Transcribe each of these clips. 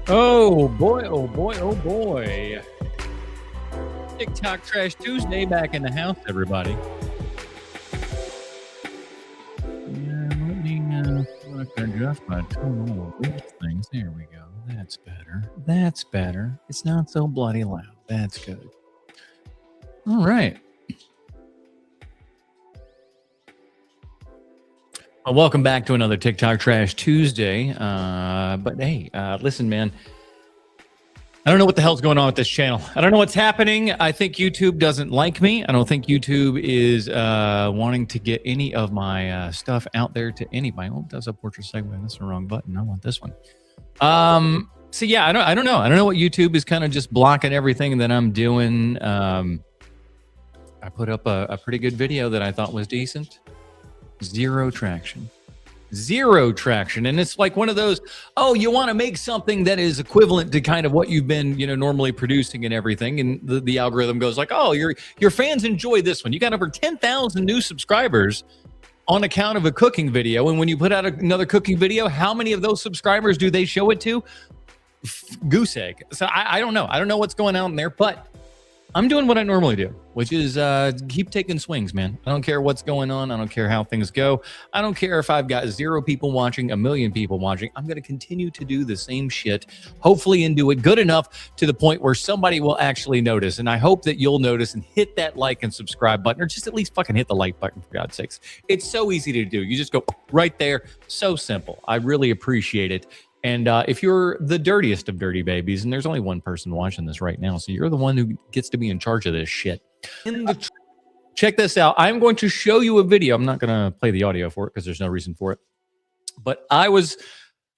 Oh boy, oh boy, oh boy. TikTok Trash Tuesday back in the house, everybody. Let me adjust my tone of these things. There we go. That's better. That's better. It's not so bloody loud. That's good. All right. Well, welcome back to another TikTok Trash Tuesday. But hey, listen, man. I don't know what the hell's going on with this channel. I don't know what's happening. I think YouTube doesn't like me. I don't think YouTube is wanting to get any of my stuff out there to anybody. Oh, it does a portrait segue. That's the wrong button. I want this one. So yeah, I don't know. I don't know what YouTube is kind of just blocking everything that I'm doing. I put up a pretty good video that I thought was decent. Zero traction. And it's like one of those, oh, you want to make something that is equivalent to kind of what you've been, normally producing and everything. And the algorithm goes like, oh, your fans enjoy this one. You got over 10,000 new subscribers on account of a cooking video. And when you put out another cooking video, how many of those subscribers do they show it to? Goose egg. So I don't know. I don't know what's going on there, but I'm doing what I normally do, which is keep taking swings, man. I don't care what's going on. I don't care how things go. I don't care if I've got 0 people watching, 1 million people watching. I'm going to continue to do the same shit, hopefully, and do it good enough to the point where somebody will actually notice. And I hope that you'll notice and hit that like and subscribe button, or just at least fucking hit the like button, for God's sakes. It's so easy to do. You just go right there. So simple. I really appreciate it. And if you're the dirtiest of dirty babies, and there's only one person watching this right now, so you're the one who gets to be in charge of this shit. Check this out. I'm going to show you a video. I'm not going to play the audio for it because there's no reason for it. But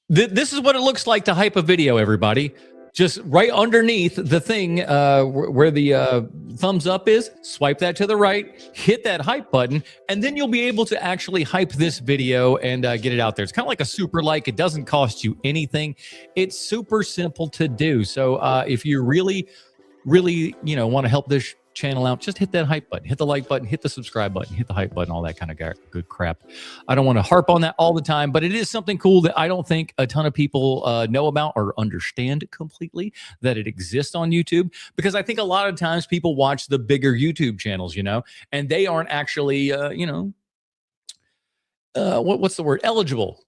this is what it looks like to hype a video, everybody. Just right underneath the thing where the thumbs up is, swipe that to the right, hit that hype button, and then you'll be able to actually hype this video and get it out there. It's kind of like a super like. It doesn't cost you anything. It's super simple to do. So if you really, want to help this channel out, just hit that hype button, hit the like button, hit the subscribe button, hit the hype button, all that kind of good crap. I don't want to harp on that all the time, but it is something cool that I don't think a ton of people know about or understand completely, that it exists on YouTube, because I think a lot of times people watch the bigger YouTube channels, and they aren't actually, what's the word? Eligible.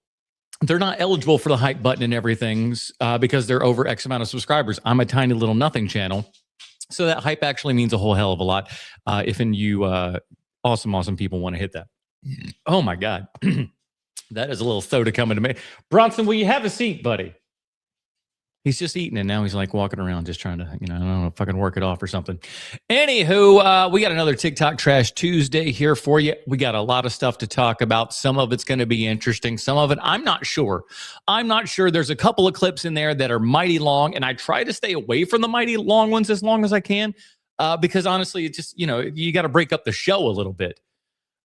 They're not eligible for the hype button and everything because they're over X amount of subscribers. I'm a tiny little nothing channel. So that hype actually means a whole hell of a lot if you awesome people want to hit that. Oh, my God. That is a little soda coming to me. Bronson, will you have a seat, buddy? He's just eating, and now he's like walking around just trying to, I don't know, fucking work it off or something. Anywho, we got another TikTok Trash Tuesday here for you. We got a lot of stuff to talk about. Some of it's going to be interesting. Some of it, I'm not sure. There's a couple of clips in there that are mighty long, and I try to stay away from the mighty long ones as long as I can because honestly, it just, you got to break up the show a little bit.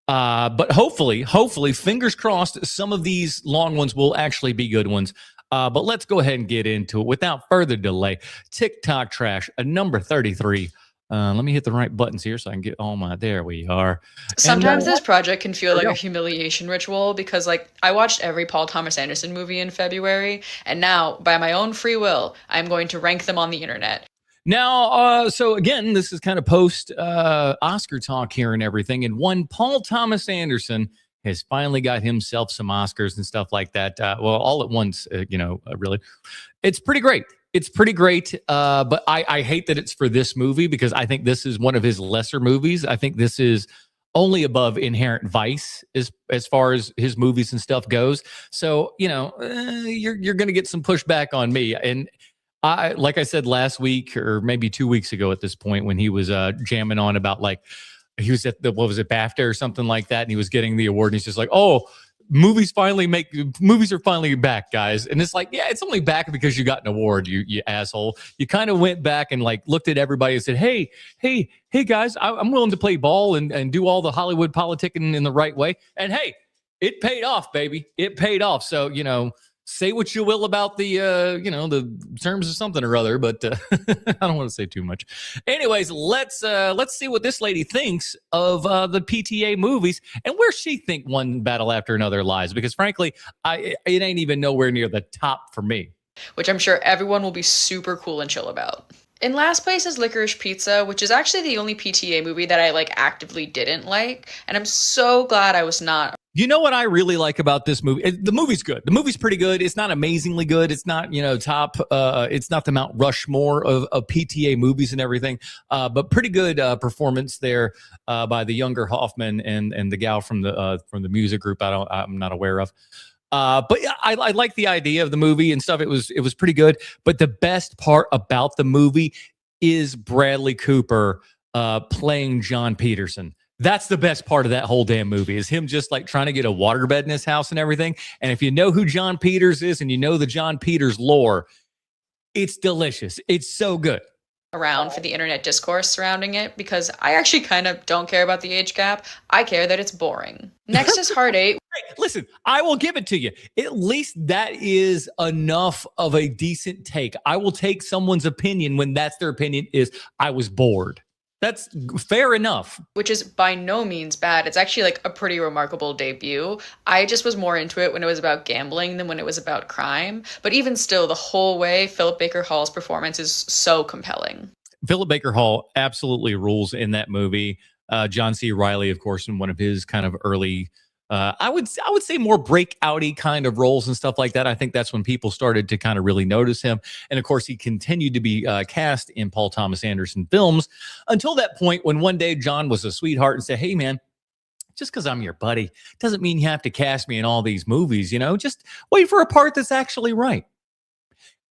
But hopefully, fingers crossed, some of these long ones will actually be good ones. But let's go ahead and get into it without further delay. TikTok Trash, number 33. Let me hit the right buttons here so I can get all my, there we are. Sometimes this project can feel like a humiliation ritual because I watched every Paul Thomas Anderson movie in February, and now, by my own free will, I'm going to rank them on the internet. Now, so again, this is kind of post Oscar talk here and everything. And one Paul Thomas Anderson has finally got himself some Oscars and stuff like that. Well, all at once, really. It's pretty great. But I hate that it's for this movie because I think this is one of his lesser movies. I think this is only above Inherent Vice as far as his movies and stuff goes. So, you're going to get some pushback on me. And like I said last week or maybe 2 weeks ago at this point when he was jamming on about he was at BAFTA or something like that, and he was getting the award, and he's just like, "Oh, movies are finally back, guys." And it's like, yeah, it's only back because you got an award, you asshole. You kind of went back and looked at everybody and said, hey, guys, I'm willing to play ball and do all the Hollywood politicking in the right way. And hey, it paid off, baby. It paid off. So, say what you will about the terms of something or other, but I don't want to say too much. Anyways, let's see what this lady thinks of the PTA movies and where she think one battle after another lies, because frankly, it ain't even nowhere near the top for me. which I'm sure everyone will be super cool and chill about. In last place is Licorice Pizza, which is actually the only PTA movie that I like actively didn't like, and I'm so glad I was not. You know what I really like about this movie? The movie's good. The movie's pretty good. It's not amazingly good. It's not, top. It's not the Mount Rushmore of PTA movies and everything, but pretty good performance there by the younger Hoffman and the gal from the music group. I'm not aware of. But yeah, I like the idea of the movie and stuff. It was pretty good. But the best part about the movie is Bradley Cooper playing John Peterson. That's the best part of that whole damn movie, is him just like trying to get a waterbed in his house and everything. And if you know who John Peters is and you know the John Peters lore, it's delicious. It's so good. Around for the internet discourse surrounding it, because I actually kind of don't care about the age gap. I care that it's boring. Next is Hard Eight. Hey, listen, I will give it to you. At least that is enough of a decent take. I will take someone's opinion when that's their opinion is I was bored. That's fair enough. Which is by no means bad. It's actually like a pretty remarkable debut. I just was more into it when it was about gambling than when it was about crime. But even still, the whole way, Philip Baker Hall's performance is so compelling. Philip Baker Hall absolutely rules in that movie. John C. Reilly, of course, in one of his kind of early, I would say more breakouty kind of roles and stuff like that. I think that's when people started to kind of really notice him. And of course, he continued to be cast in Paul Thomas Anderson films until that point when one day John was a sweetheart and said, "Hey, man, just because I'm your buddy doesn't mean you have to cast me in all these movies. Just wait for a part that's actually right."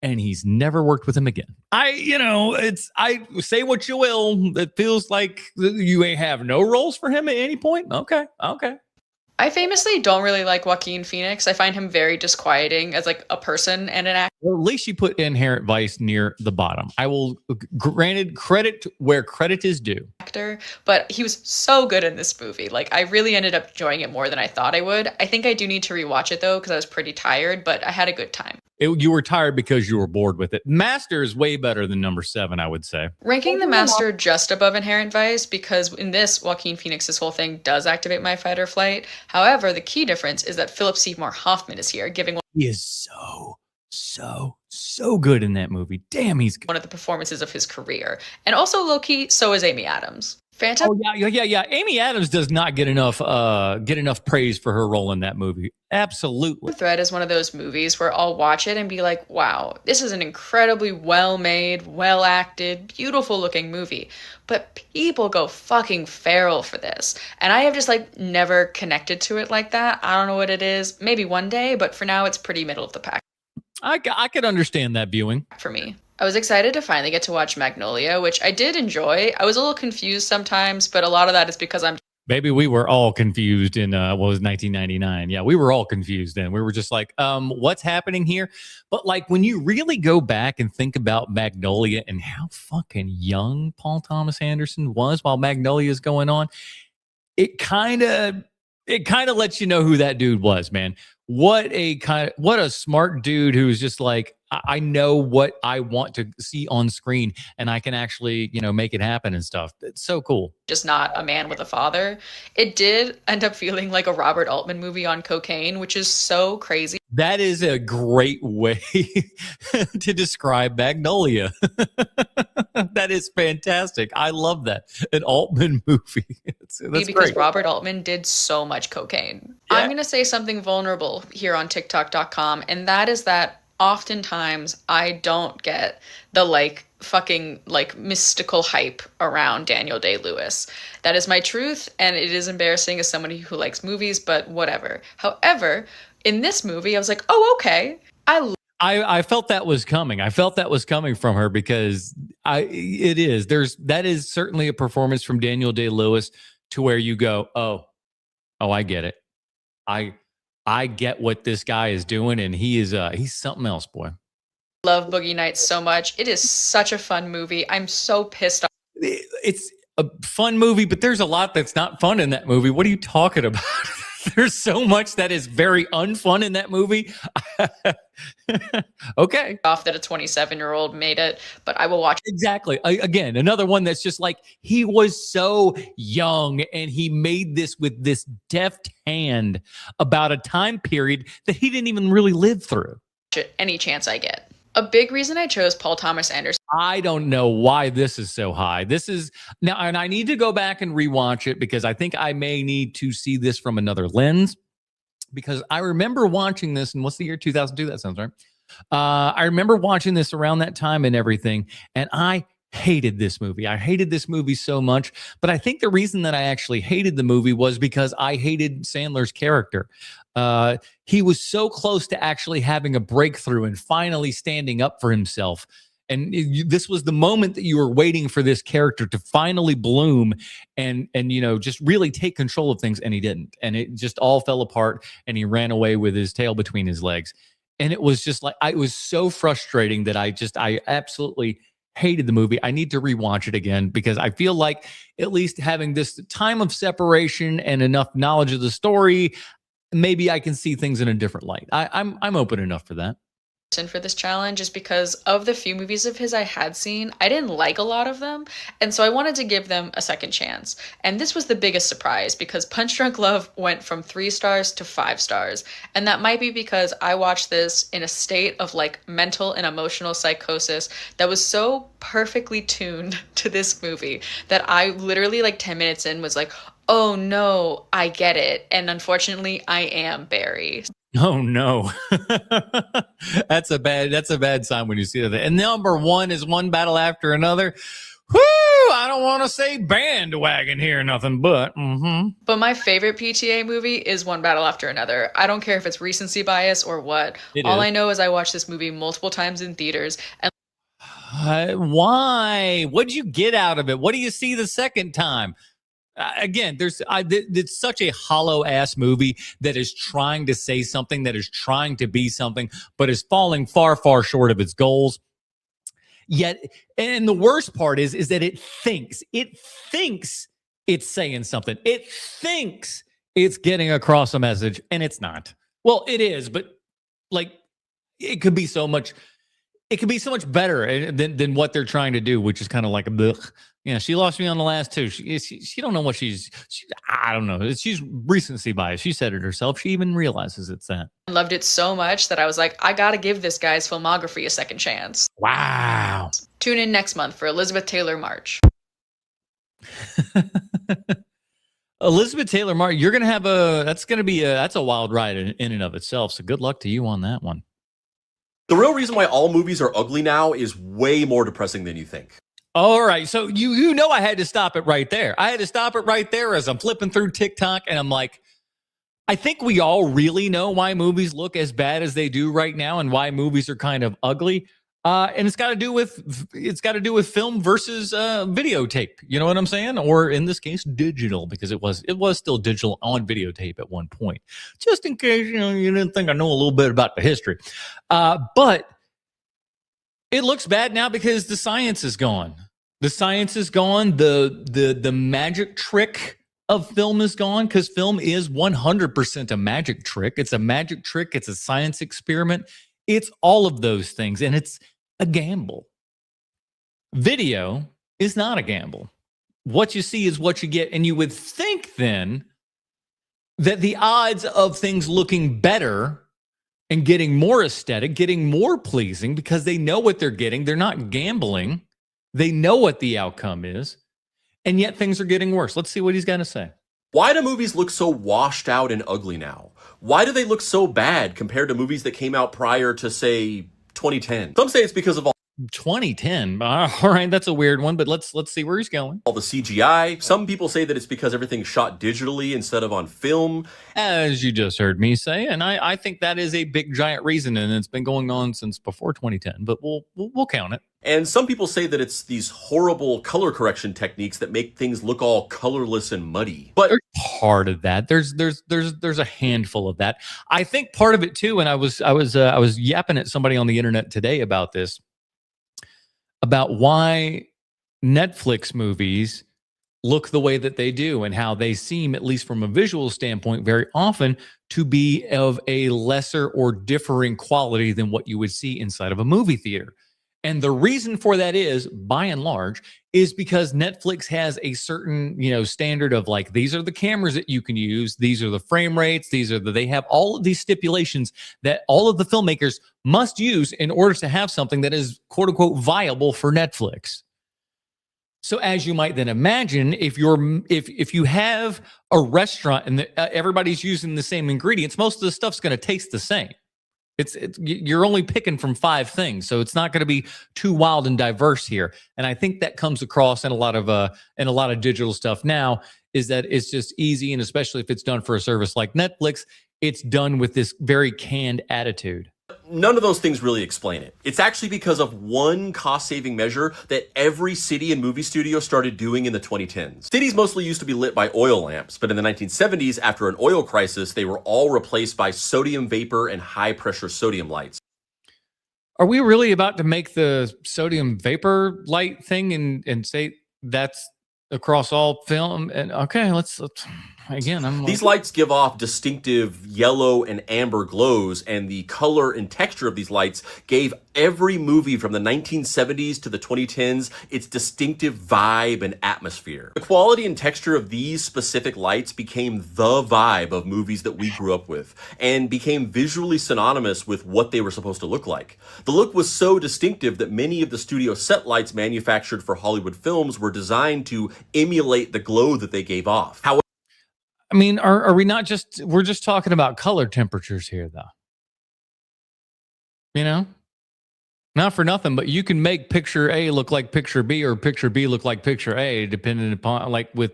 And he's never worked with him again. I say what you will. It feels like you may have no roles for him at any point. Okay. I famously don't really like Joaquin Phoenix. I find him very disquieting as like a person and an actor. Well, at least you put Inherent Vice near the bottom. I will granted credit where credit is due. But he was so good in this movie. Like, I really ended up enjoying it more than I thought I would. I think I do need to rewatch it though, because I was pretty tired, but I had a good time. You were tired because you were bored with it. Master is way better than number 7, I would say. Ranking The Master just above Inherent Vice, because in this, Joaquin Phoenix's whole thing does activate my fight or flight. However, the key difference is that Philip Seymour Hoffman is here, giving he is so good in that movie. Damn, he's good. One of the performances of his career. And also low-key, so is Amy Adams. Fantastic. Oh yeah. Amy Adams does not get enough praise for her role in that movie. Absolutely. Thread is one of those movies where I'll watch it and be like, wow, this is an incredibly well-made, well-acted, beautiful-looking movie. But people go fucking feral for this. And I have just like never connected to it like that. I don't know what it is. Maybe one day, but for now it's pretty middle of the pack. I could understand that viewing. For me. I was excited to finally get to watch Magnolia, which I did enjoy. I was a little confused sometimes, but a lot of that is because Maybe we were all confused in 1999. Yeah, we were all confused then. We were just like, what's happening here? But like when you really go back and think about Magnolia and how fucking young Paul Thomas Anderson was while Magnolia is going on, it kind of lets you know who that dude was, man. What a smart dude who's just like, I know what I want to see on screen and I can actually, make it happen and stuff. It's so cool. Just not a man with a father. It did end up feeling like a Robert Altman movie on cocaine, which is so crazy. That is a great way to describe Magnolia. That is fantastic. I love that. An Altman movie. That's because great. Robert Altman did so much cocaine. Yeah. I'm going to say something vulnerable here on TikTok.com, and that is that oftentimes I don't get the fucking mystical hype around Daniel Day-Lewis. That is my truth, and it is embarrassing as somebody who likes movies, but whatever. However, in this movie, I was like, oh, okay. I felt that was coming. I felt that was coming from her because that is certainly a performance from Daniel Day-Lewis to where you go, oh, I get it. I get what this guy is doing, and he's something else, boy. Love Boogie Nights so much. It is such a fun movie. I'm so pissed off. It's a fun movie, but there's a lot that's not fun in that movie. What are you talking about? There's so much that is very unfun in that movie. Okay. Off that a 27-year-old made it, but I will watch it. Exactly. Again, another one that's just like, he was so young and he made this with this deft hand about a time period that he didn't even really live through. Any chance I get. A big reason I chose Paul Thomas Anderson. I don't know why this is so high. This is now, and I need to go back and rewatch it because I think I may need to see this from another lens. Because I remember watching this, and what's the year? 2002? That sounds right. I remember watching this around that time and everything, and I hated this movie. I hated this movie so much, but I think the reason that I actually hated the movie was because I hated Sandler's character. He was so close to actually having a breakthrough and finally standing up for himself. And this was the moment that you were waiting for this character to finally bloom and just really take control of things, and he didn't. And it just all fell apart, and he ran away with his tail between his legs. And it was just like, it was so frustrating that I absolutely hated the movie. I need to rewatch it again because I feel like at least having this time of separation and enough knowledge of the story, maybe I can see things in a different light. I'm open enough for that. For this challenge is because of the few movies of his I had seen, I didn't like a lot of them, and so I wanted to give them a second chance. And this was the biggest surprise because Punch Drunk Love went from 3 stars to 5 stars, and that might be because I watched this in a state of like mental and emotional psychosis that was so perfectly tuned to this movie that I literally like 10 minutes in was like, oh no, I get it. And unfortunately, I am Barry. Oh no. That's a bad sign when you see that. And number 1 is One Battle After Another. Whoo! I don't want to say bandwagon here, nothing but. But my favorite PTA movie is One Battle After Another. I don't care if it's recency bias or what. All I know is I watched this movie multiple times in theaters. And why? What'd you get out of it? What do you see the second time? Again, it's such a hollow ass movie that is trying to say something, that is trying to be something, but is falling far, far short of its goals. Yet, and the worst part is that it thinks it's saying something. It thinks it's getting across a message, and it's not. Well, it is, but like it could be so much. It could be so much better than what they're trying to do, which is kind of like a blech. Yeah, she lost me on the last 2. She don't know what I don't know. She's recency bias. She said it herself. She even realizes it's that. I loved it so much that I was like, I got to give this guy's filmography a second chance. Wow. Tune in next month for Elizabeth Taylor March. Elizabeth Taylor March, you're going to have that's a wild ride in and of itself. So good luck to you on that one. The real reason why all movies are ugly now is way more depressing than you think. All right. So you know I had to stop it right there. I had to stop it right there as I'm flipping through TikTok, and I'm like, I think we all really know why movies look as bad as they do right now and why movies are kind of ugly. And it's got to do with film versus videotape. You know what I'm saying? Or in this case, digital, because it was still digital on videotape at one point. Just in case you didn't think I know a little bit about the history. But it looks bad now because the science is gone. The science is gone. The magic trick of film is gone, because film is 100% a magic trick. It's a magic trick. It's a science experiment. It's all of those things, and it's a gamble. Video is not a gamble. What you see is what you get, and you would think then that the odds of things looking better and getting more aesthetic, getting more pleasing, because they know what they're getting. They're not gambling. They know what the outcome is, and yet things are getting worse. Let's see what he's got to say. Why do movies look so washed out and ugly now? Why do they look so bad compared to movies that came out prior to, say, 2010? Some say it's because of all 2010. All right, that's a weird one, but let's see where he's going. all the CGI. Some people say that it's because everything's shot digitally instead of on film. As you just heard me say, and I think that is a big giant reason, and it's been going on since before 2010, but we'll count it. And some people say that it's these horrible color correction techniques that make things look all colorless and muddy. But There's part of that. There's a handful of that. I think part of it too, and I was yapping at somebody on the internet today about this, about why Netflix movies look the way that they do and how they seem, at least from a visual standpoint, very often to be of a lesser or differing quality than what you would see inside of a movie theater. And the reason for that is, by and large, is because Netflix has a certain, standard of like, these are the cameras that you can use. These are the frame rates. They have all of these stipulations that all of the filmmakers must use in order to have something that is quote unquote viable for Netflix. So as you might then imagine, if you have a restaurant and everybody's using the same ingredients, most of the stuff's going to taste the same. You're only picking from 5 things, so it's not going to be too wild and diverse here. And I think that comes across in a lot of digital stuff now, is that it's just easy, and especially if it's done for a service like Netflix, it's done with this very canned attitude. None of those things really explain it. It's actually because of one cost-saving measure that every city and movie studio started doing in the 2010s. Cities mostly used to be lit by oil lamps, but in the 1970s, after an oil crisis, they were all replaced by sodium vapor and high-pressure sodium lights. Are we really about to make the sodium vapor light thing and say that's across all film? And okay, let's again, I'm like, these lights give off distinctive yellow and amber glows, and the color and texture of these lights gave every movie from the 1970s to the 2010s its distinctive vibe and atmosphere. The quality and texture of these specific lights became the vibe of movies that we grew up with, and became visually synonymous with what they were supposed to look like. The look was so distinctive that many of the studio set lights manufactured for Hollywood films were designed to emulate the glow that they gave off. However, I mean, are we not we're just talking about color temperatures here, though? Not for nothing, but you can make picture A look like picture B, or picture B look like picture A, depending upon, like, with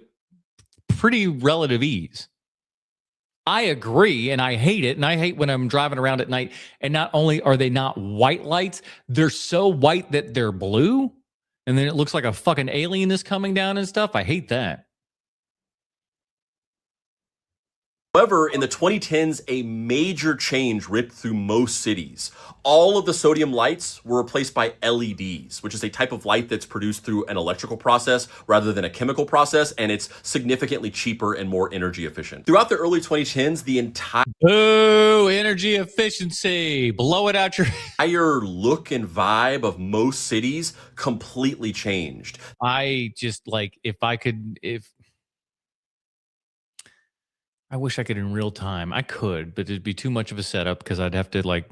pretty relative ease. I agree, and I hate it, and I hate when I'm driving around at night, and not only are they not white lights, they're so white that they're blue, and then it looks like a fucking alien is coming down and stuff. I hate that. However, in the 2010s, a major change ripped through most cities. All of the sodium lights were replaced by LEDs, which is a type of light that's produced through an electrical process rather than a chemical process, and it's significantly cheaper and more energy efficient. Throughout the early 2010s, the entire energy efficiency, blow it out your look and vibe of most cities completely changed. I just, like, I wish I could in real time. I could, but it'd be too much of a setup because I'd have to, like,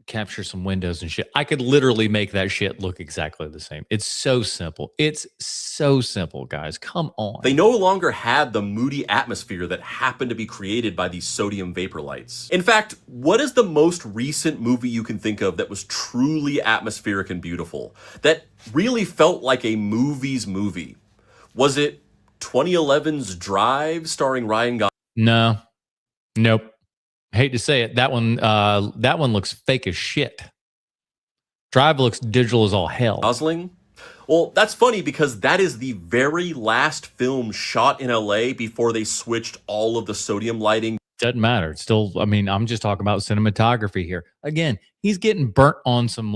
capture some windows and shit. I could literally make that shit look exactly the same. It's so simple. It's so simple, guys. Come on. They no longer had the moody atmosphere that happened to be created by these sodium vapor lights. In fact, what is the most recent movie you can think of that was truly atmospheric and beautiful? That really felt like a movie's movie? Was it 2011's Drive starring Ryan Gosling? No. Nope. I hate to say it. That one looks fake as shit. Drive looks digital as all hell. Gosling? Well, that's funny because that is the very last film shot in LA before they switched all of the sodium lighting. Doesn't matter. It's still, I mean, I'm just talking about cinematography here. Again, he's getting burnt on some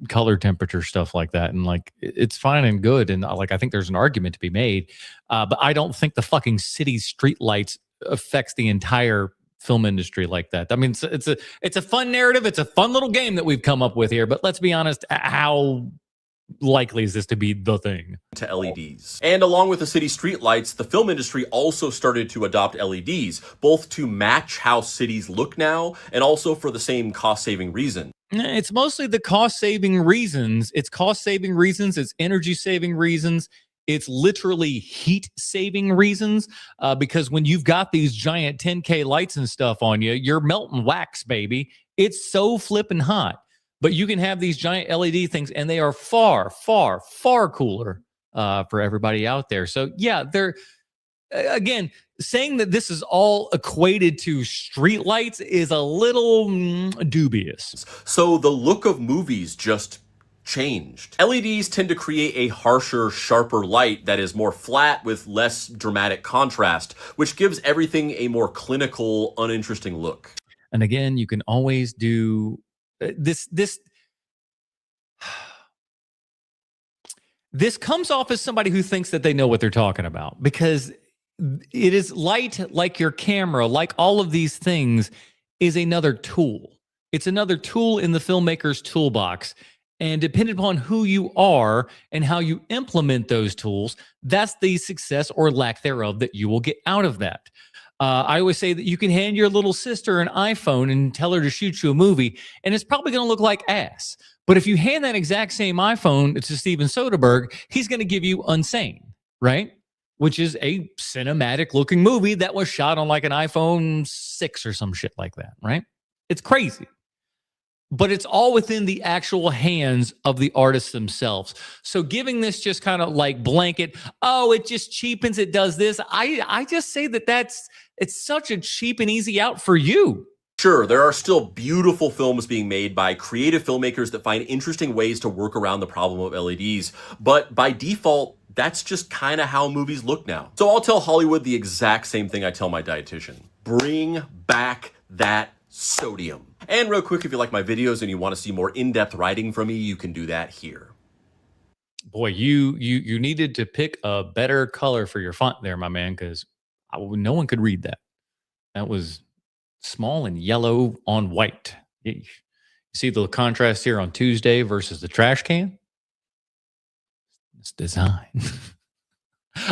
color temperature stuff like that, and like it's fine and good, and like I think there's an argument to be made, but I don't think the fucking city street lights affects the entire film industry like that. I mean, it's a fun narrative. It's a fun little game that we've come up with here, but let's be honest, how likely is this to be the thing? To LEDs. And along with the city streetlights, the film industry also started to adopt LEDs, both to match how cities look now and also for the same cost-saving reason. It's mostly the cost-saving reasons. It's cost-saving reasons. It's energy-saving reasons. It's literally heat-saving reasons, because when you've got these giant 10K lights and stuff on you, you're melting wax, baby. It's so flipping hot. But you can have these giant LED things, and they are far, far, far cooler for everybody out there. So, yeah, they're, again, saying that this is all equated to street lights is a little dubious. So the look of movies just changed. LEDs tend to create a harsher, sharper light that is more flat with less dramatic contrast, which gives everything a more clinical, uninteresting look. And again, you can always do... This comes off as somebody who thinks that they know what they're talking about, because it is light, like your camera, like all of these things, is another tool. It's another tool in the filmmaker's toolbox. And depending upon who you are and how you implement those tools, that's the success or lack thereof that you will get out of that. I always say that you can hand your little sister an iPhone and tell her to shoot you a movie, and it's probably going to look like ass. But if you hand that exact same iPhone to Steven Soderbergh, he's going to give you Unsane, right? Which is a cinematic looking movie that was shot on like an iPhone 6 or some shit like that, right? It's crazy. But it's all within the actual hands of the artists themselves. So giving this just kind of like blanket, oh, it just cheapens, it does this. I just say that it's such a cheap and easy out for you. Sure, there are still beautiful films being made by creative filmmakers that find interesting ways to work around the problem of LEDs. But by default, that's just kind of how movies look now. So I'll tell Hollywood the exact same thing I tell my dietitian. Bring back that sodium. And real quick, if you like my videos and you want to see more in-depth writing from me, you can do that here. Boy, you needed to pick a better color for your font there, my man, because no one could read that. That was small and yellow on white. You see the contrast here on Tuesday versus the trash can? It's design.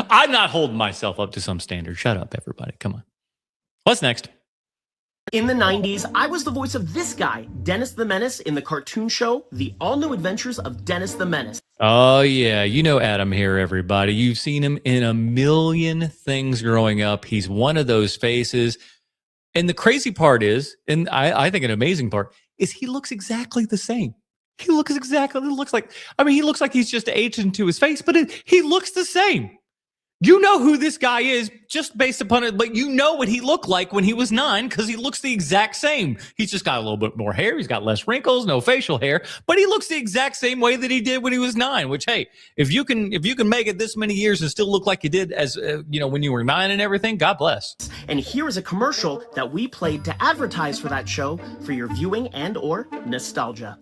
I'm not holding myself up to some standard. Shut up, everybody. Come on. What's next? In the 90s, I was the voice of this guy, Dennis the Menace, in the cartoon show, The All-New Adventures of Dennis the Menace. Oh, yeah. You know Adam here, everybody. You've seen him in a million things growing up. He's one of those faces. And the crazy part is, and I think an amazing part, is he looks exactly the same. He looks like he's just aged into his face, but he looks the same. You know who this guy is just based upon it, but you know what he looked like when he was 9 because he looks the exact same. He's just got a little bit more hair. He's got less wrinkles, no facial hair, but he looks the exact same way that he did when he was 9, which, hey, if you can make it this many years and still look like you did as, when you were 9 and everything, God bless. And here is a commercial that we played to advertise for that show for your viewing and or nostalgia.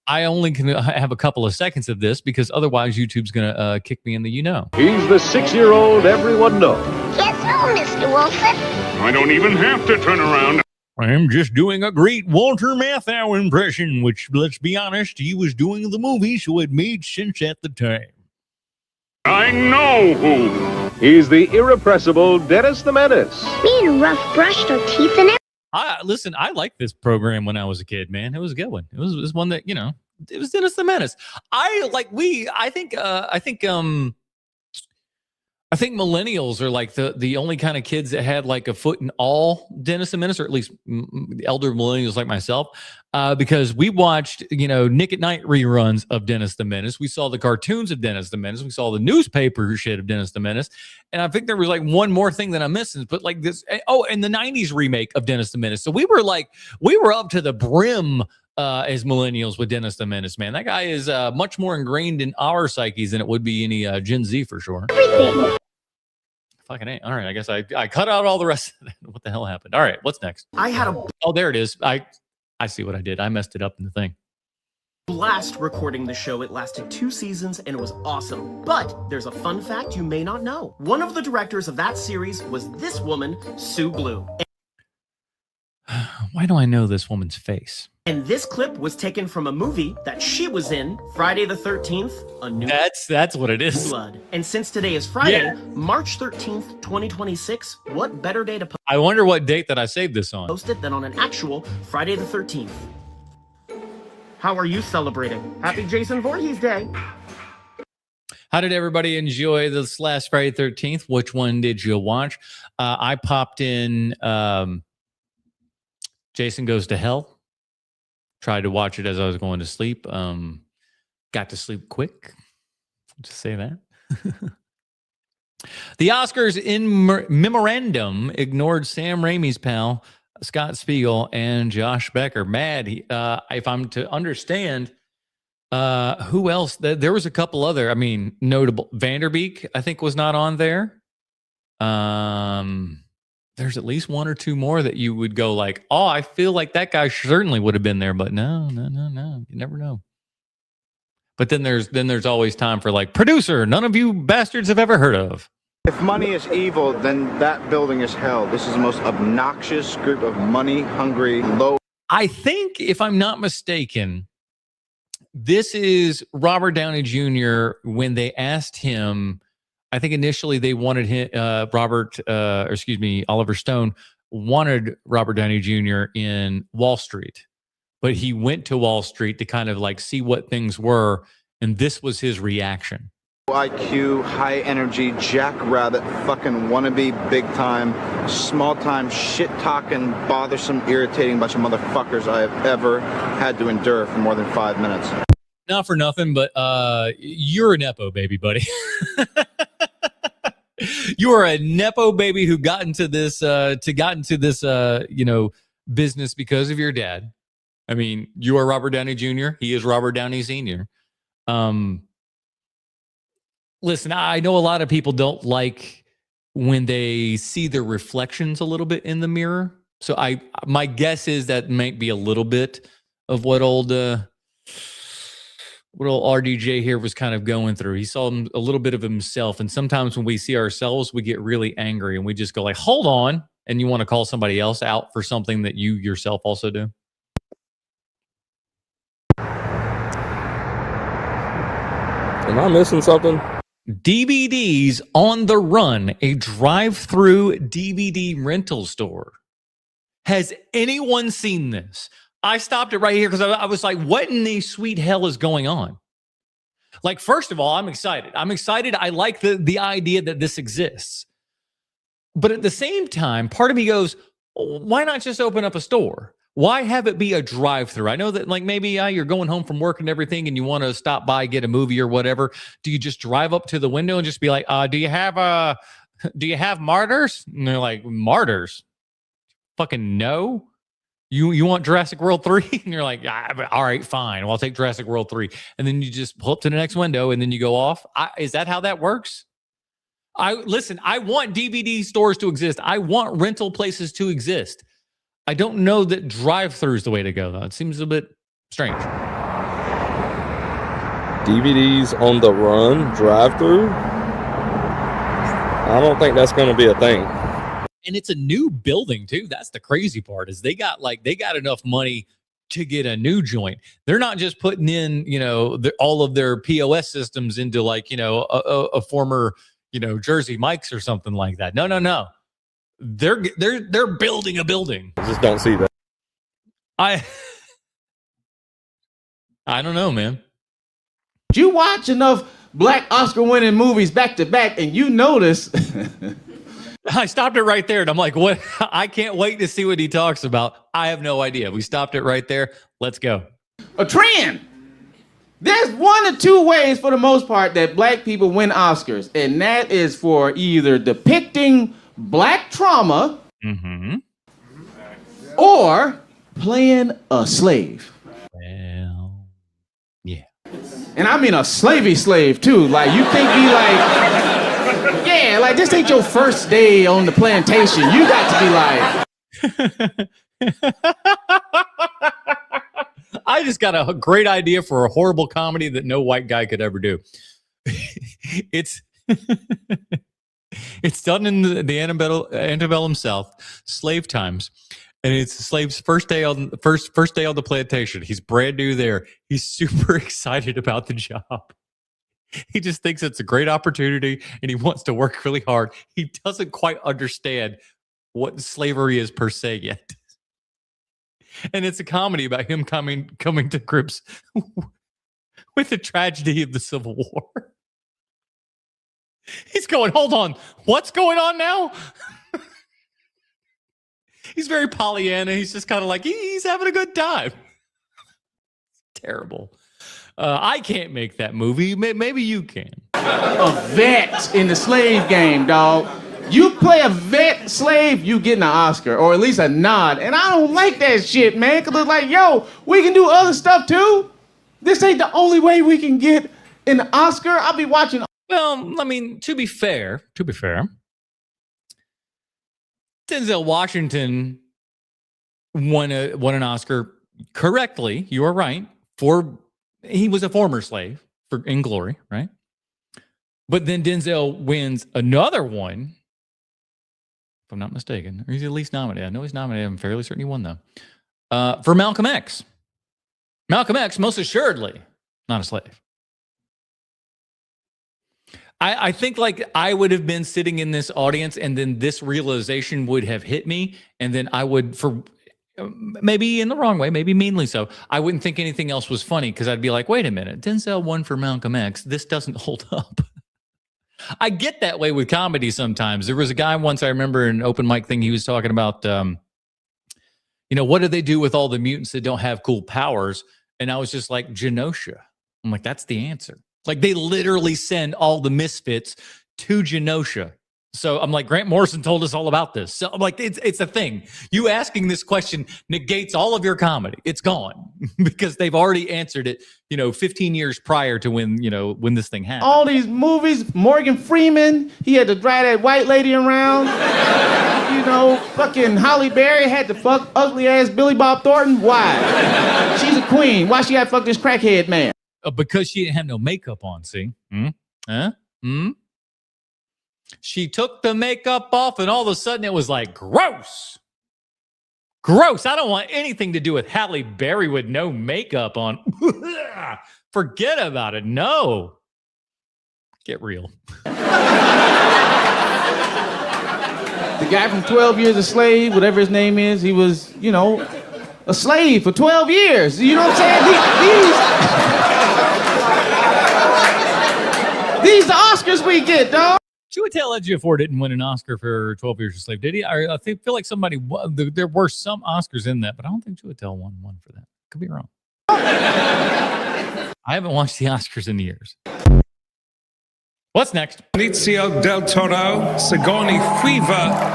I only can have a couple of seconds of this because otherwise YouTube's going to kick me in the He's the 6-year-old everyone knows. Yes, no, Mr. Wilson. I don't even have to turn around. I'm just doing a great Walter Matthau impression, which, let's be honest, he was doing the movie, so it made sense at the time. I know who. He's the irrepressible Dennis the Menace. Me and Rough brushed our teeth in it. Listen, I liked this program when I was a kid, man. It was a good one. It was one that, it was Dennis the Menace. I think millennials are like the only kind of kids that had like a foot in all Dennis the Menace, or at least elder millennials like myself, because we watched, Nick at Night reruns of Dennis the Menace. We saw the cartoons of Dennis the Menace. We saw the newspaper shit of Dennis the Menace. And I think there was like one more thing that I'm missing, but like this, and the 90s remake of Dennis the Menace. So we were up to the brim as millennials with Dennis the Menace, man. That guy is much more ingrained in our psyches than it would be any Gen Z for sure. Everything. Fucking A. All right, I guess I cut out all the rest of that. What the hell happened? All right, what's next? I had a Oh, there it is. I see what I did. I messed it up in the thing. blast recording the show. It lasted 2 seasons and it was awesome. But there's a fun fact you may not know. One of the directors of that series was this woman, Sue Blue. Why do I know this woman's face? And this clip was taken from a movie that she was in, Friday the 13th, A New That's what it is. Blood. And since today is Friday, Yeah. March 13th, 2026, what better day to I wonder what date that I saved this on. post it than on an actual Friday the 13th? How are you celebrating? Happy Jason Voorhees Day. How did everybody enjoy this last Friday 13th? Which one did you watch? I popped in Jason Goes to Hell. Tried to watch it as I was going to sleep. Got to sleep quick. Just say that. The Oscars in memorandum ignored Sam Raimi's pal, Scott Spiegel, and Josh Becker. Mad, if I'm to understand, who else? There was a couple other, notable. Vanderbeek, I think, was not on there. There's at least one or two more that you would go like, oh, I feel like that guy certainly would have been there, but no. You never know. But then there's always time for like producer none of you bastards have ever heard of. If money is evil, then that building is hell. This is the most obnoxious group of money-hungry, low... I think, if I'm not mistaken, this is Robert Downey Jr. when they asked him. I think initially they wanted him, Oliver Stone wanted Robert Downey Jr. in Wall Street, but he went to Wall Street to kind of like see what things were, and this was his reaction. IQ, high energy, jackrabbit, fucking wannabe, big time, small time, shit talking, bothersome, irritating bunch of motherfuckers I have ever had to endure for more than 5 minutes. Not for nothing, but you're a Nepo baby, buddy. You are a Nepo baby who got into this business because of your dad. I mean, you are Robert Downey Jr. He is Robert Downey Sr. Listen, I know a lot of people don't like when they see their reflections a little bit in the mirror. So my guess is that might be a little bit of what old RDJ here was kind of going through. He saw a little bit of himself. And sometimes when we see ourselves, we get really angry and we just go like, hold on. And you want to call somebody else out for something that you yourself also do. Am I missing something? DVDs on the Run, a drive-through DVD rental store. Has anyone seen this? I stopped it right here because I was like, what in the sweet hell is going on? Like, first of all, I'm excited. I like the idea that this exists. But at the same time, part of me goes, why not just open up a store? Why have it be a drive-through? I know that like maybe you're going home from work and everything and you want to stop by, get a movie or whatever. Do you just drive up to the window and just be like, do you have Martyrs? And they're like, Martyrs? Fucking no. You want Jurassic World 3? And you're like, all right, fine. Well, I'll take Jurassic World 3. And then you just pull up to the next window and then you go off. Is that how that works? I want DVD stores to exist. I want rental places to exist. I don't know that drive-through is the way to go, though. It seems a bit strange. DVDs on the Run drive-through? I don't think that's going to be a thing. And it's a new building, too. That's the crazy part, is they got enough money to get a new joint. They're not just putting in, all of their POS systems into a former, Jersey Mike's or something like that. No. They're building a building. I just don't see that. I don't know, man. You watch enough black Oscar winning movies back to back and you notice I stopped it right there and I'm like, what? I can't wait to see what he talks about. I have no idea. We stopped it right there. Let's go. A trend. There's one or two ways for the most part that black people win Oscars, and that is for either depicting black trauma or playing a slave. Well, yeah. And I mean a slavey slave too. Like you can't be like, yeah, like this ain't your first day on the plantation. You got to be like. I just got a great idea for a horrible comedy that no white guy could ever do. It's done in the antebellum South, slave times, and it's the slave's first day on the plantation. He's brand new there. He's super excited about the job. He just thinks it's a great opportunity, and he wants to work really hard. He doesn't quite understand what slavery is per se yet. And it's a comedy about him coming to grips with the tragedy of the Civil War. He's going, hold on, what's going on now? He's very Pollyanna. He's just kind of like, he's having a good time. It's terrible. I can't make that movie. Maybe you can. A vet in the slave game, dog. You play a vet slave, you getting an Oscar, or at least a nod. And I don't like that shit, man, because it's like, yo, we can do other stuff too. This ain't the only way we can get an Oscar. I'll be watching. Well, I mean, to be fair, Denzel Washington won an Oscar correctly. You are right. He was a former slave for Inglory, right? But then Denzel wins another one, if I'm not mistaken, or he's at least nominated. I know he's nominated. I'm fairly certain he won, though. for Malcolm X. Malcolm X, most assuredly, not a slave. I think like I would have been sitting in this audience and then this realization would have hit me. And then I would, for maybe in the wrong way, maybe meanly so, I wouldn't think anything else was funny because I'd be like, wait a minute, Denzel won for Malcolm X. This doesn't hold up. I get that way with comedy sometimes. There was a guy once I remember in an open mic thing, he was talking about, what do they do with all the mutants that don't have cool powers? And I was just like, Genosha. I'm like, that's the answer. Like they literally send all the misfits to Genosha. So I'm like, Grant Morrison told us all about this. So I'm like, it's a thing. You asking this question negates all of your comedy. It's gone because they've already answered it, 15 years prior to when this thing happened. All these movies, Morgan Freeman, he had to drive that white lady around. Fucking Halle Berry had to fuck ugly ass Billy Bob Thornton. Why? She's a queen. Why she had to fuck this crackhead man? Because she didn't have no makeup on, see? She took the makeup off and all of a sudden it was like, gross. Gross. I don't want anything to do with Halle Berry with no makeup on. Forget about it. No. Get real. The guy from 12 Years a Slave, whatever his name is, he was, a slave for 12 years. You know what I'm saying? These the Oscars we get, dog. Chiwetel Ejiofor didn't win an Oscar for 12 Years a Slave, did he? I feel like somebody won. There were some Oscars in that, but I don't think Chiwetel won one for that. Could be wrong. I haven't watched the Oscars in years. What's next? Benicio del Toro, Sigourney Weaver.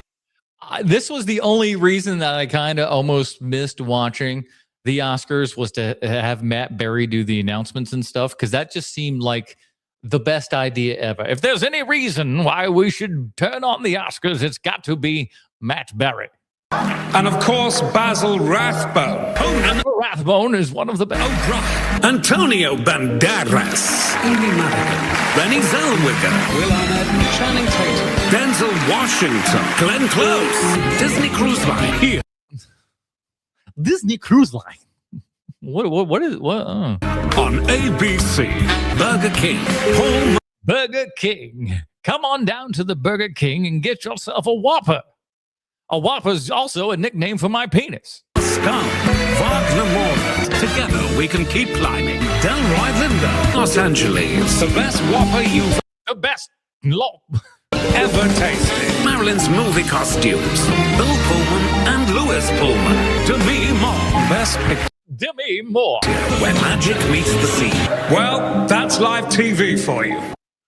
This was the only reason that I kind of almost missed watching the Oscars was to have Matt Berry do the announcements and stuff, because that just seemed like the best idea ever. If there's any reason why we should turn on the Oscars, it's got to be Matt Berry. And of course, Basil Rathbone. Rathbone is one of the best. Antonio Banderas. Amy Madigan. Renée Zellweger. Will Arnett. Channing Tatum. Denzel Washington. Glenn Close. Disney Cruise Line. Here. Disney Cruise Line. What? On ABC, Burger King. Burger King. Come on down to the Burger King and get yourself a Whopper. A Whopper is also a nickname for my penis. Scum. Wagner Moore. Together we can keep climbing. Delroy Lindo. Los Angeles. The best Whopper you've... The best ever tasted. Marilyn's movie costumes. Bill Pullman and Louis Pullman. Demi Moore. Best picture. Demi Moore. When magic meets the sea. Well, that's live TV for you.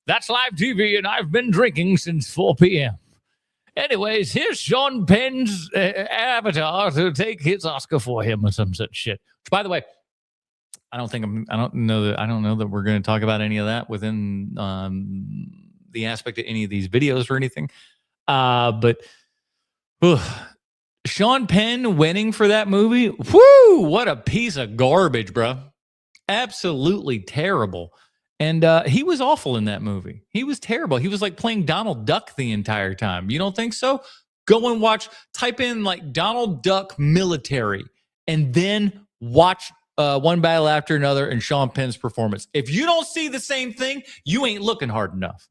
That's live TV, and I've been drinking since 4 p.m. Anyways, here's Sean Penn's avatar to take his Oscar for him or some such shit. Which, by the way, I don't know that we're going to talk about any of that within the aspect of any of these videos or anything. But Sean Penn winning for that movie, whoo, what a piece of garbage, bro. Absolutely terrible. And he was awful in that movie. He was terrible. He was like playing Donald Duck the entire time. You don't think so? Go and type in like Donald Duck military, and then watch One Battle After Another and Sean Penn's performance. If you don't see the same thing, you ain't looking hard enough.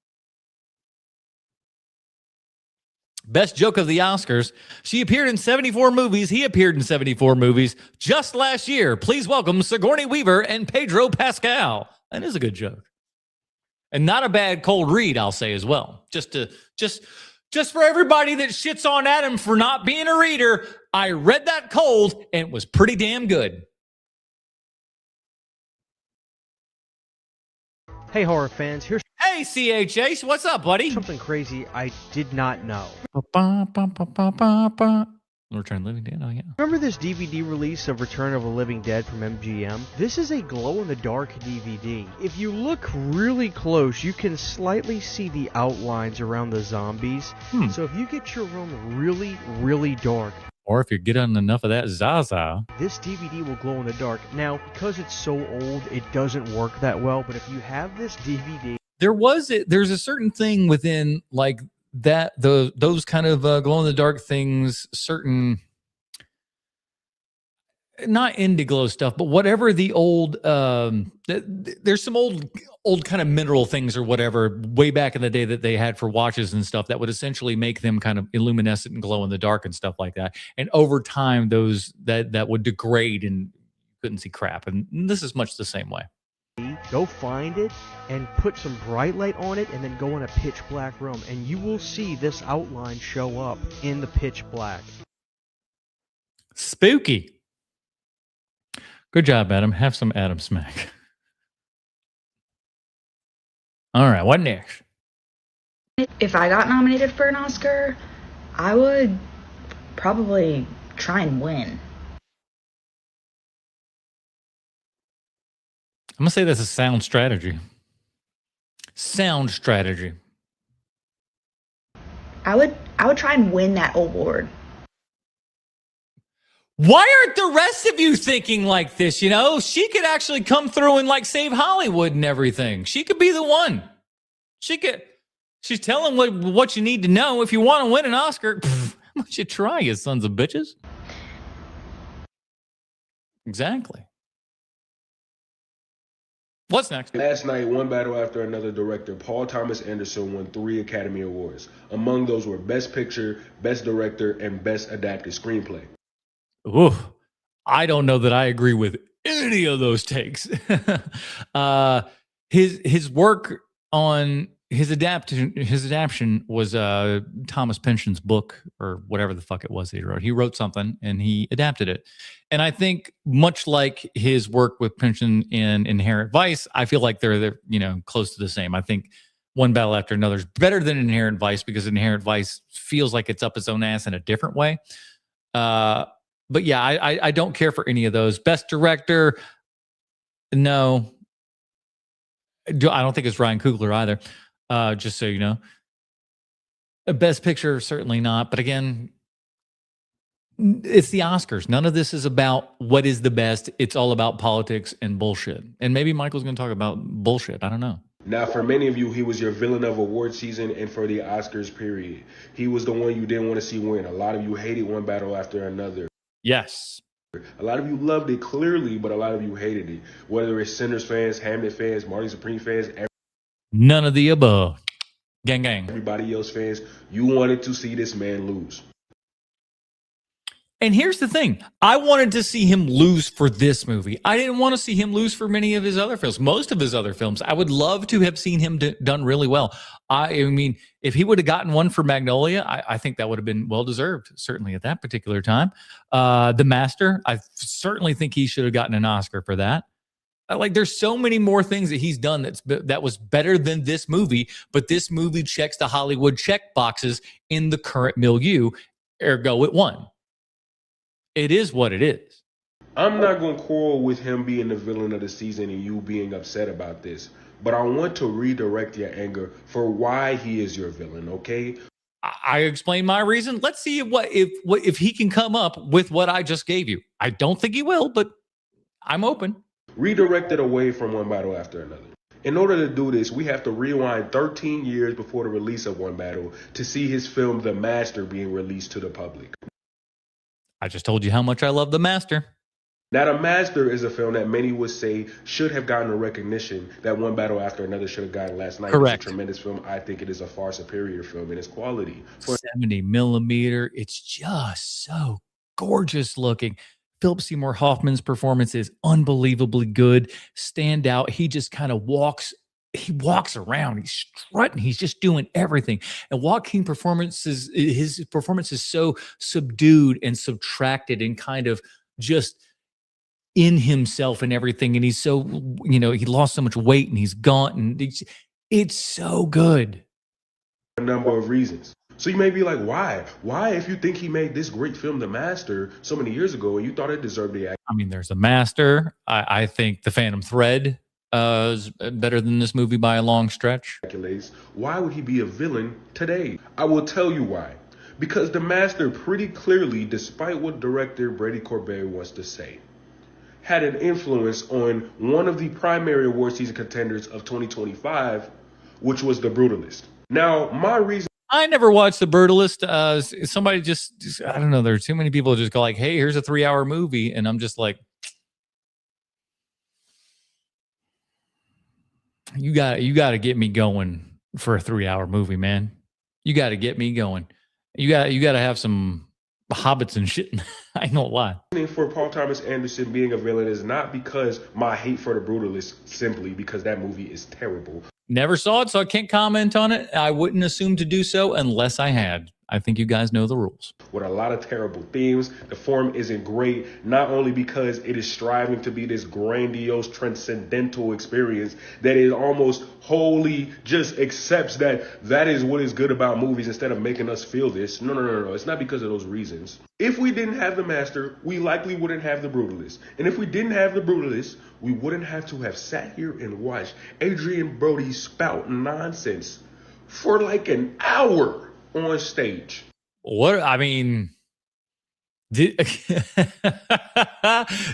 Best joke of the Oscars. She appeared in 74 movies. He appeared in 74 movies just last year. Please welcome Sigourney Weaver and Pedro Pascal. That is a good joke. And not a bad cold read, I'll say as well. Just for everybody that shits on Adam for not being a reader, I read that cold and it was pretty damn good. Hey, horror fans, here's Hey, CHH, what's up, buddy? something crazy I did not know. Return of the Living Dead, oh yeah. Remember this DVD release of Return of the Living Dead from MGM? This is a glow-in-the-dark DVD. If you look really close, you can slightly see the outlines around the zombies. So if you get your room really, really dark, or if you're getting enough of that Zaza, this DVD will glow in the dark. Now, because it's so old, it doesn't work that well, but if you have this DVD... There's a certain thing within like that, those kind of glow in the dark things, certain, not Indiglo stuff, but whatever the old there's some old kind of mineral things or whatever way back in the day that they had for watches and stuff that would essentially make them kind of illuminescent and glow in the dark and stuff like that. And over time, those that would degrade and you couldn't see crap. And this is much the same way. Go find it and put some bright light on it and then go in a pitch black room and you will see this outline show up in the pitch black. Spooky. Good job, Adam. Have some Adam smack. All right, what next? If I got nominated for an Oscar, I would probably try and win. I'm gonna say that's a sound strategy. Sound strategy. I would try and win that award. Why aren't the rest of you thinking like this? You know, she could actually come through and like save Hollywood and everything. She could be the one. She's telling what you need to know. If you want to win an Oscar, how much you try, you sons of bitches. Exactly. What's next? Last night, one battle after another, director Paul Thomas Anderson won 3 Academy Awards. Among those were Best Picture, Best Director, and Best Adapted Screenplay. Ooh, I don't know that I agree with any of those takes. His work on his adaptation was Thomas Pynchon's book or whatever the fuck it was that he wrote. He wrote something and he adapted it. And I think much like his work with Pynchon in Inherent Vice, I feel like they're close to the same. I think One Battle After Another is better than Inherent Vice because Inherent Vice feels like it's up its own ass in a different way. But yeah, I don't care for any of those. Best Director, no. I don't think it's Ryan Coogler either, just so you know. Best Picture, certainly not. But again, it's the Oscars. None of this is about what is the best. It's all about politics and bullshit. And maybe Michael's going to talk about bullshit. I don't know. Now, for many of you, he was your villain of award season and for the Oscars period. He was the one you didn't want to see win. A lot of you hated One Battle After Another. Yes. A lot of you loved it clearly, but a lot of you hated it. Whether it's Sinners fans, Hamlet fans, Marty Supreme fans, none of the above. Gang, gang. Everybody else fans, you wanted to see this man lose. And here's the thing. I wanted to see him lose for this movie. I didn't want to see him lose for many of his other films. Most of his other films, I would love to have seen him done really well. I mean, if he would have gotten one for Magnolia, I think that would have been well-deserved, certainly at that particular time. The Master, I certainly think he should have gotten an Oscar for that. Like, there's so many more things that he's done that was better than this movie, but this movie checks the Hollywood check boxes in the current milieu, ergo it won. It is what it is. I'm not going to quarrel with him being the villain of the season and you being upset about this, but I want to redirect your anger for why he is your villain, okay? I explained my reason. Let's see if he can come up with what I just gave you. I don't think he will, but I'm open. Redirect it away from One Battle After Another. In order to do this, we have to rewind 13 years before the release of One Battle to see his film The Master being released to the public. I just told you how much I love The Master. Now, The Master is a film that many would say should have gotten the recognition that One Battle After Another should have gotten last night. Correct. It's a tremendous film. I think it is a far superior film in its quality. 70 millimeter. It's just so gorgeous looking. Philip Seymour Hoffman's performance is unbelievably good. Stand out. He just kind of walks around. He's strutting. He's just doing everything. And Joaquin his performance is so subdued and subtracted and kind of just in himself and everything. And he's so, he lost so much weight and he's gaunt and it's so good. A number of reasons. So you may be like, why? Why, if you think he made this great film, The Master, so many years ago, and you thought it deserved the act? I mean, there's The Master. I think The Phantom Thread is better than this movie by a long stretch. Why would he be a villain today? I will tell you why. Because The Master pretty clearly, despite what director Brady Corbet wants to say, had an influence on one of the primary award season contenders of 2025, which was The Brutalist. Now, my reason I never watched The Brutalist. Somebody just, I don't know. There are too many people who just go like, hey, here's a 3-hour movie. And I'm just like, you got to get me going for a 3-hour movie, man. You got to get me going. You got to have some hobbits and shit. I ain't gonna lie. For Paul Thomas Anderson being a villain is not because my hate for The Brutalist, simply because that movie is terrible. Never saw it, so I can't comment on it. I wouldn't assume to do so unless I had. I think you guys know the rules. With a lot of terrible themes, the form isn't great, not only because it is striving to be this grandiose, transcendental experience that is almost wholly just accepts that is what is good about movies instead of making us feel this. No. It's not because of those reasons. If we didn't have The Master, we likely wouldn't have The Brutalist. And if we didn't have The Brutalist, we wouldn't have to have sat here and watched Adrian Brody spout nonsense for like an hour on stage. What I mean, this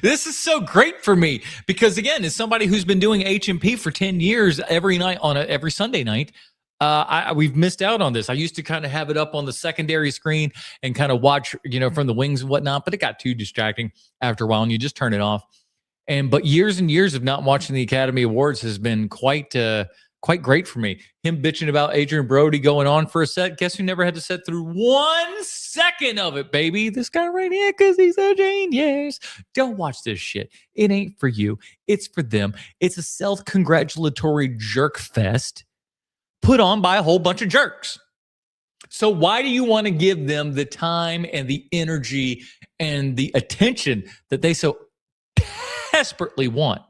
is so great for me because again, as somebody who's been doing HMP for 10 years every night on every Sunday night, we've missed out on this. I used to kind of have it up on the secondary screen and kind of watch, from the wings and whatnot, but it got too distracting after a while and you just turn it off. But years and years of not watching the Academy Awards has been quite great for me. Him bitching about Adrian Brody going on for a set. Guess who never had to sit through 1 second of it, baby? This guy right here, because he's a genius. Don't watch this shit. It ain't for you. It's for them. It's a self-congratulatory jerk fest put on by a whole bunch of jerks. So why do you want to give them the time and the energy and the attention that they so desperately want?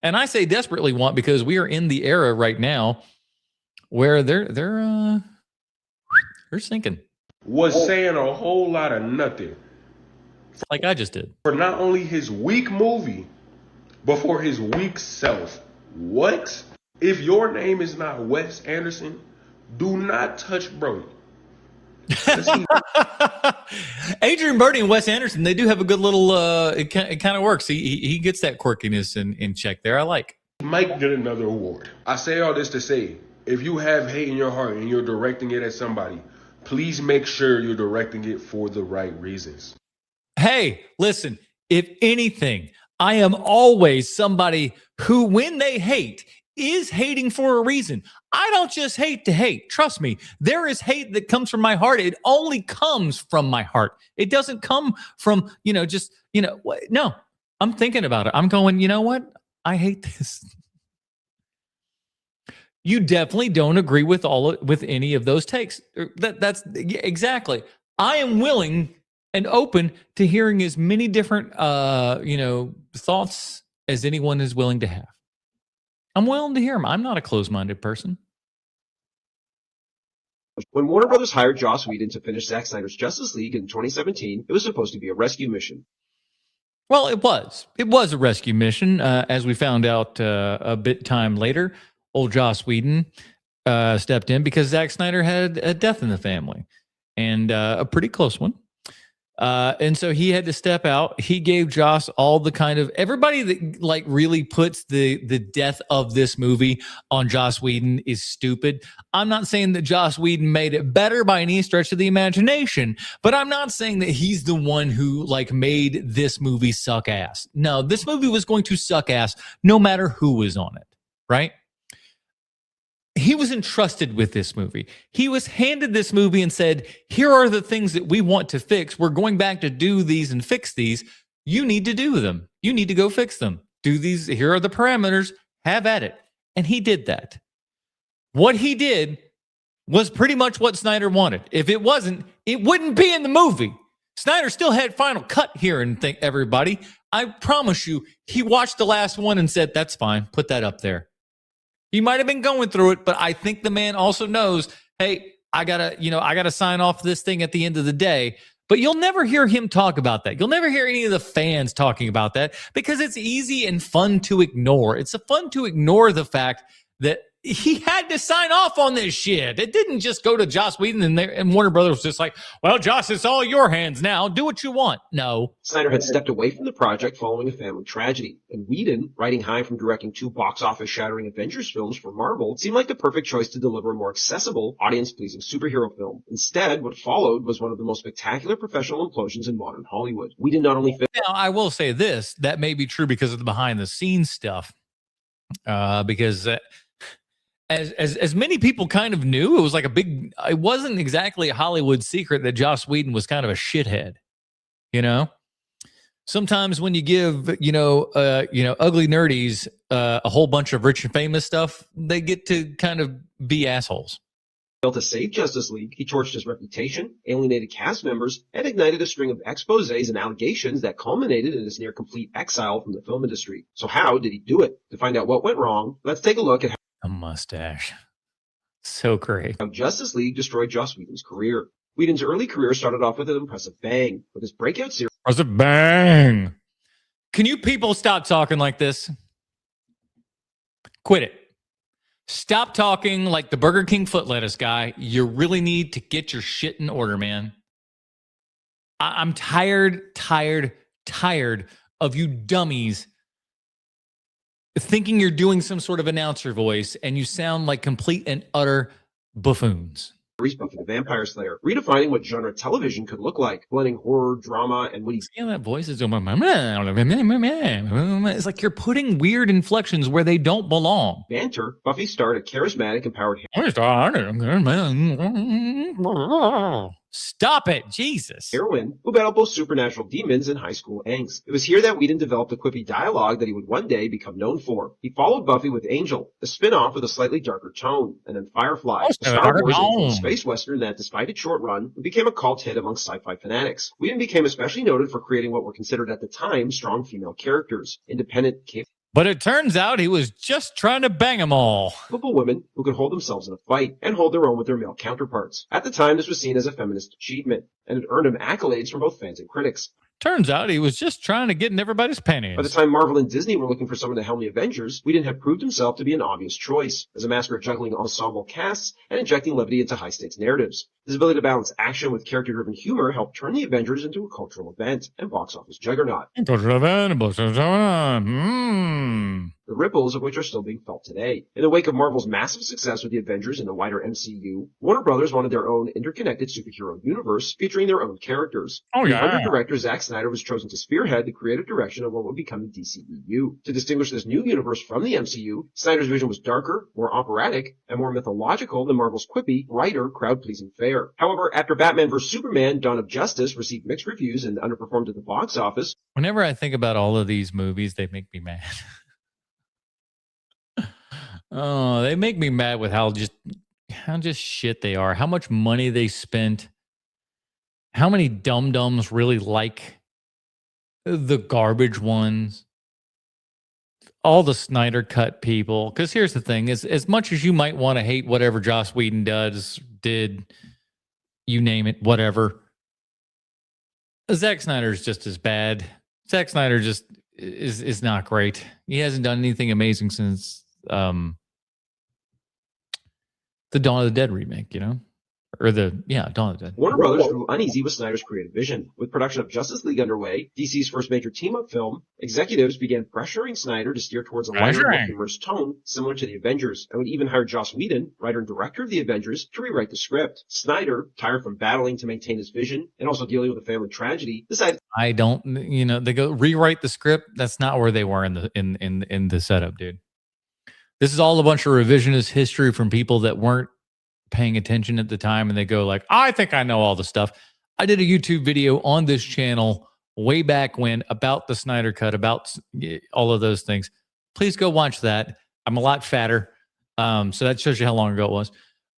And I say desperately want because we are in the era right now where they're sinking. Was saying a whole lot of nothing. Like I just did. For not only his weak movie, but for his weak self. What? If your name is not Wes Anderson, do not touch Brody. Adrian Brody and Wes Anderson, they do have a good little it kind of works. He gets that quirkiness in check there. I like. He might get another award. I say all this to say, if you have hate in your heart and you're directing it at somebody, please make sure you're directing it for the right reasons. Hey, listen, if anything, I am always somebody who, when they hate, is hating for a reason. I don't just hate to hate. Trust me, there is hate that comes from my heart. It only comes from my heart. It doesn't come from, no, I'm thinking about it. I'm going, you know what? I hate this. You definitely don't agree with any of those takes. That's exactly. I am willing and open to hearing as many different, thoughts as anyone is willing to have. I'm willing to hear them. I'm not a closed-minded person. When Warner Brothers hired Joss Whedon to finish Zack Snyder's Justice League in 2017, it was supposed to be a rescue mission. Well, it was. It was a rescue mission, as we found out a bit time later. Old Joss Whedon stepped in because Zack Snyder had a death in the family, and a pretty close one. And so he had to step out. He gave Joss all the kind of everybody that really puts the death of this movie on Joss Whedon is stupid. I'm not saying that Joss Whedon made it better by any stretch of the imagination, but I'm not saying that he's the one who made this movie suck ass. No, this movie was going to suck ass no matter who was on it, right? He was entrusted with this movie. He was handed this movie and said, here are the things that we want to fix. We're going back to do these and fix these. You need to do them. You need to go fix them. Do these. Here are the parameters. Have at it. And he did that. What he did was pretty much what Snyder wanted. If it wasn't, it wouldn't be in the movie. Snyder still had final cut here and everybody. I promise you, he watched the last one and said, that's fine. Put that up there. He might have been going through it, but I think the man also knows, hey, I gotta sign off this thing at the end of the day. But you'll never hear him talk about that. You'll never hear any of the fans talking about that because it's easy and fun to ignore. It's fun to ignore the fact that he had to sign off on this shit. It didn't just go to Joss Whedon and Warner Brothers was just like, well, Joss, it's all your hands now. Do what you want. No. Snyder had stepped away from the project following a family tragedy, and Whedon, riding high from directing 2 box office shattering Avengers films for Marvel, seemed like the perfect choice to deliver a more accessible, audience-pleasing superhero film. Instead, what followed was one of the most spectacular professional implosions in modern Hollywood. Whedon not only fit— Now, I will say this, that may be true because of the behind-the-scenes stuff, because as many people kind of knew, it was like it wasn't exactly a Hollywood secret that Joss Whedon was kind of a shithead, you know? Sometimes when you give, ugly nerdies a whole bunch of rich and famous stuff, they get to kind of be assholes. To save Justice League, he torched his reputation, alienated cast members, and ignited a string of exposés and allegations that culminated in his near-complete exile from the film industry. So how did he do it? To find out what went wrong, let's take a look at a mustache. So great. How Justice League destroyed Joss Whedon's career. Whedon's early career started off with an impressive bang, with his breakout series. Impressive bang. Can you people stop talking like this? Quit it. Stop talking like the Burger King foot lettuce guy. You really need to get your shit in order, man. I'm tired of you dummies thinking you're doing some sort of announcer voice and you sound like complete and utter buffoons. Buffy the Vampire Slayer, redefining what genre television could look like, blending horror, drama, and witty. See how that voice is? It's like you're putting weird inflections where they don't belong. Banter. Buffy starred a charismatic, empowered. Stop it, Jesus. Heroine, who battled both supernatural demons and high school angst. It was here that Whedon developed the quippy dialogue that he would one day become known for. He followed Buffy with Angel, a spin-off with a slightly darker tone, and then Firefly, a Star Wars space western that, despite its short run, became a cult hit among sci-fi fanatics. Whedon became especially noted for creating what were considered at the time strong female characters, independent, but it turns out he was just trying to bang them all. Capable women who could hold themselves in a fight and hold their own with their male counterparts. At the time, this was seen as a feminist achievement, and it earned him accolades from both fans and critics. Turns out he was just trying to get in everybody's panties. By the time Marvel and Disney were looking for someone to helm the Avengers, Whedon had proved himself to be an obvious choice, as a master at juggling ensemble casts and injecting levity into high-stakes narratives. His ability to balance action with character-driven humor helped turn the Avengers into a cultural event and box office juggernaut. The ripples of which are still being felt today. In the wake of Marvel's massive success with the Avengers and the wider MCU, Warner Brothers wanted their own interconnected superhero universe featuring their own characters. Under director Zack Snyder was chosen to spearhead the creative direction of what would become the DCEU. To distinguish this new universe from the MCU, Snyder's vision was darker, more operatic, and more mythological than Marvel's quippy, writer, crowd-pleasing fare. However, after Batman vs. Superman: Dawn of Justice received mixed reviews and underperformed at the box office. Whenever I think about all of these movies, they make me mad. Oh, they make me mad with how just shit they are. How much money they spent. How many dum-dums really like the garbage ones. All the Snyder Cut people. Because here's the thing. As much as you might want to hate whatever Joss Whedon did, you name it, whatever. Zack Snyder is just as bad. Zack Snyder just is not great. He hasn't done anything amazing since the Dawn of the Dead remake, Dawn of the Dead. Warner Brothers grew uneasy with Snyder's creative vision. With production of Justice League underway, DC's first major team-up film, executives began pressuring Snyder to steer towards a lighter, more humorous tone, similar to the Avengers, and would even hire Joss Whedon, writer and director of the Avengers, to rewrite the script. Snyder, tired from battling to maintain his vision and also dealing with a family tragedy, decided. I don't, they go rewrite the script. That's not where they were in the setup, dude. This is all a bunch of revisionist history from people that weren't paying attention at the time, and they go like, I think I know all the stuff. I did a YouTube video on this channel way back when about the Snyder Cut, about all of those things. Please go watch that. I'm a lot fatter. So that shows you how long ago it was.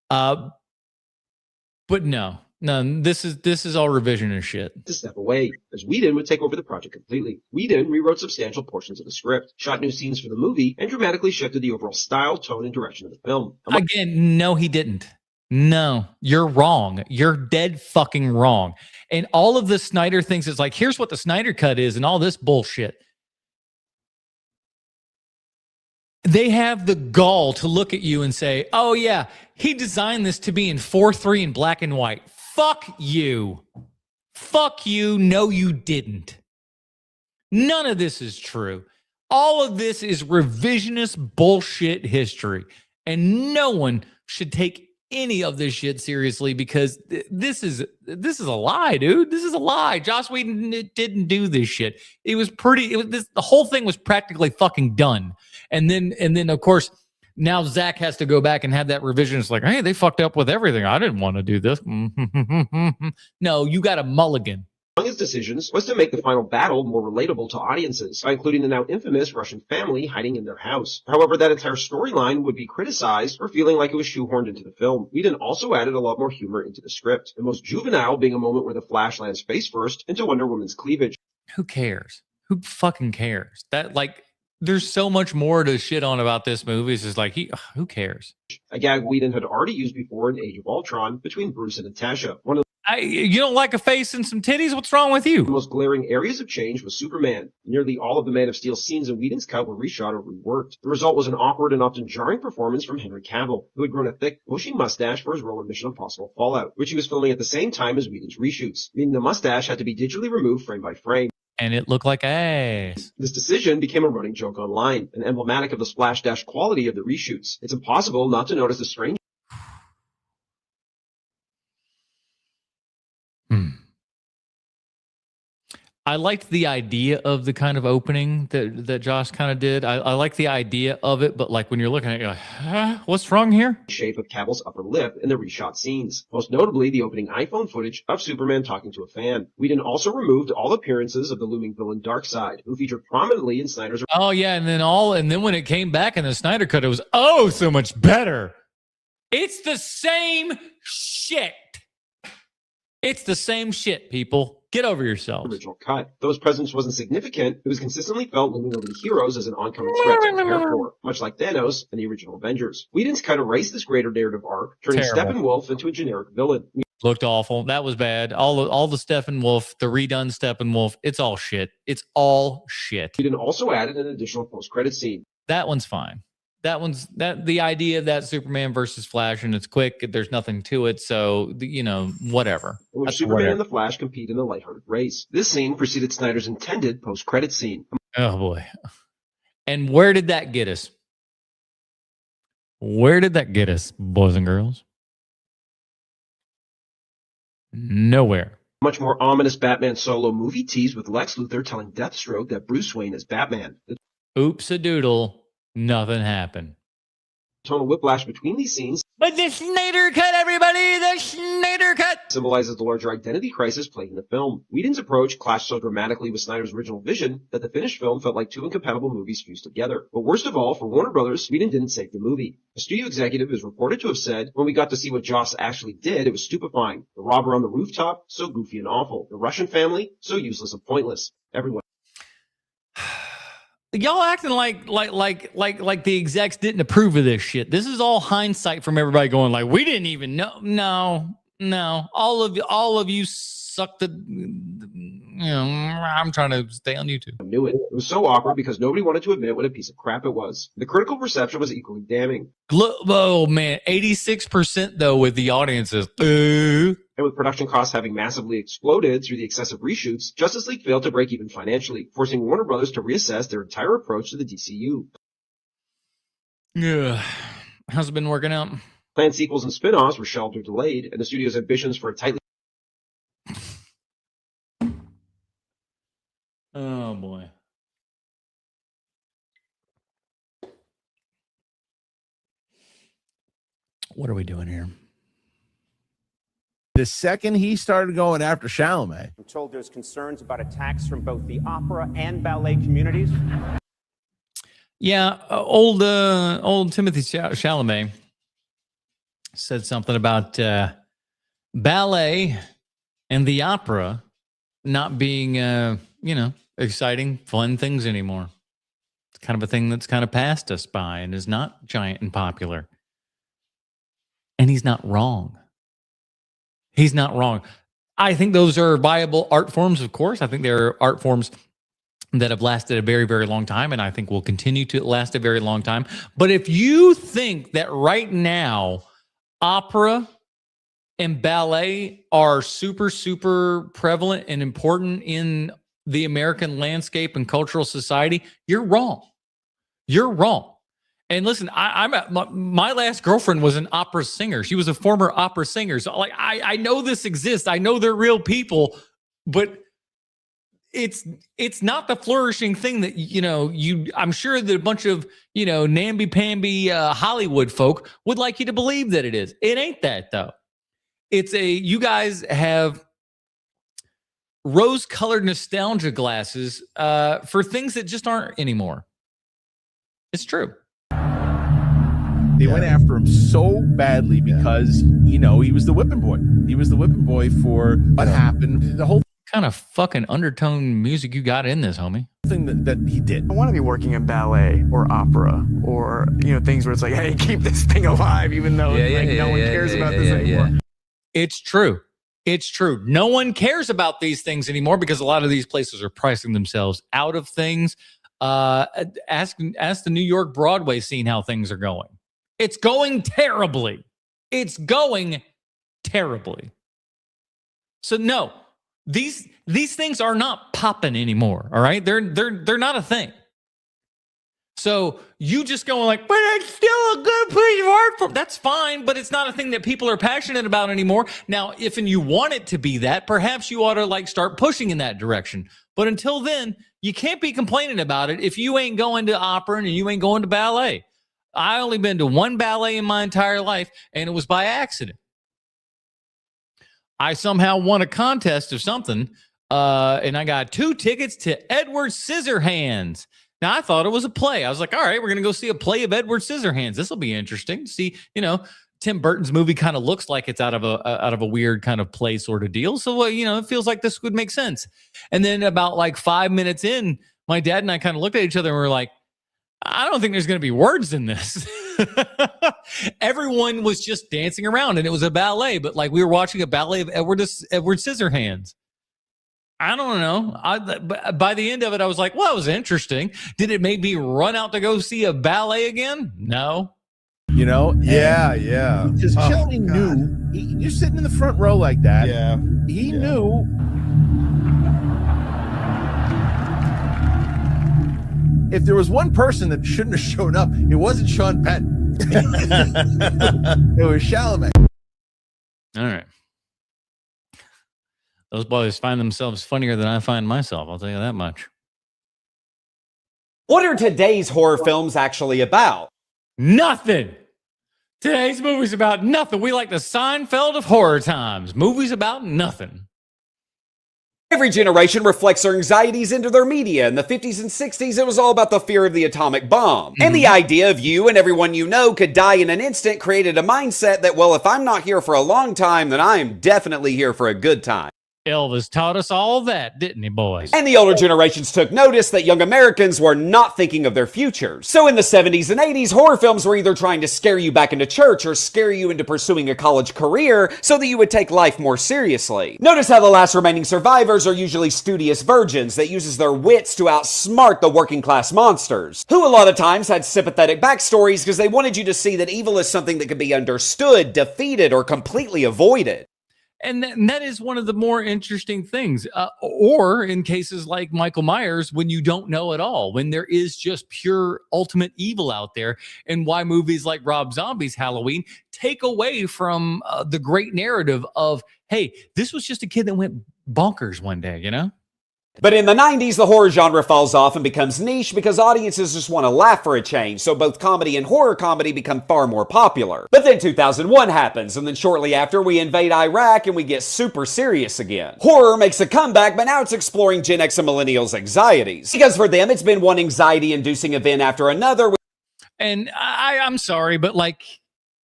But no, this is all revisionist shit. To step away, as Whedon would take over the project completely. Whedon rewrote substantial portions of the script, shot new scenes for the movie, and dramatically shifted the overall style, tone, and direction of the film. Again, no, he didn't. No, you're wrong. You're dead fucking wrong. And all of the Snyder things is like, here's what the Snyder Cut is and all this bullshit. they have the gall to look at you and say, oh yeah, he designed this to be in 4:3 in black and white. Fuck you. Fuck you. No, you didn't. None of this is true. All of this is revisionist bullshit history. And no one should take any of this shit seriously because this is a lie, dude. This is a lie. Joss Whedon didn't do this shit. The whole thing was practically fucking done. And then of course, now Zach has to go back and have that revision. It's like, hey, they fucked up with everything. I didn't want to do this. No, you got a mulligan. Among his decisions was to make the final battle more relatable to audiences by including the now infamous Russian family hiding in their house. However, that entire storyline would be criticized for feeling like it was shoehorned into the film. Whedon also added a lot more humor into the script, the most juvenile being a moment where the Flash lands face first into Wonder Woman's cleavage. Who cares? Who fucking cares? There's so much more to shit on about this movie. It's just like, who cares? A gag Whedon had already used before in Age of Ultron between Bruce and Natasha. You don't like a face and some titties? What's wrong with you? The most glaring areas of change was Superman. Nearly all of the Man of Steel scenes in Whedon's cut were reshot or reworked. The result was an awkward and often jarring performance from Henry Cavill, who had grown a thick, bushy mustache for his role in Mission Impossible Fallout, which he was filming at the same time as Whedon's reshoots, meaning the mustache had to be digitally removed frame by frame. And it looked like ass. This decision became a running joke online, and emblematic of the splash dash quality of the reshoots. It's impossible not to notice the strange I liked the idea of the kind of opening that Josh kind of did. I like the idea of it, but like when you're looking at it, you're like, huh? What's wrong here? Shape of Cavill's upper lip in the reshot scenes. Most notably, the opening iPhone footage of Superman talking to a fan. Whedon also removed all appearances of the looming villain Darkseid, who featured prominently in Snyder's. Oh yeah, and then when it came back in the Snyder cut, it was so much better. It's the same shit. It's the same shit, people. Get over yourselves. Original cut. Though his presence wasn't significant, it was consistently felt looming over the heroes as an oncoming threat to prepare for, much like Thanos and the original Avengers. Whedon's cut erased this greater narrative arc, turning Steppenwolf into a generic villain. Looked awful. That was bad. All the Steppenwolf, the redone Steppenwolf, it's all shit. It's all shit. Whedon also added an additional post-credit scene. That one's fine. The idea of that Superman versus Flash, and it's quick. There's nothing to it, so whatever. When Superman and the Flash compete in a lighthearted race. This scene preceded Snyder's intended post-credit scene. Oh boy! And where did that get us? Where did that get us, boys and girls? Nowhere. Much more ominous Batman solo movie tease with Lex Luthor telling Deathstroke that Bruce Wayne is Batman. Oops-a-doodle. Nothing happened. Tonal whiplash between these scenes. But the Snyder Cut, everybody! The Snyder Cut! Symbolizes the larger identity crisis plaguing the film. Whedon's approach clashed so dramatically with Snyder's original vision that the finished film felt like two incompatible movies fused together. But worst of all, for Warner Brothers, Whedon didn't save the movie. A studio executive is reported to have said, when we got to see what Joss actually did, it was stupefying. The robber on the rooftop, so goofy and awful. The Russian family, so useless and pointless. Everyone. Y'all acting like the execs didn't approve of this shit. This is all hindsight from everybody going like, we didn't even know. No. All of you suck the. I'm trying to stay on YouTube. I knew it. It was so awkward because nobody wanted to admit what a piece of crap it was. The critical reception was equally damning. Oh man, 86% though with the audiences. And with production costs having massively exploded through the excessive reshoots, Justice League failed to break even financially, forcing Warner Brothers to reassess their entire approach to the DCU. Yeah. How's it been working out? Planned sequels and spin-offs were shelved or delayed, and the studio's ambitions for a tightly... Oh, boy. What are we doing here? The second he started going after Chalamet. I'm told there's concerns about attacks from both the opera and ballet communities. Yeah, old Timothy Chalamet said something about ballet and the opera not being, exciting, fun things anymore. It's kind of a thing that's kind of passed us by and is not giant and popular. And he's not wrong. He's not wrong. I think those are viable art forms, of course. I think there are art forms that have lasted a very, very long time, and I think will continue to last a very long time. But if you think that right now opera and ballet are super, super prevalent and important in the American landscape and cultural society, you're wrong. You're wrong. And listen, my last girlfriend was an opera singer. She was a former opera singer. So like, I know this exists. I know they're real people, but it's not the flourishing thing that, I'm sure that a bunch of, namby-pamby Hollywood folk would like you to believe that it is. It ain't that though. You guys have rose-colored nostalgia glasses for things that just aren't anymore. It's true. They went after him so badly because, he was the whipping boy. He was the whipping boy for what happened. The whole kind of fucking undertone music you got in this, homie. Thing that he did. I want to be working in ballet or opera or, things where it's like, hey, keep this thing alive, even though no one cares about this anymore. It's true. It's true. No one cares about these things anymore because a lot of these places are pricing themselves out of things. Ask the New York Broadway scene how things are going. It's going terribly. It's going terribly. So no, these things are not popping anymore. All right, they're not a thing. So you just going like, but it's still a good piece of art form. That's fine, but it's not a thing that people are passionate about anymore. Now, if and you want it to be that, perhaps you ought to start pushing in that direction. But until then, you can't be complaining about it if you ain't going to opera and you ain't going to ballet. I only been to one ballet in my entire life, and it was by accident. I somehow won a contest of something, and I got 2 tickets to Edward Scissorhands. Now, I thought it was a play. I was like, all right, we're going to go see a play of Edward Scissorhands. This will be interesting to see, Tim Burton's movie kind of looks like it's out of a weird kind of play sort of deal. So, it feels like this would make sense. And then about 5 minutes in, my dad and I kind of looked at each other and we were like, I don't think there's going to be words in this. Everyone was just dancing around and it was a ballet, but we were watching a ballet of Edward Scissorhands. I don't know. By the end of it, I was like, well, it was interesting. Did it make me run out to go see a ballet again? No. Yeah. Because Chili knew, you're sitting in the front row like that. Yeah. He knew. If there was one person that shouldn't have shown up, it wasn't Sean Penn. It was Chalamet. All right. Those boys find themselves funnier than I find myself. I'll tell you that much. What are today's horror films actually about? Nothing. Today's movie's about nothing. We like the Seinfeld of horror times. Movies about nothing. Every generation reflects their anxieties into their media. In the 50s and 60s, it was all about the fear of the atomic bomb. And the idea of you and everyone you know could die in an instant created a mindset that, well, if I'm not here for a long time, then I am definitely here for a good time. Elvis taught us all that, didn't he, boys? And the older generations took notice that young Americans were not thinking of their futures. So in the 70s and 80s, horror films were either trying to scare you back into church or scare you into pursuing a college career so that you would take life more seriously. Notice how the last remaining survivors are usually studious virgins that uses their wits to outsmart the working class monsters, who a lot of times had sympathetic backstories because they wanted you to see that evil is something that could be understood, defeated, or completely avoided. And that is one of the more interesting things. Or in cases like Michael Myers, when you don't know at all, when there is just pure ultimate evil out there, and why movies like Rob Zombie's Halloween take away from the great narrative of, hey, this was just a kid that went bonkers one day, But in the 90s, the horror genre falls off and becomes niche because audiences just want to laugh for a change, so both comedy and horror comedy become far more popular. But then 2001 happens, and then shortly after, we invade Iraq and we get super serious again. Horror makes a comeback, but now it's exploring Gen X and millennials' anxieties. Because for them, it's been one anxiety-inducing event after another. And I'm sorry, but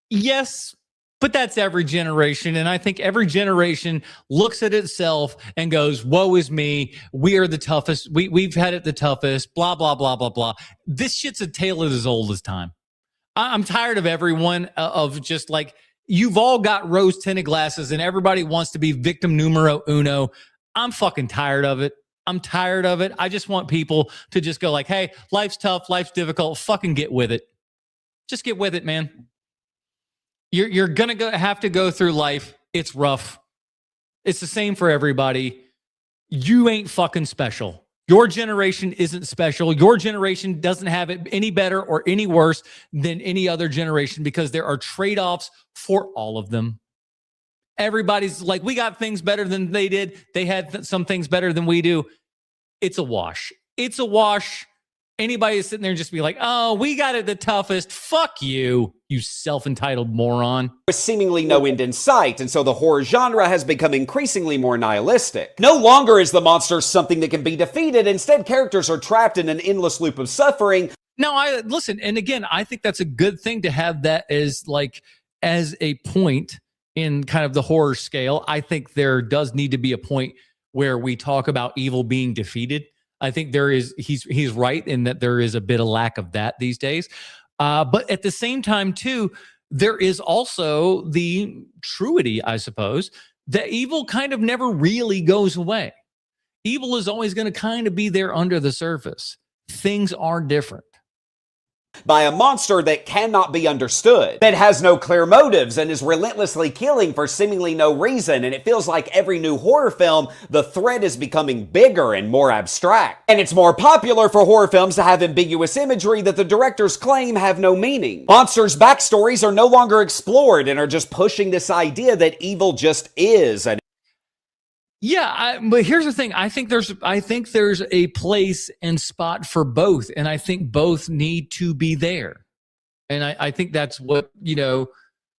yes, but that's every generation. And I think every generation looks at itself and goes, woe is me. We are the toughest. We've had it the toughest, blah, blah, blah, blah, blah. This shit's a tale as old as time. I'm tired of everyone of just you've all got rose tinted glasses and everybody wants to be victim numero uno. I'm fucking tired of it. I'm tired of it. I just want people to just go like, hey, life's tough, life's difficult. Fucking get with it. Just get with it, man. You're gonna have to go through life. It's rough. It's the same for everybody. You ain't fucking special. Your generation isn't special. Your generation doesn't have it any better or any worse than any other generation because there are trade-offs for all of them. Everybody's like, we got things better than they did. They had some things better than we do. It's a wash. It's a wash. Anybody sitting there and just be like, oh, we got it the toughest. Fuck you, you self-entitled moron. With seemingly no end in sight, and so the horror genre has become increasingly more nihilistic. No longer is the monster something that can be defeated. Instead, characters are trapped in an endless loop of suffering. No, I listen, and again, I think that's a good thing to have that as a point in kind of the horror scale. I think there does need to be a point where we talk about evil being defeated. I think there is, he's right in that there is a bit of lack of that these days. But at the same time, too, there is also the truity, I suppose, that evil kind of never really goes away. Evil is always going to kind of be there under the surface. Things are different. By a monster that cannot be understood, that has no clear motives and is relentlessly killing for seemingly no reason. And it feels like every new horror film, the threat is becoming bigger and more abstract. And it's more popular for horror films to have ambiguous imagery that the directors claim have no meaning. Monsters' backstories are no longer explored and are just pushing this idea that evil just is. And yeah, but here's the thing. I think there's a place and spot for both, and I think both need to be there. And I think that's what,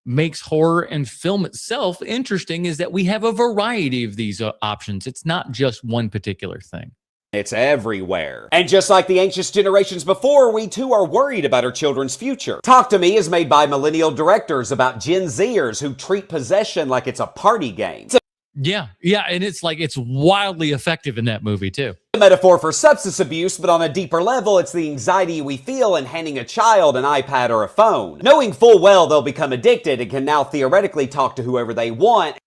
makes horror and film itself interesting, is that we have a variety of these options. It's not just one particular thing. It's everywhere. And just like the anxious generations before, we too are worried about our children's future. Talk to Me is made by millennial directors about Gen Zers who treat possession like it's a party game. Yeah, and it's wildly effective in that movie too. A metaphor for substance abuse, but on a deeper level, it's the anxiety we feel in handing a child an iPad or a phone. Knowing full well they'll become addicted and can now theoretically talk to whoever they want.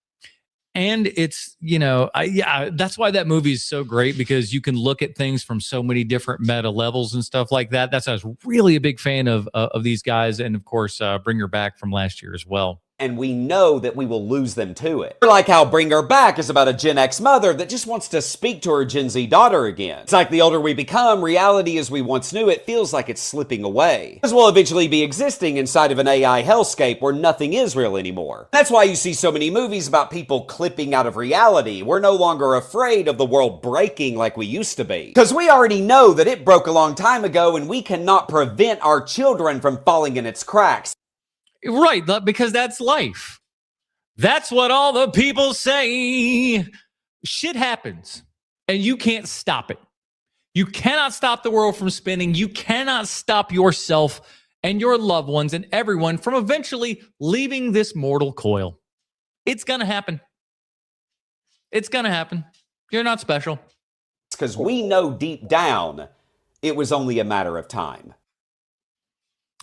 And it's, that's why that movie is so great, because you can look at things from so many different meta levels and stuff like that. That's why I was really a big fan of these guys. And of course, Bring Her Back from last year as well. And we know that we will lose them to it. Like how Bring Her Back is about a Gen X mother that just wants to speak to her Gen Z daughter again. It's like the older we become, reality as we once knew it feels like it's slipping away. As we'll eventually be existing inside of an AI hellscape where nothing is real anymore. That's why you see so many movies about people clipping out of reality. We're no longer afraid of the world breaking like we used to be. Because we already know that it broke a long time ago and we cannot prevent our children from falling in its cracks. Right, because that's life. That's what all the people say. Shit happens, and you can't stop it. You cannot stop the world from spinning. You cannot stop yourself and your loved ones and everyone from eventually leaving this mortal coil. It's going to happen. It's going to happen. You're not special. It's because we know deep down it was only a matter of time.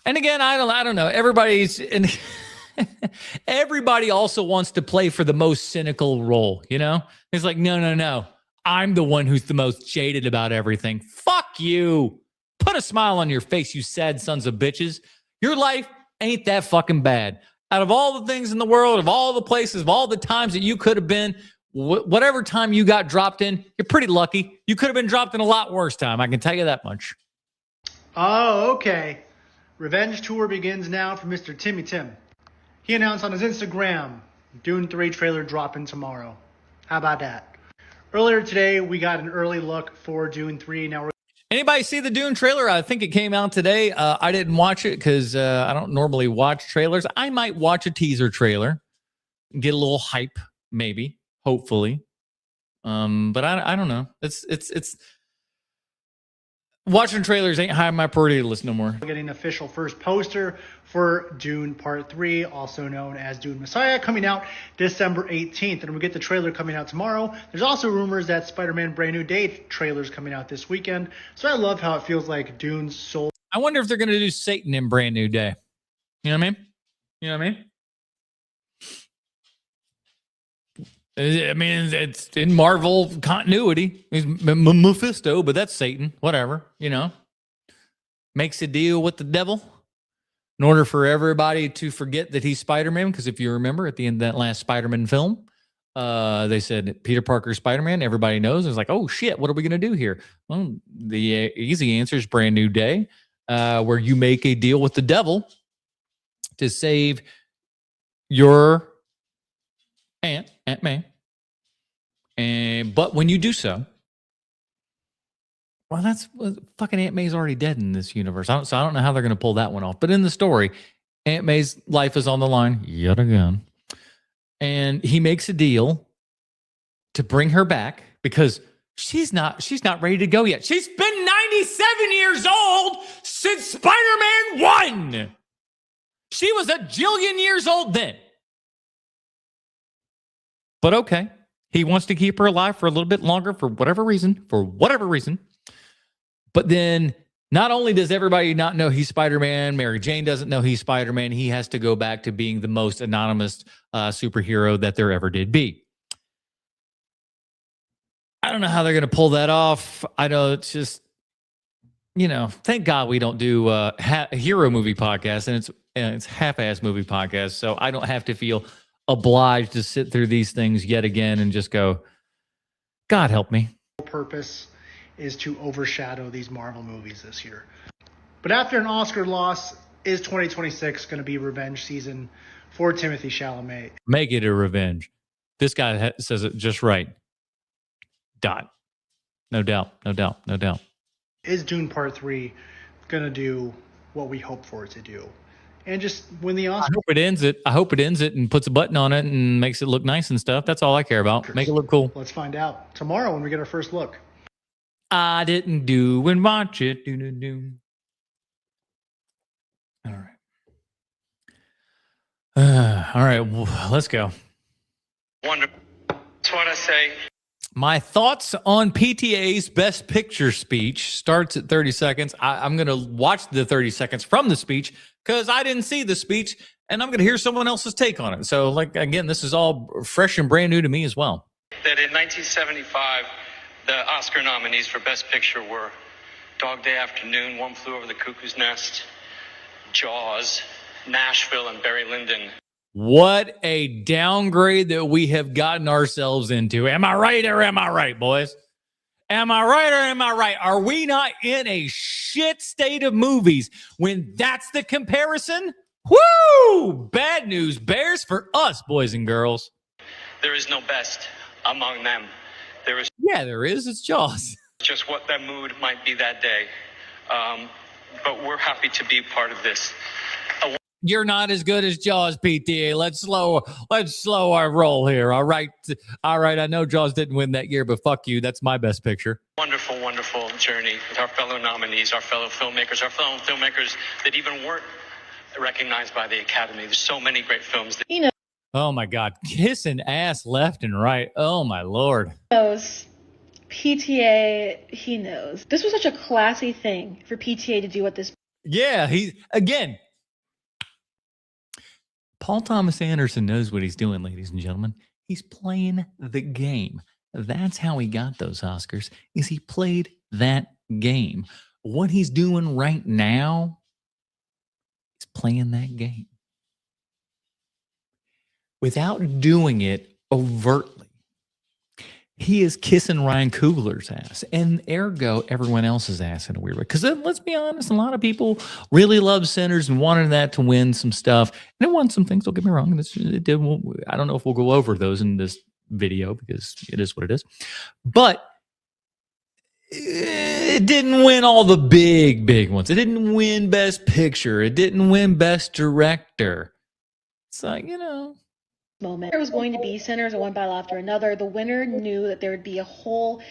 And again, I don't know. Everybody also wants to play for the most cynical role, It's like, no. I'm the one who's the most jaded about everything. Fuck you. Put a smile on your face, you sad sons of bitches. Your life ain't that fucking bad. Out of all the things in the world, of all the places, of all the times that you could have been, whatever time you got dropped in, you're pretty lucky. You could have been dropped in a lot worse time. I can tell you that much. Oh, okay. Revenge tour begins now for Mr. Timmy Tim. He announced on his Instagram, Dune 3 trailer dropping tomorrow. How about that? Earlier today, we got an early look for Dune 3. Now, anybody see the Dune trailer? I think it came out today. I didn't watch it because I don't normally watch trailers. I might watch a teaser trailer, get a little hype, maybe, hopefully. But I don't know. It's watching trailers ain't high on my priority list no more. We're getting an official first poster for Dune Part 3, also known as Dune Messiah, coming out December 18th. And we get the trailer coming out tomorrow. There's also rumors that Spider-Man Brand New Day trailer's coming out this weekend. So I love how it feels like Dune's soul. I wonder if they're going to do Satan in Brand New Day. You know what I mean? I mean, it's in Marvel continuity. He's Mephisto, but that's Satan. Whatever, makes a deal with the devil in order for everybody to forget that he's Spider-Man. Because if you remember at the end of that last Spider-Man film, they said Peter Parker's Spider-Man. Everybody knows. It's like, oh shit, what are we gonna do here? Well, the easy answer is Brand New Day, where you make a deal with the devil to save your Aunt May. But when you do so, well, fucking Aunt May's already dead in this universe. So I don't know how they're going to pull that one off. But in the story, Aunt May's life is on the line yet again. And he makes a deal to bring her back because she's not ready to go yet. She's been 97 years old since Spider-Man 1. She was a jillion years old then. But okay, he wants to keep her alive for a little bit longer for whatever reason. But then not only does everybody not know he's Spider-Man, Mary Jane doesn't know he's Spider-Man, he has to go back to being the most anonymous superhero that there ever did be. I don't know how they're going to pull that off. I know it's just, thank God we don't do a hero movie podcast, and it's half-ass movie podcast, so I don't have to feel obliged to sit through these things yet again and just go, God help me. Purpose is to overshadow these Marvel movies this year. But after an Oscar loss, is 2026 going to be revenge season for Timothée Chalamet? Make it a revenge. This guy says it just right. Dot. No doubt. Is Dune Part 3 going to do what we hope for it to do? And just win the Oscar. I hope it ends it and puts a button on it and makes it look nice and stuff. That's all I care about. Make it look cool. Let's find out tomorrow when we get our first look. I didn't do and watch it. Do. All right. All right. Let's go. Wonderful. That's what I say. My thoughts on PTA's Best Picture speech starts at 30 seconds. I'm going to watch the 30 seconds from the speech because I didn't see the speech, and I'm going to hear someone else's take on it. So, again, this is all fresh and brand new to me as well. That in 1975, the Oscar nominees for Best Picture were Dog Day Afternoon, One Flew Over the Cuckoo's Nest, Jaws, Nashville, and Barry Lyndon. What a downgrade that we have gotten ourselves into. Am I right or am I right, boys? Am I right or am I right? Are we not in a shit state of movies when that's the comparison? Woo! Bad news bears for us, boys and girls. There is no best among them. There is. Yeah, there is. It's Jaws. Just what that mood might be that day. But we're happy to be part of this. You're not as good as Jaws, PTA. Let's slow our roll here. All right. I know Jaws didn't win that year, but fuck you. That's my Best Picture. Wonderful, wonderful journey with our fellow nominees, our fellow filmmakers that even weren't recognized by the Academy. There's so many great films. Oh my God, kissing ass left and right. Oh my Lord. Knows. PTA, he knows. This was such a classy thing for PTA to do at this. Yeah, Paul Thomas Anderson knows what he's doing, ladies and gentlemen. He's playing the game. That's how he got those Oscars, is he played that game. What he's doing right now is playing that game. Without doing it overtly. He is kissing Ryan Coogler's ass and ergo everyone else's ass in a weird way. Because let's be honest, a lot of people really love Sinners and wanted that to win some stuff. And it won some things, don't get me wrong. I don't know if we'll go over those in this video because it is what it is. But it didn't win all the big ones. It didn't win Best Picture. It didn't win Best Director. It's like, moment. There was going to be Sinners and one battle after another. The winner knew that there would be a whole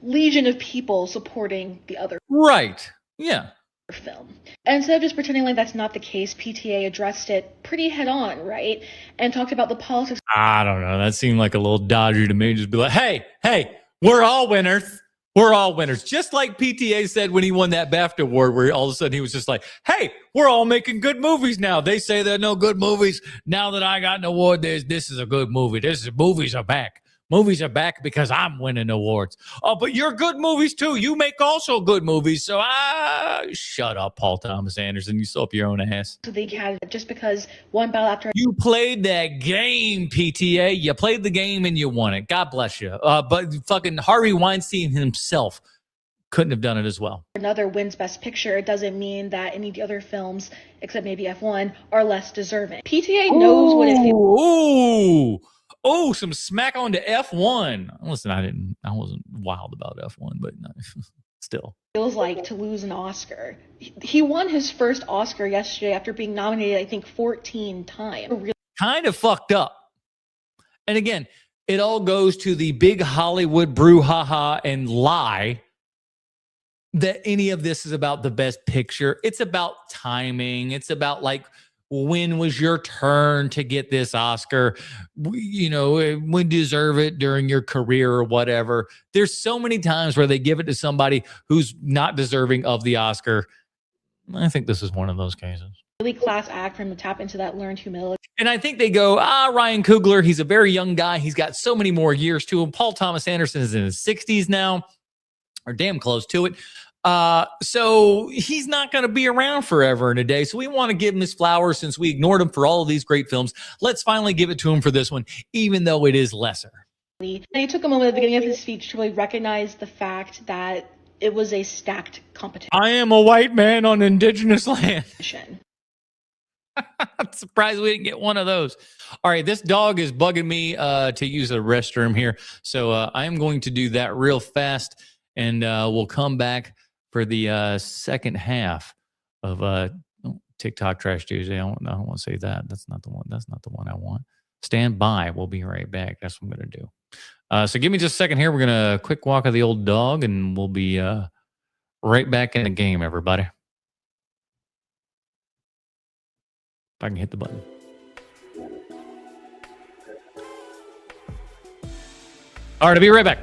legion of people supporting the other. Right. Yeah. Film. And instead of just pretending like that's not the case, PTA addressed it pretty head on, right? And talked about the politics. I don't know. That seemed like a little dodgy to me. Just be like, hey, we're all winners. We're all winners. Just like PTA said when he won that BAFTA award, where all of a sudden he was just like, hey, we're all making good movies now. They say there are no good movies. Now that I got an award, this is a good movie. Movies are back. Movies are back because I'm winning awards. Oh, but you're good movies too. You make also good movies. So shut up, Paul Thomas Anderson. You sew up your own ass. To the Academy just because one battle after You played that game, PTA. You played the game and you won it. God bless you. But fucking Harvey Weinstein himself couldn't have done it as well. another wins Best Picture, it doesn't mean that any of the other films, except maybe F1, are less deserving. PTA knows what it feels. Oh, some smack on to F1. Listen, I wasn't wild about F1, but no, still. Feels like to lose an Oscar. He won his first Oscar yesterday after being nominated, I think, 14 times. Kind of fucked up. And again, it all goes to the big Hollywood brouhaha and lie that any of this is about the Best Picture. It's about timing. It's about like, when was your turn to get this Oscar? You know, when deserve it during your career or whatever. There's so many times where they give it to somebody who's not deserving of the Oscar. I think this is one of those cases. Really class act for him to tap into that learned humility. And I think they go, Ryan Coogler, he's a very young guy. He's got so many more years to him. Paul Thomas Anderson is in his 60s now, or damn close to it. So he's not going to be around forever and a day. So we want to give him his flowers since we ignored him for all of these great films. Let's finally give it to him for this one, even though it is lesser. And he took a moment at the beginning of his speech to really recognize the fact that it was a stacked competition. I am a white man on indigenous land. I'm surprised we didn't get one of those. All right, this dog is bugging me to use the restroom here. So I am going to do that real fast, and we'll come back for the second half of TikTok Trash Tuesday. I don't want to say that. That's not the one. That's not the one I want. Stand by. We'll be right back. That's what I'm going to do. So give me just a second here. We're going to quick walk of the old dog, and we'll be right back in the game, everybody. If I can hit the button. All right, I'll be right back.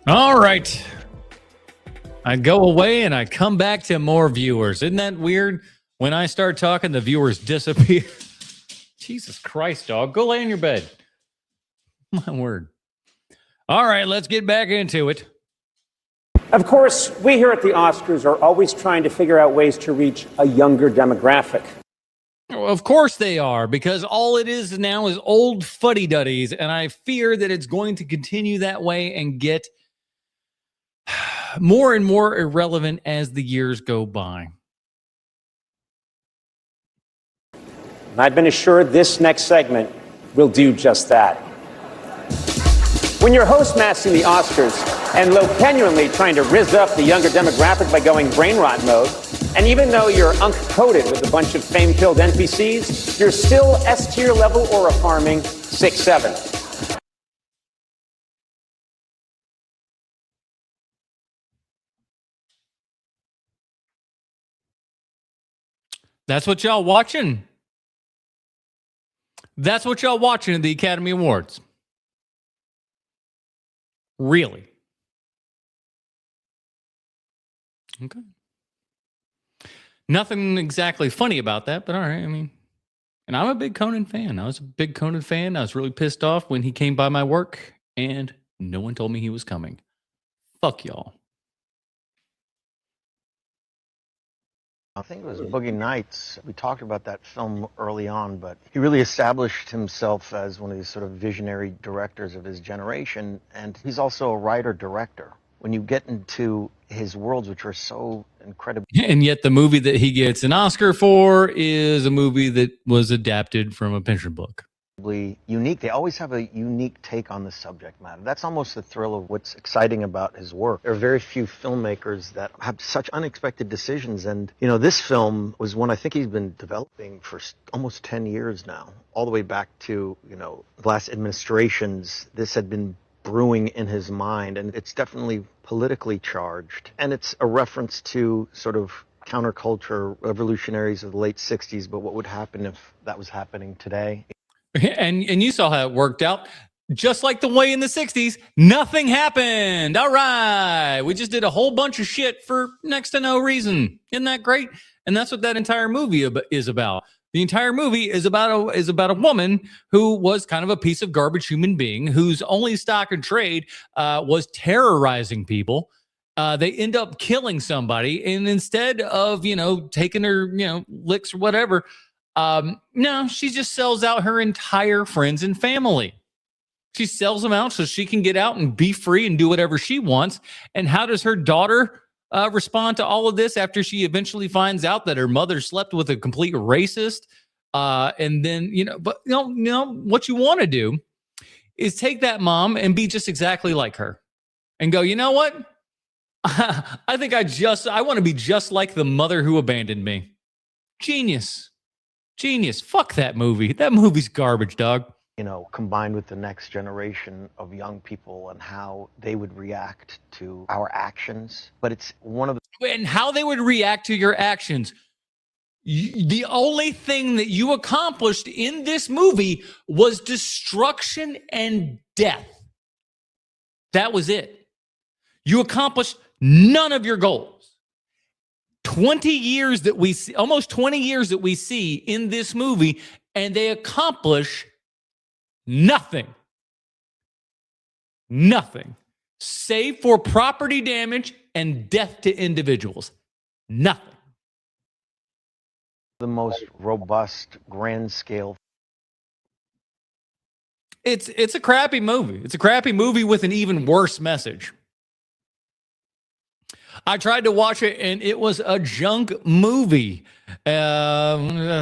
All right. I go away and I come back to more viewers. Isn't that weird? When I start talking, the viewers disappear. Jesus Christ, dog. Go lay in your bed. My word. All right, let's get back into it. Of course, we here at the Oscars are always trying to figure out ways to reach a younger demographic. Of course they are, because all it is now is old fuddy-duddies, and I fear that it's going to continue that way and get more and more irrelevant as the years go by. And I've been assured this next segment will do just that. When you're host mastering the Oscars and genuinely trying to rizz up the younger demographic by going brain rot mode, and even though you're unk-coated with a bunch of fame-filled NPCs, you're still S-tier level aura farming 6-7. That's what y'all watching. That's what y'all watching at the Academy Awards. Really? Okay. Nothing exactly funny about that, but all right. I mean, and I'm a big Conan fan. I was a big Conan fan. I was really pissed off when he came by my work and no one told me he was coming. Fuck y'all. I think it was Boogie Nights. We talked about that film early on, but he really established himself as one of these sort of visionary directors of his generation, and he's also a writer-director. When you get into his worlds, which are so incredible. And yet the movie that he gets an Oscar for is a movie that was adapted from a picture book. Unique. They always have a unique take on the subject matter. That's almost the thrill of what's exciting about his work. There are very few filmmakers that have such unexpected decisions. And, you know, this film was one I think he's been developing for almost 10 years now, all the way back to, you know, the last administrations. This had been brewing in his mind, and it's definitely politically charged. And it's a reference to sort of counterculture revolutionaries of the late 60s, but what would happen if that was happening today? And you saw how it worked out. Just like the way in the 60s, nothing happened. All right. We just did a whole bunch of shit for next to no reason. Isn't that great? And that's what that entire movie is about. The entire movie is about a woman who was kind of a piece of garbage human being whose only stock in trade was terrorizing people. They end up killing somebody, and instead of, you know, taking her, you know, licks or whatever, no, she just sells out her entire friends and family. She sells them out so she can get out and be free and do whatever she wants. And how does her daughter respond to all of this after she eventually finds out that her mother slept with a complete racist? And then, you know, but you know what you want to do is take that mom and be just exactly like her and go, you know what? I think I want to be just like the mother who abandoned me. Genius. Fuck that movie. That movie's garbage, dog. You know, combined with the next generation of young people and how they would react to our actions. But it's one of the... And how they would react to your actions. The only thing that you accomplished in this movie was destruction and death. That was it. You accomplished none of your goals. 20 years that we see, almost 20 years that we see in this movie, and they accomplish nothing. Nothing. Save for property damage and death to individuals. Nothing. The most robust, grand scale. It's a crappy movie. It's a crappy movie with an even worse message. I tried to watch it, and it was a junk movie. No,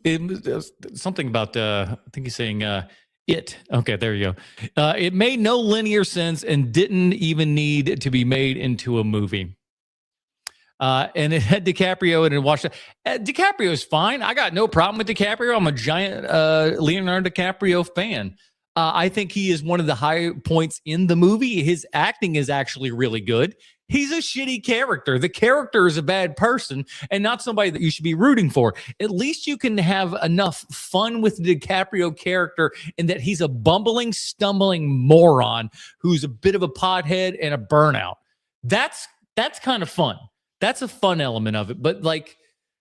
it was something about, I think he's saying it. Okay, there you go. It made no linear sense and didn't even need to be made into a movie. And it had DiCaprio in it. Watched it. DiCaprio is fine. I got no problem with DiCaprio. I'm a giant Leonardo DiCaprio fan. I think he is one of the high points in the movie. His acting is actually really good. He's a shitty character. The character is a bad person and not somebody that you should be rooting for. At least you can have enough fun with the DiCaprio character in that he's a bumbling, stumbling moron who's a bit of a pothead and a burnout. That's kind of fun. That's a fun element of it. But like,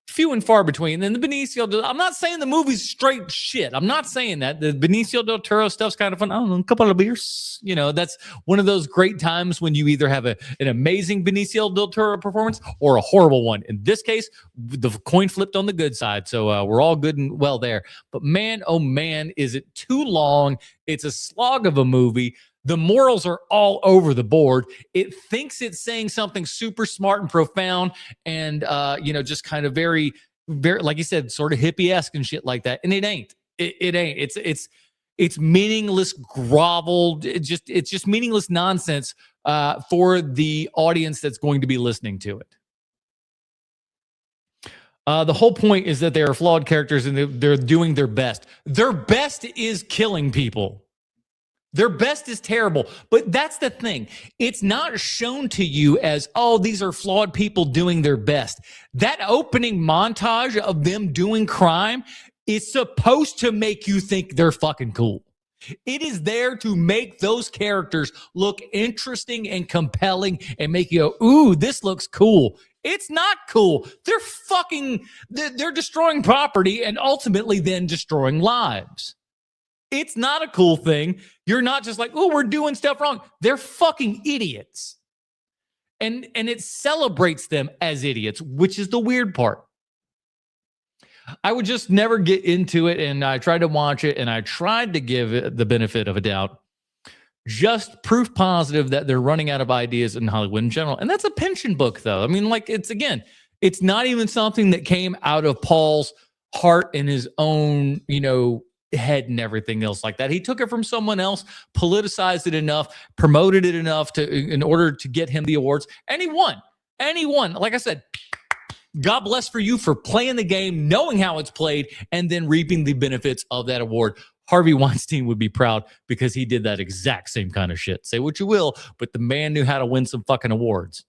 few and far between. Then the Benicio, I'm not saying the movie's straight shit. I'm not saying that. The Benicio del Toro stuff's kind of fun. I don't know, a couple of beers. You know, that's one of those great times when you either have an amazing Benicio del Toro performance or a horrible one. In this case, the coin flipped on the good side. So we're all good and well there. But man, oh man, is it too long. It's a slog of a movie. The morals are all over the board. It thinks it's saying something super smart and profound and, you know, just kind of very very, like you said, sort of hippie-esque and shit like that. And it ain't. It ain't. It's meaningless, groveled. It's just meaningless nonsense for the audience that's going to be listening to it. The whole point is that they are flawed characters and they're doing their best. Their best is killing people. Their best is terrible. But that's the thing. It's not shown to you as, oh, these are flawed people doing their best. That opening montage of them doing crime is supposed to make you think they're fucking cool. It is there to make those characters look interesting and compelling and make you go, ooh, this looks cool. It's not cool. They're destroying property and ultimately then destroying lives. It's not a cool thing. You're not just like, oh, we're doing stuff wrong. They're fucking idiots. And it celebrates them as idiots, which is the weird part. I would just never get into it, and I tried to watch it, and I tried to give it the benefit of a doubt. Just proof positive that they're running out of ideas in Hollywood in general. And that's a pension book, though. I mean, like, it's not even something that came out of Paul's heart and his own, head and everything else like that. He took it from someone else, politicized it enough, promoted it enough in order to get him the awards, and he won. Like I said, God bless for you for playing the game, knowing how it's played, and then reaping the benefits of that award. Harvey Weinstein would be proud because he did that exact same kind of shit. Say what you will, but the man knew how to win some fucking awards.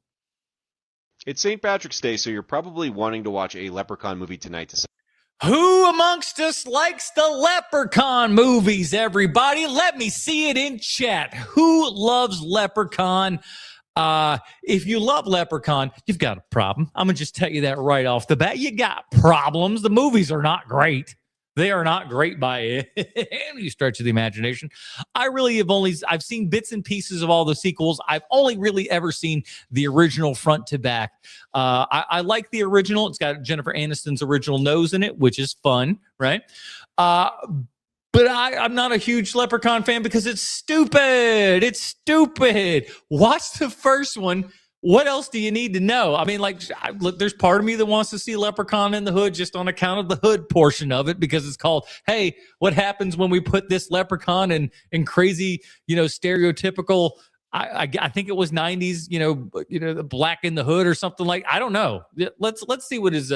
It's St. Patrick's Day, so you're probably wanting to watch a Leprechaun movie tonight. Who amongst us likes the Leprechaun movies, everybody? Let me see it in chat. Who loves Leprechaun? If you love Leprechaun, you've got a problem. I'm going to just tell you that right off the bat. You got problems. The movies are not great. They are not great by any stretch of the imagination. I've seen bits and pieces of all the sequels. I've only really ever seen the original front to back. I like the original. It's got Jennifer Aniston's original nose in it, which is fun, right? But I'm not a huge Leprechaun fan because it's stupid. It's stupid. Watch the first one. What else do you need to know? I mean, like, there's part of me that wants to see Leprechaun in the Hood just on account of the Hood portion of it, because it's called, hey, what happens when we put this Leprechaun in crazy, stereotypical, I think it was 90s, the Black in the Hood or something like, I don't know. Let's see what is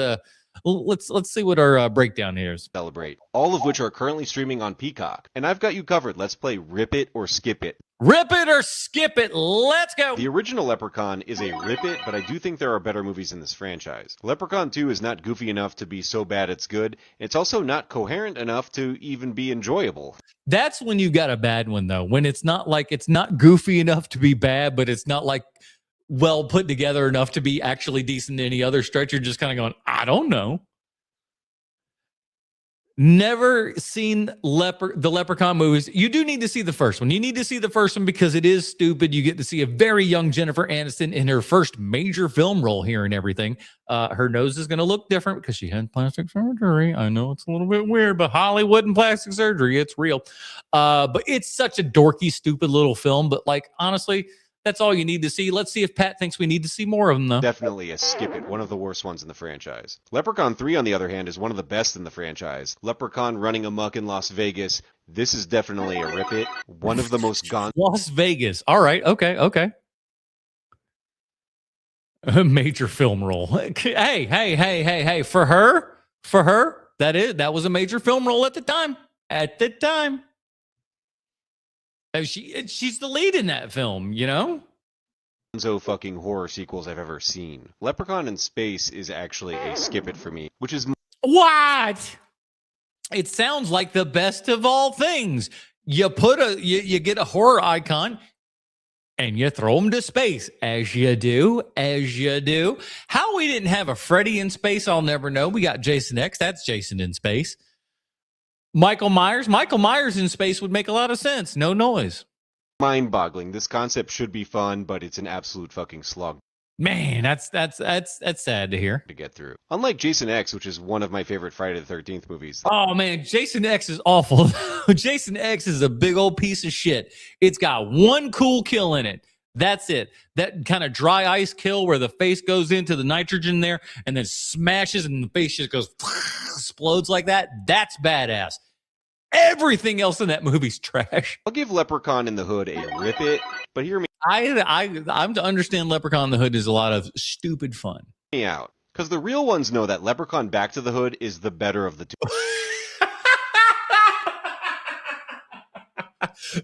let's see what our breakdown here is. Celebrate, all of which are currently streaming on Peacock. And I've got you covered. Let's play Rip It or Skip It. Rip it or skip it. Let's go. The original Leprechaun is a rip it, but I do think there are better movies in this franchise. Leprechaun 2 is not goofy enough to be so bad it's good. It's also not coherent enough to even be enjoyable. That's when you got a bad one, though. When it's not goofy enough to be bad, but it's not like well put together enough to be actually decent in any other stretch. You're just kind of going, I don't know. Never seen the Leprechaun movies. You do need to see the first one. You need to see the first one because it is stupid. You get to see a very young Jennifer Aniston in her first major film role here and everything. Her nose is going to look different because she had plastic surgery. I know it's a little bit weird, but Hollywood and plastic surgery, it's real. But it's such a dorky, stupid little film. But like, honestly, that's all you need to see. Let's see if Pat thinks we need to see more of them, though. Definitely a skip it, one of the worst ones in the franchise. Leprechaun 3, on the other hand, is one of the best in the franchise. Leprechaun running amok in Las Vegas. This is definitely a rip it. One of the most gone. Las Vegas. All right. Okay. A major film role. Hey. For her, that was a major film role at the time. She's the lead in that film, So fucking horror sequels I've ever seen. Leprechaun in Space is actually a skip it for me, which is what? It sounds like the best of all things. You get a horror icon and you throw them to space, as you do. How we didn't have a Freddy in space, I'll never know. We got Jason X. That's Jason in space. Michael Myers in space would make a lot of sense. No noise. Mind-boggling. This concept should be fun, but it's an absolute fucking slog. Man, that's sad to hear. To get through. Unlike Jason X, which is one of my favorite Friday the 13th movies. Oh man, Jason X is awful. Jason X is a big old piece of shit. It's got one cool kill in it. That's it. That kind of dry ice kill where the face goes into the nitrogen there and then smashes and the face just goes explodes like that. That's badass. Everything else in that movie's trash. I'll give Leprechaun in the Hood a rip it, but hear me I'm to understand Leprechaun in the Hood is a lot of stupid fun. out. Because the real ones know that Leprechaun Back to the Hood is the better of the two.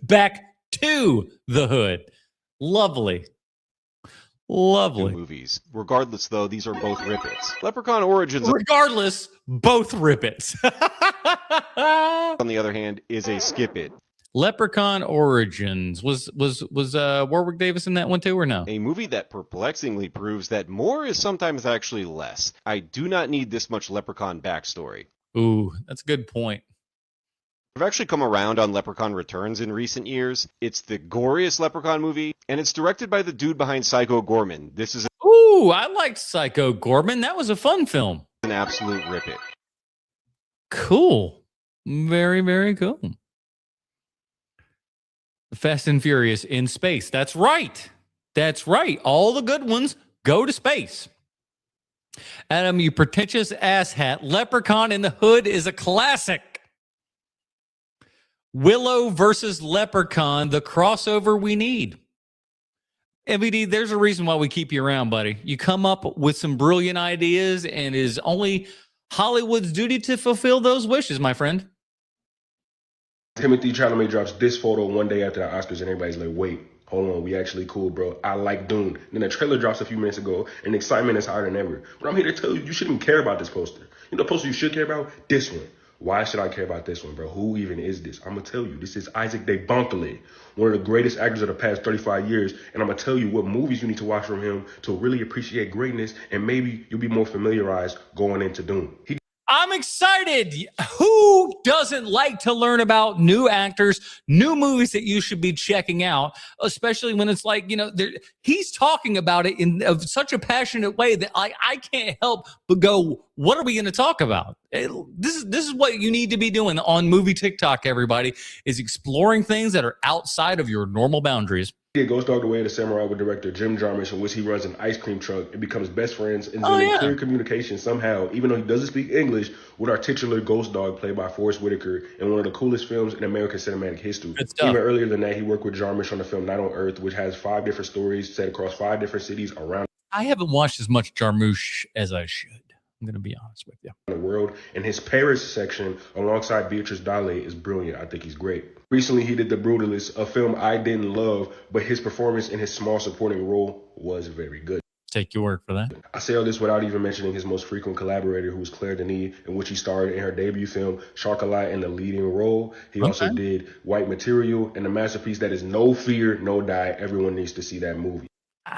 Back to the Hood. Lovely. Lovely. Movies. Regardless, though, these are both rip-its. Leprechaun Origins, regardless, both rip-its. on the other hand, is a skip-it. Leprechaun Origins. Was Warwick Davis in that one too, or no? A movie that perplexingly proves that more is sometimes actually less. I do not need this much Leprechaun backstory. Ooh, that's a good point. I've actually come around on Leprechaun Returns in recent years. It's the goriest Leprechaun movie, and it's directed by the dude behind Psycho Gorman. This is Ooh, I liked Psycho Gorman. That was a fun film. An absolute rip-it. Cool. Very, very cool. Fast and Furious in space. That's right. That's right. All the good ones go to space. Adam, you pretentious asshat. Leprechaun in the Hood is a classic. Willow versus Leprechaun, the crossover we need. MVD, there's a reason why we keep you around, buddy. You come up with some brilliant ideas, and it is only Hollywood's duty to fulfill those wishes, my friend. Timothy Chalamet drops this photo one day after the Oscars, and everybody's like, wait, hold on, we actually cool, bro. I like Dune. Then the trailer drops a few minutes ago, and excitement is higher than ever. But I'm here to tell you, you shouldn't care about this poster. You know the poster you should care about? This one. Why should I care about this one, bro? Who even is this? I'm going to tell you. This is Isaac de Bonkele, one of the greatest actors of the past 35 years. And I'm going to tell you what movies you need to watch from him to really appreciate greatness. And maybe you'll be more familiarized going into Dune. I'm excited. Who doesn't like to learn about new actors, new movies that you should be checking out, especially when it's like, you know, he's talking about it in such a passionate way that I can't help but go, what are we going to talk about? This is what you need to be doing on Movie TikTok, everybody, is exploring things that are outside of your normal boundaries. He Ghost Dog: The Way of the Samurai with director Jim Jarmusch, in which he runs an ice cream truck and becomes best friends and is in clear communication somehow, even though he doesn't speak English, with our titular Ghost Dog played by Forrest Whitaker in one of the coolest films in American cinematic history. Even earlier than that, he worked with Jarmusch on the film Night on Earth, which has 5 different stories set across 5 different cities around. I haven't watched as much Jarmusch as I should. I'm going to be honest with you. The world, and his Paris section alongside Beatrice Dalle is brilliant. I think he's great. Recently, he did The Brutalist, a film I didn't love, but his performance in his small supporting role was very good. Take your word for that. I say all this without even mentioning his most frequent collaborator, who was Claire Denis, in which he starred in her debut film Chocolat in the leading role. He also did White Material, and a masterpiece that is No Fear, No Die. Everyone needs to see that movie.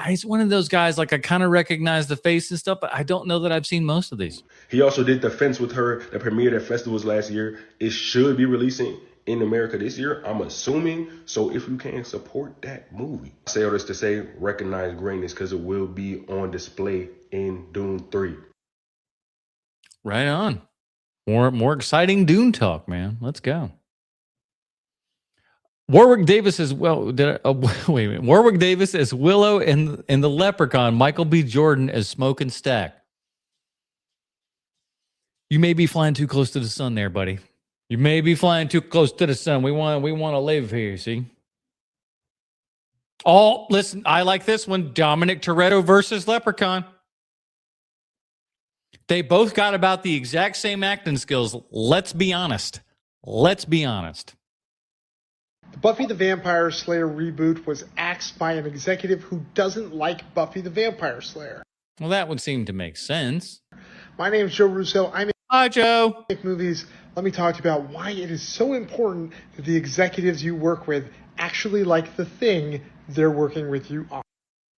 He's one of those guys, like, I kind of recognize the face and stuff, but I don't know that I've seen most of these. He also did The Fence with Her, that premiered at festivals last year. It should be releasing in America this year, I'm assuming. So if you can, support that movie. I say all this to say, recognize greatness, because it will be on display in Dune 3. Right on. More exciting Dune talk, man. Let's go. Warwick Davis as well. Wait a minute. Warwick Davis as Willow in the Leprechaun. Michael B. Jordan as Smoke and Stack. You may be flying too close to the sun there, buddy. You may be flying too close to the sun. We want to live here, see? Oh, listen, I like this one. Dominic Toretto versus Leprechaun. They both got about the exact same acting skills. Let's be honest. Let's be honest. The Buffy the Vampire Slayer reboot was axed by an executive who doesn't like Buffy the Vampire Slayer. Well, that would seem to make sense. My name is Joe Russo. Hi, Joe. Make movies. Let me talk to you about why it is so important that the executives you work with actually like the thing they're working with you on.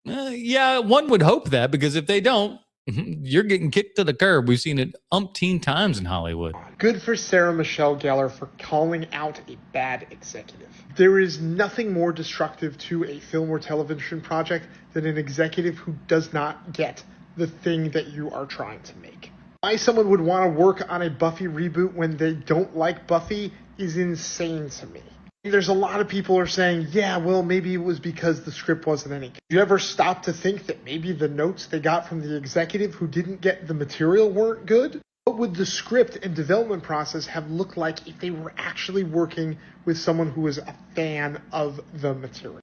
Yeah, one would hope that, because if they don't, you're getting kicked to the curb. We've seen it umpteen times in Hollywood. Good for Sarah Michelle Gellar for calling out a bad executive. There is nothing more destructive to a film or television project than an executive who does not get the thing that you are trying to make. Why someone would want to work on a Buffy reboot when they don't like Buffy is insane to me. There's a lot of people are saying, yeah, well, maybe it was because the script wasn't any good. You ever stop to think that maybe the notes they got from the executive who didn't get the material weren't good? What would the script and development process have looked like if they were actually working with someone who was a fan of the material?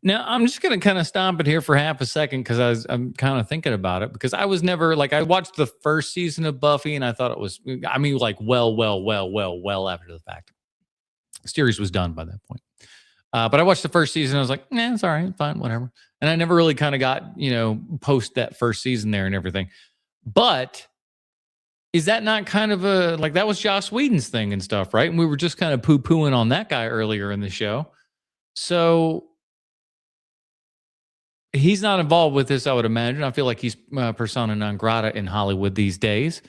Now, I'm just going to kind of stop it here for half a second because I'm kind of thinking about it, because I was never like, I watched the first season of Buffy and I thought it was, I mean, like well after the fact. The series was done by that point. But I watched the first season. I was like, it's all right, fine, whatever. And I never really kind of got, post that first season there and everything. But is that not kind of a, like, that was Joss Whedon's thing and stuff, right? And we were just kind of poo-pooing on that guy earlier in the show. So he's not involved with this, I would imagine. I feel like he's persona non grata in Hollywood these days.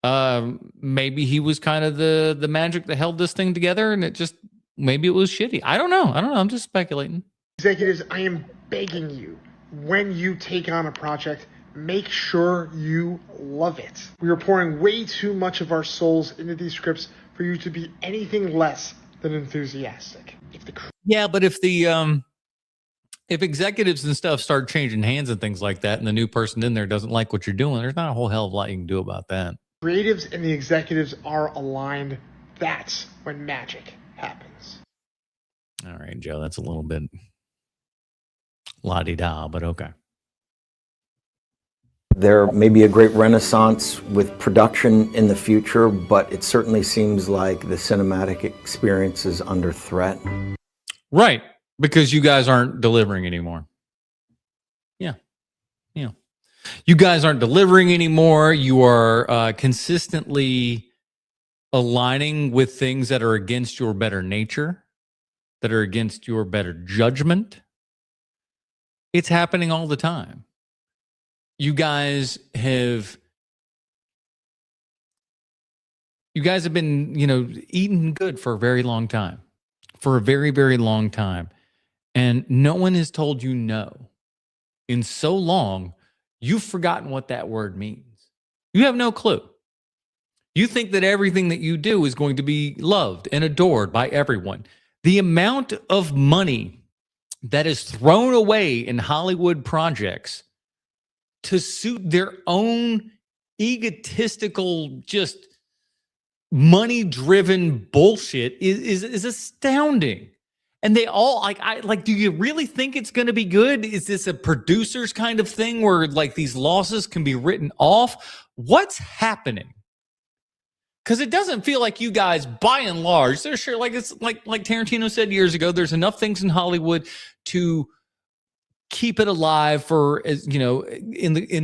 Maybe he was kind of the magic that held this thing together, and maybe it was shitty. I don't know. I'm just speculating. Executives, I am begging you, when you take on a project, make sure you love it. We are pouring way too much of our souls into these scripts for you to be anything less than enthusiastic. Yeah, but if executives and stuff start changing hands and things like that, and the new person in there doesn't like what you're doing, there's not a whole hell of a lot you can do about that. Creatives and the executives are aligned. That's when magic happens. All right, Joe, that's a little bit la-di-da, but okay. There may be a great renaissance with production in the future, but it certainly seems like the cinematic experience is under threat. Right, because you guys aren't delivering anymore. Yeah. You guys aren't delivering anymore. You are consistently aligning with things that are against your better nature, that are against your better judgment. It's happening all the time. You guys have been, eating good for a very long time. For a very, very long time. And no one has told you no. In so long, you've forgotten what that word means. You have no clue. You think that everything that you do is going to be loved and adored by everyone. The amount of money that is thrown away in Hollywood projects to suit their own egotistical, just money-driven bullshit is astounding. And they all do you really think it's going to be good? Is this a producer's kind of thing where like these losses can be written off? What's happening? Because it doesn't feel like you guys, by and large, they're sure, like it's like Tarantino said years ago, there's enough things in Hollywood to keep it alive for, in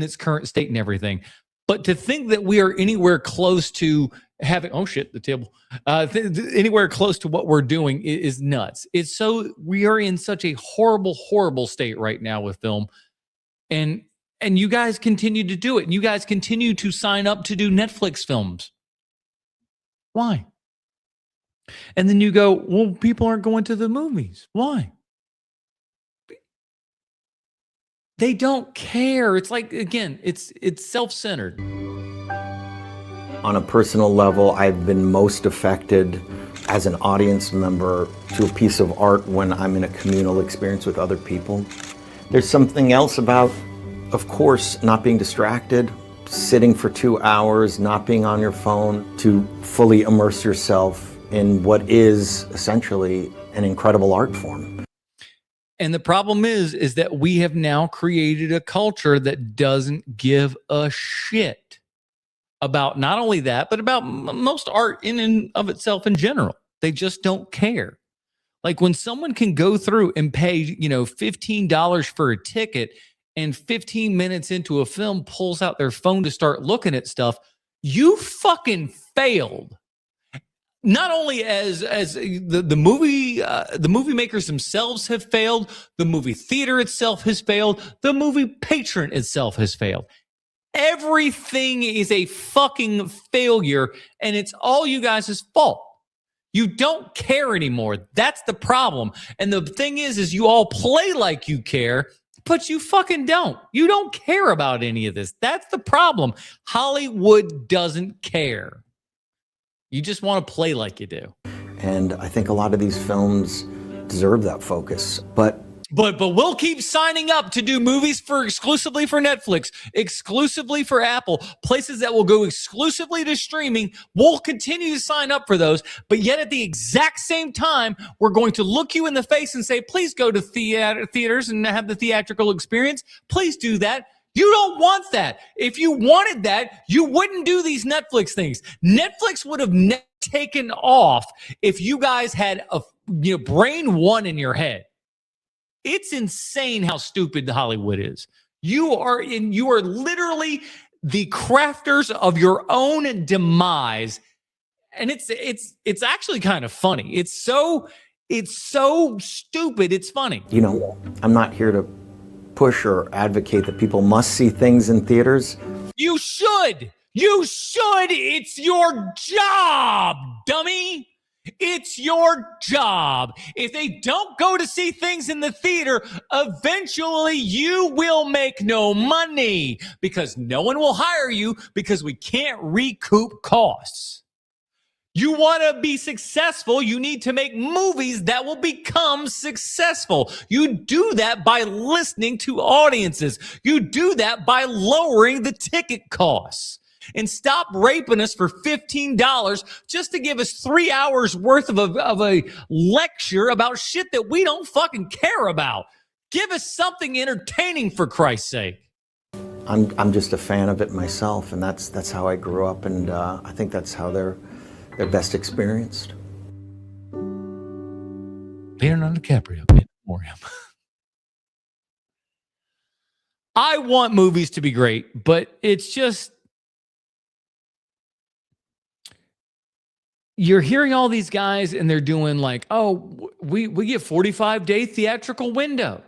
its current state and everything. But to think that we are anywhere close to having, the table, anywhere close to what we're doing is nuts. We are in such a horrible, horrible state right now with film. And you guys continue to do it. And you guys continue to sign up to do Netflix films. Why? And then you go, well, people aren't going to the movies. Why? They don't care. It's like, again, it's self-centered. On a personal level, I've been most affected as an audience member to a piece of art when I'm in a communal experience with other people. There's something else about, of course, not being distracted, sitting for 2 hours, not being on your phone, to fully immerse yourself in what is essentially an incredible art form. And the problem is that we have now created a culture that doesn't give a shit about not only that, but about most art in and of itself in general. They just don't care. Like when someone can go through and pay, $15 for a ticket and 15 minutes into a film pulls out their phone to start looking at stuff, you fucking failed. Not only as the movie makers themselves have failed, the movie theater itself has failed, the movie patron itself has failed. Everything is a fucking failure, and it's all you guys' fault. You don't care anymore. That's the problem. And the thing is you all play like you care, but you fucking don't. You don't care about any of this. That's the problem. Hollywood doesn't care. You just want to play like you do. And I think a lot of these films deserve that focus. But we'll keep signing up to do movies exclusively for Netflix, exclusively for Apple, places that will go exclusively to streaming. We'll continue to sign up for those. But yet at the exact same time, we're going to look you in the face and say, please go to theaters and have the theatrical experience. Please do that. You don't want that. If you wanted that, you wouldn't do these Netflix things. Netflix would have taken off if you guys had a brain one in your head. It's insane how stupid Hollywood is. You are literally the crafters of your own demise. And it's actually kind of funny. It's so stupid. It's funny. I'm not here to push or advocate that people must see things in theaters. You should. It's your job, dummy. It's your job. If they don't go to see things in the theater, eventually you will make no money because no one will hire you because we can't recoup costs. You want to be successful, you need to make movies that will become successful. You do that by listening to audiences. You do that by lowering the ticket costs. And stop raping us for $15 just to give us 3 hours worth of a lecture about shit that we don't fucking care about. Give us something entertaining, for Christ's sake. I'm just a fan of it myself, and that's how I grew up, and I think that's how they're best experienced. Leonardo DiCaprio, in memoriam. I want movies to be great, but it's just, you're hearing all these guys and they're doing like, oh, we get 45-day theatrical window.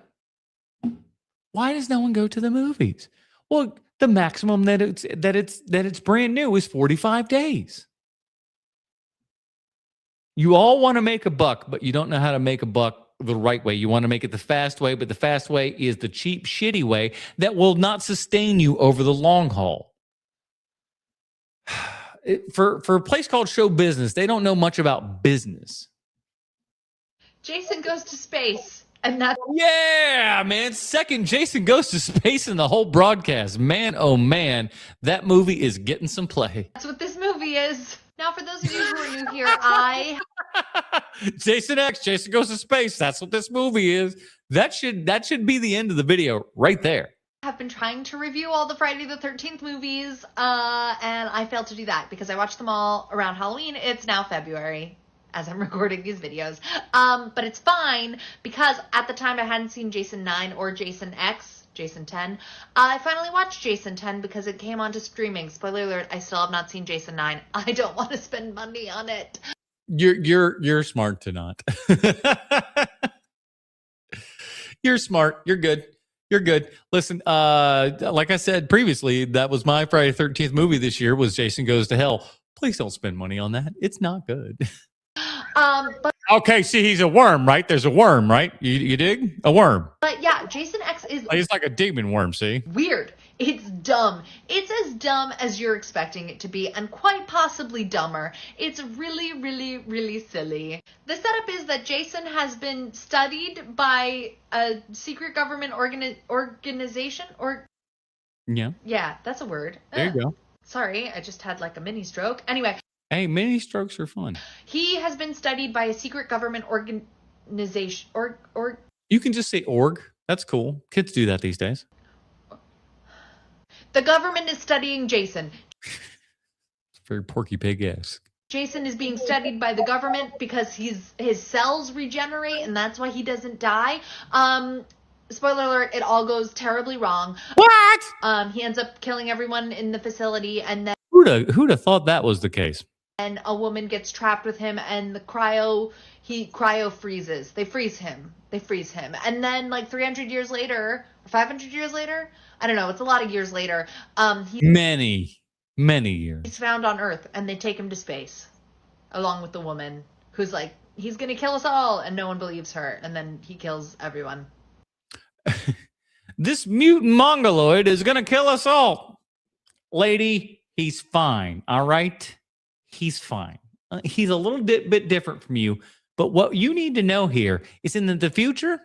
Why does no one go to the movies? Well, the maximum that it's brand new is 45 days. You all want to make a buck, but you don't know how to make a buck the right way. You want to make it the fast way, but the fast way is the cheap, shitty way that will not sustain you over the long haul. For a place called Show Business, they don't know much about business. Jason Goes to Space. And that's Yeah, man. Second Jason Goes to Space in the whole broadcast. Man, oh man, that movie is getting some play. That's what this movie is. Now, for those of you who are new here, Jason X, Jason Goes to Space. That's what this movie is. That should be the end of the video right there. have been trying to review all the Friday the 13th movies, and I failed to do that because I watched them all around Halloween. It's now February as I'm recording these videos. But it's fine because at the time I hadn't seen Jason 9 or Jason X. Jason 10. I finally watched Jason 10 because it came onto streaming. Spoiler alert, I still have not seen Jason 9. I don't want to spend money on it. You're smart to not. You're smart. You're good. You're good. Listen, like I said previously, that was my Friday 13th movie this year was Jason Goes to Hell. Please don't spend money on that. It's not good. But okay, see, he's a worm, right? There's a worm, right? You dig? A worm. But yeah, Jason X is he's like a demon worm, see? weird. It's dumb. It's as dumb as you're expecting it to be, and quite possibly dumber. It's really, really, really silly. The setup is that Jason has been studied by a secret government organization, or... Yeah, that's a word. There you go. Sorry, I just had like a mini stroke. Anyway. Hey, mini strokes are fun. He has been studied by a secret government organization, or You can just say org. That's cool. Kids do that these days. The government is studying Jason. It's very Porky Pig-esque. Jason is being studied by the government because his cells regenerate, and that's why he doesn't die. Spoiler alert, it all goes terribly wrong. What? He ends up killing everyone in the facility, and then Who'd have thought that was the case? and a woman gets trapped with him, and he cryo freezes. They freeze him. And then like 300 years later, or 500 years later, I don't know, it's a lot of years later, Many years. he's found on Earth, and they take him to space along with the woman who's like, he's gonna kill us all, and no one believes her, and then he kills everyone. This mutant mongoloid is going to kill us all. Lady, he's fine. All right? He's fine. He's a little bit different from you. But what you need to know here is in the future,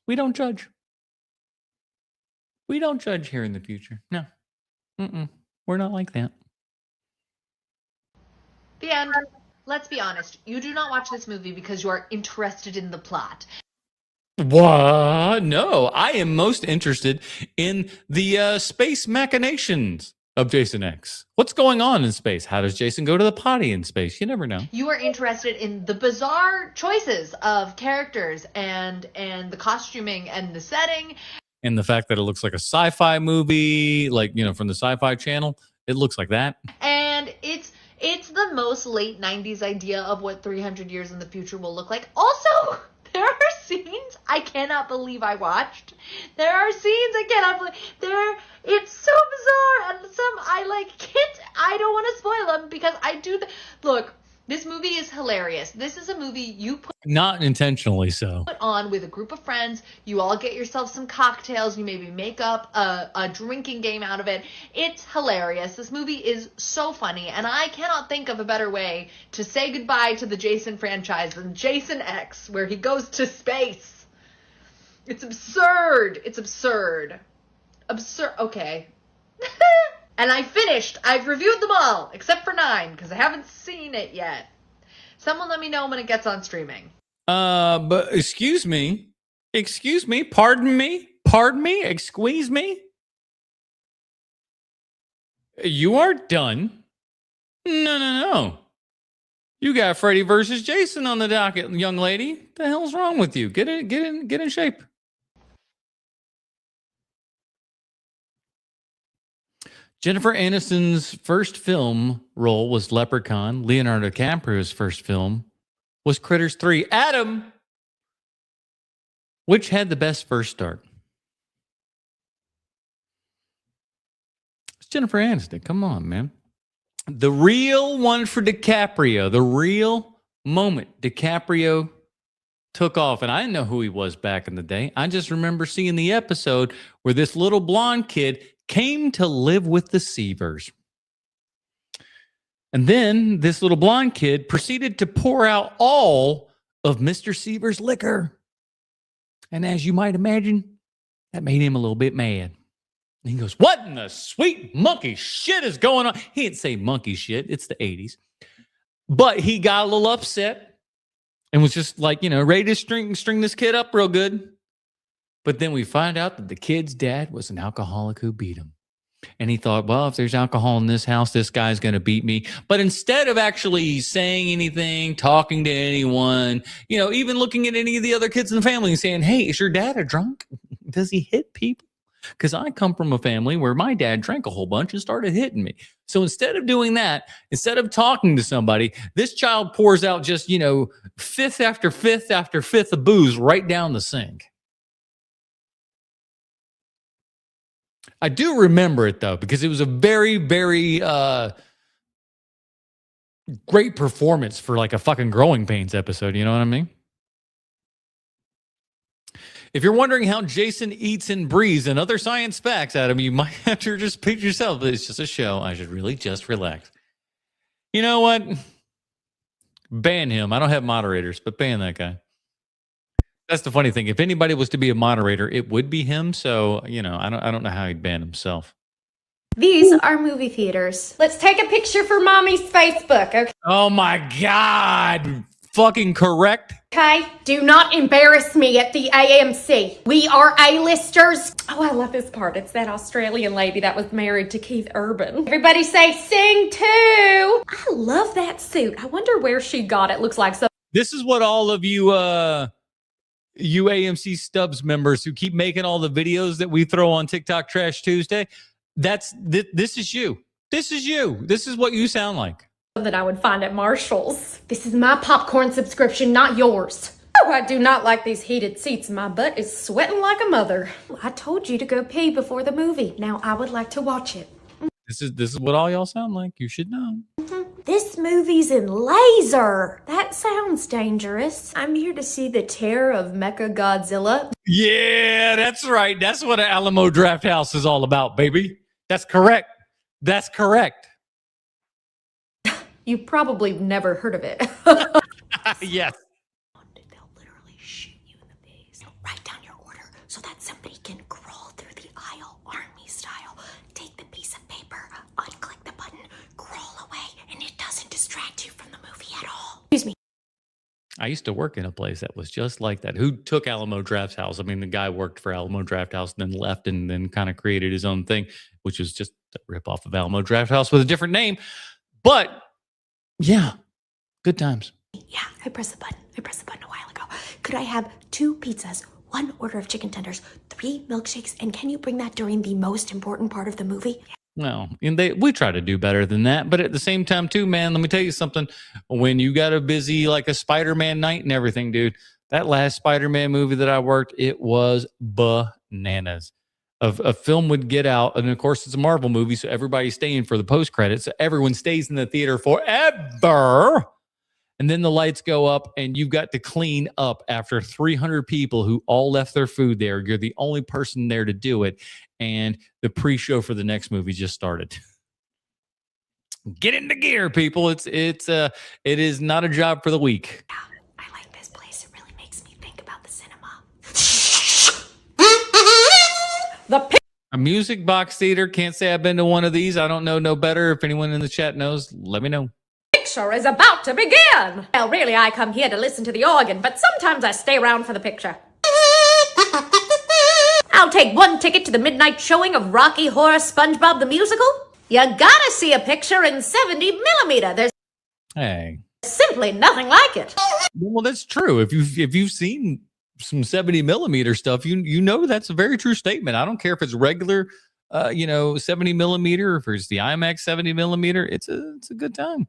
we don't judge. We don't judge here in the future. No. We're not like that. The end. Let's be honest. You do not watch this movie because you are interested in the plot. What? No, I am most interested in the space machinations of Jason X. What's going on in space? How does Jason go to the potty in space? You never know. You are interested in the bizarre choices of characters and the costuming and the setting. And the fact that it looks like a sci-fi movie, like, from the Sci-Fi Channel. It looks like that. And it's the most late 90s idea of what 300 years in the future will look like. Also, there are scenes I cannot believe I watched. There are scenes I cannot believe. It's so bizarre. And I don't want to spoil them because look, this movie is hilarious. This is a movie you put Not intentionally so. on with a group of friends. You all get yourself some cocktails. You maybe make up a drinking game out of it. It's hilarious. This movie is so funny, and I cannot think of a better way to say goodbye to the Jason franchise than Jason X, where he goes to space. It's absurd. It's absurd. Okay. And I finished. I've reviewed them all, except for 9, because I haven't seen it yet. Someone let me know when it gets on streaming. But excuse me, pardon me, excuse me. You are done. No. You got Freddy versus Jason on the docket, young lady. What the hell's wrong with you? Get in shape. Jennifer Aniston's first film role was Leprechaun. Leonardo DiCaprio's first film was Critters 3. Adam, which had the best first start? It's Jennifer Aniston. Come on, man. The real one for DiCaprio, the real moment DiCaprio took off. And I didn't know who he was back in the day. I just remember seeing the episode where this little blonde kid came to live with the Seavers. And then this little blonde kid proceeded to pour out all of Mr. Seavers' liquor. And as you might imagine, that made him a little bit mad. And he goes, "What in the sweet monkey shit is going on?" He didn't say monkey shit. It's the 80s. But he got a little upset and was just like, ready to string this kid up real good. But then we find out that the kid's dad was an alcoholic who beat him. And he thought, well, if there's alcohol in this house, this guy's going to beat me. But instead of actually saying anything, talking to anyone, even looking at any of the other kids in the family and saying, "Hey, is your dad a drunk? Does he hit people?" Because I come from a family where my dad drank a whole bunch and started hitting me. So instead of doing that, instead of talking to somebody, this child pours out just, fifth after fifth after fifth of booze right down the sink. I do remember it, though, because it was a very, very great performance for like a fucking Growing Pains episode. You know what I mean? If you're wondering how Jason eats and breathes and other science facts, Adam, you might have to just picture yourself. It's just a show. I should really just relax. You know what? Ban him. I don't have moderators, but ban that guy. That's the funny thing. If anybody was to be a moderator, it would be him. So, I don't know how he'd ban himself. These are movie theaters. Let's take a picture for Mommy's Facebook, okay? Oh my God. Fucking correct. Okay, do not embarrass me at the AMC. We are A-listers. Oh, I love this part. It's that Australian lady that was married to Keith Urban. Everybody say sing too. I love that suit. I wonder where she got it. Looks like so. This is what all of you AMC Stubs members who keep making all the videos that we throw on TikTok Trash Tuesday. This is you. This is you. This is what you sound like. That I would find at Marshall's. This is my popcorn subscription, not yours. Oh, I do not like these heated seats. My butt is sweating like a mother. I told you to go pee before the movie. Now I would like to watch it. This is what all y'all sound like. You should know. This movie's in laser. That sounds dangerous. I'm here to see the terror of Mecha Godzilla. Yeah, that's right. That's what an Alamo Draft House is all about, baby. That's correct. That's correct. You probably never heard of it. Yes. Write down your order so that somebody can crawl through the aisle army style. Take the piece of paper, unclick the button, crawl away, and it doesn't distract you from the movie at all. Excuse me. I used to work in a place that was just like that. Who took Alamo Draft House? I mean, the guy worked for Alamo Draft House, and then left, and then kind of created his own thing, which was just a rip off of Alamo Draft House with a different name. But yeah, good times. Yeah, I pressed the button a while ago. Could I have 2 pizzas, 1 order of chicken tenders, 3 milkshakes, and can you bring that during the most important part of the movie? Well, and we try to do better than that, but at the same time too, man, let me tell you something. When you got a busy, like a Spider-Man night and everything, dude, that last Spider-Man movie that I worked, it was bananas. A film would get out, and of course it's a Marvel movie, so everybody's staying for the post-credits. So everyone stays in the theater forever. And then the lights go up, and you've got to clean up after 300 people who all left their food there. You're the only person there to do it. And the pre-show for the next movie just started. Get into gear, people. It is not a job for the weak. I like this place. It really makes me think about the cinema. A music box theater. Can't say I've been to one of these. I don't know no better. If anyone in the chat knows, let me know. Picture is about to begin. Well, really, I come here to listen to the organ, but sometimes I stay around for the picture. I'll take 1 ticket to the midnight showing of Rocky Horror SpongeBob the Musical. You gotta see a picture in 70 millimeter. There's simply nothing like it. Well, that's true. If you've seen some 70 millimeter stuff, you know that's a very true statement. I don't care if it's regular, 70 millimeter, or if it's the IMAX 70 millimeter. It's a good time.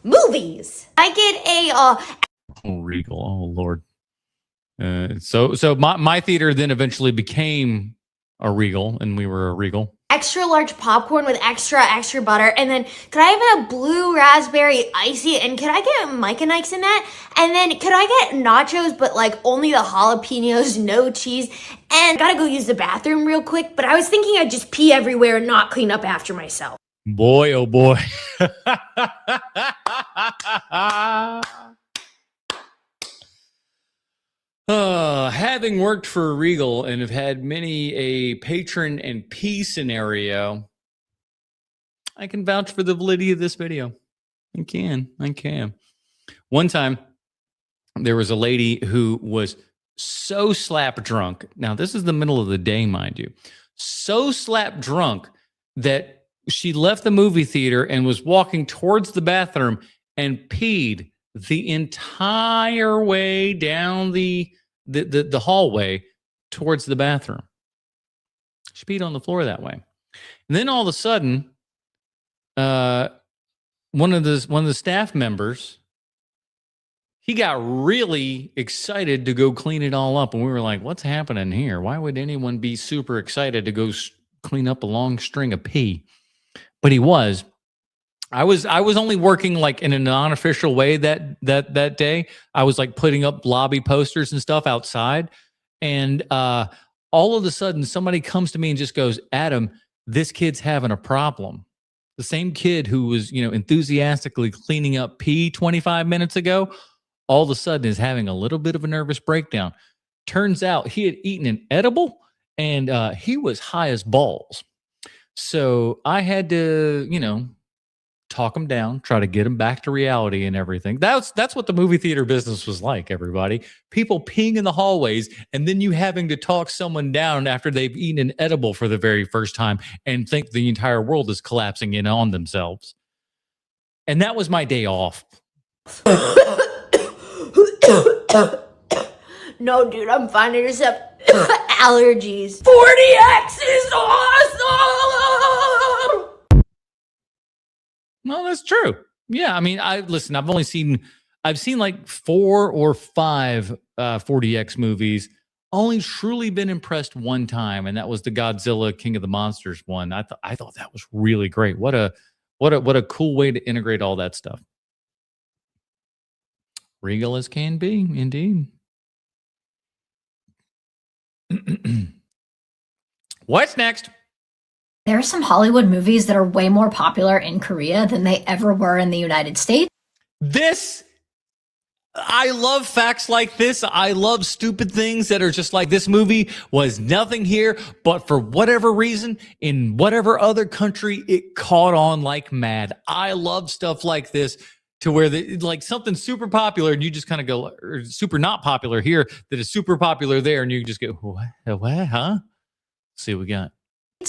Movies. I get a Regal. Oh Lord. So my theater then eventually became a Regal, and we were a Regal. extra large popcorn with extra butter, and then could I have a blue raspberry icy, and could I get Mike and Ike's in that? And then could I get nachos, but like only the jalapenos, no cheese? And gotta go use the bathroom real quick, but I was thinking I'd just pee everywhere and not clean up after myself. Boy, oh boy. Having worked for Regal and have had many a patron and pee scenario, I can vouch for the validity of this video. I can. One time, there was a lady who was so slap drunk. Now, this is the middle of the day, mind you. So slap drunk that she left the movie theater and was walking towards the bathroom and peed the entire way down the hallway towards the bathroom. She peed on the floor that way. And then all of a sudden, one of the staff members, he got really excited to go clean it all up. And we were like, what's happening here? Why would anyone be super excited to go clean up a long string of pee? But he was. I was only working like in a non-official way that day. I was like putting up lobby posters and stuff outside. And all of a sudden, somebody comes to me and just goes, Adam, this kid's having a problem. The same kid who was, enthusiastically cleaning up pee 25 minutes ago, all of a sudden is having a little bit of a nervous breakdown. Turns out he had eaten an edible and he was high as balls. So I had to, talk him down, try to get him back to reality and everything. That's what the movie theater business was like, everybody. People peeing in the hallways and then you having to talk someone down after they've eaten an edible for the very first time and think the entire world is collapsing in on themselves. And that was my day off. No, dude, I'm finding yourself allergies. 40X is awesome! No, that's true. Yeah, I mean, I've seen like 4 or 5 40X movies. Only truly been impressed one time, and that was the Godzilla King of the Monsters one. I thought that was really great. What a cool way to integrate all that stuff. Regal as can be, indeed. What's next? There are some Hollywood movies that are way more popular in Korea than they ever were in the United States. I love facts like this. I love stupid things that are just like, this movie was nothing here, but for whatever reason, in whatever other country, it caught on like mad. I love stuff like this, to where like something super popular and you just kind of go, or super not popular here that is super popular there, and you just go, what, huh? See what we got.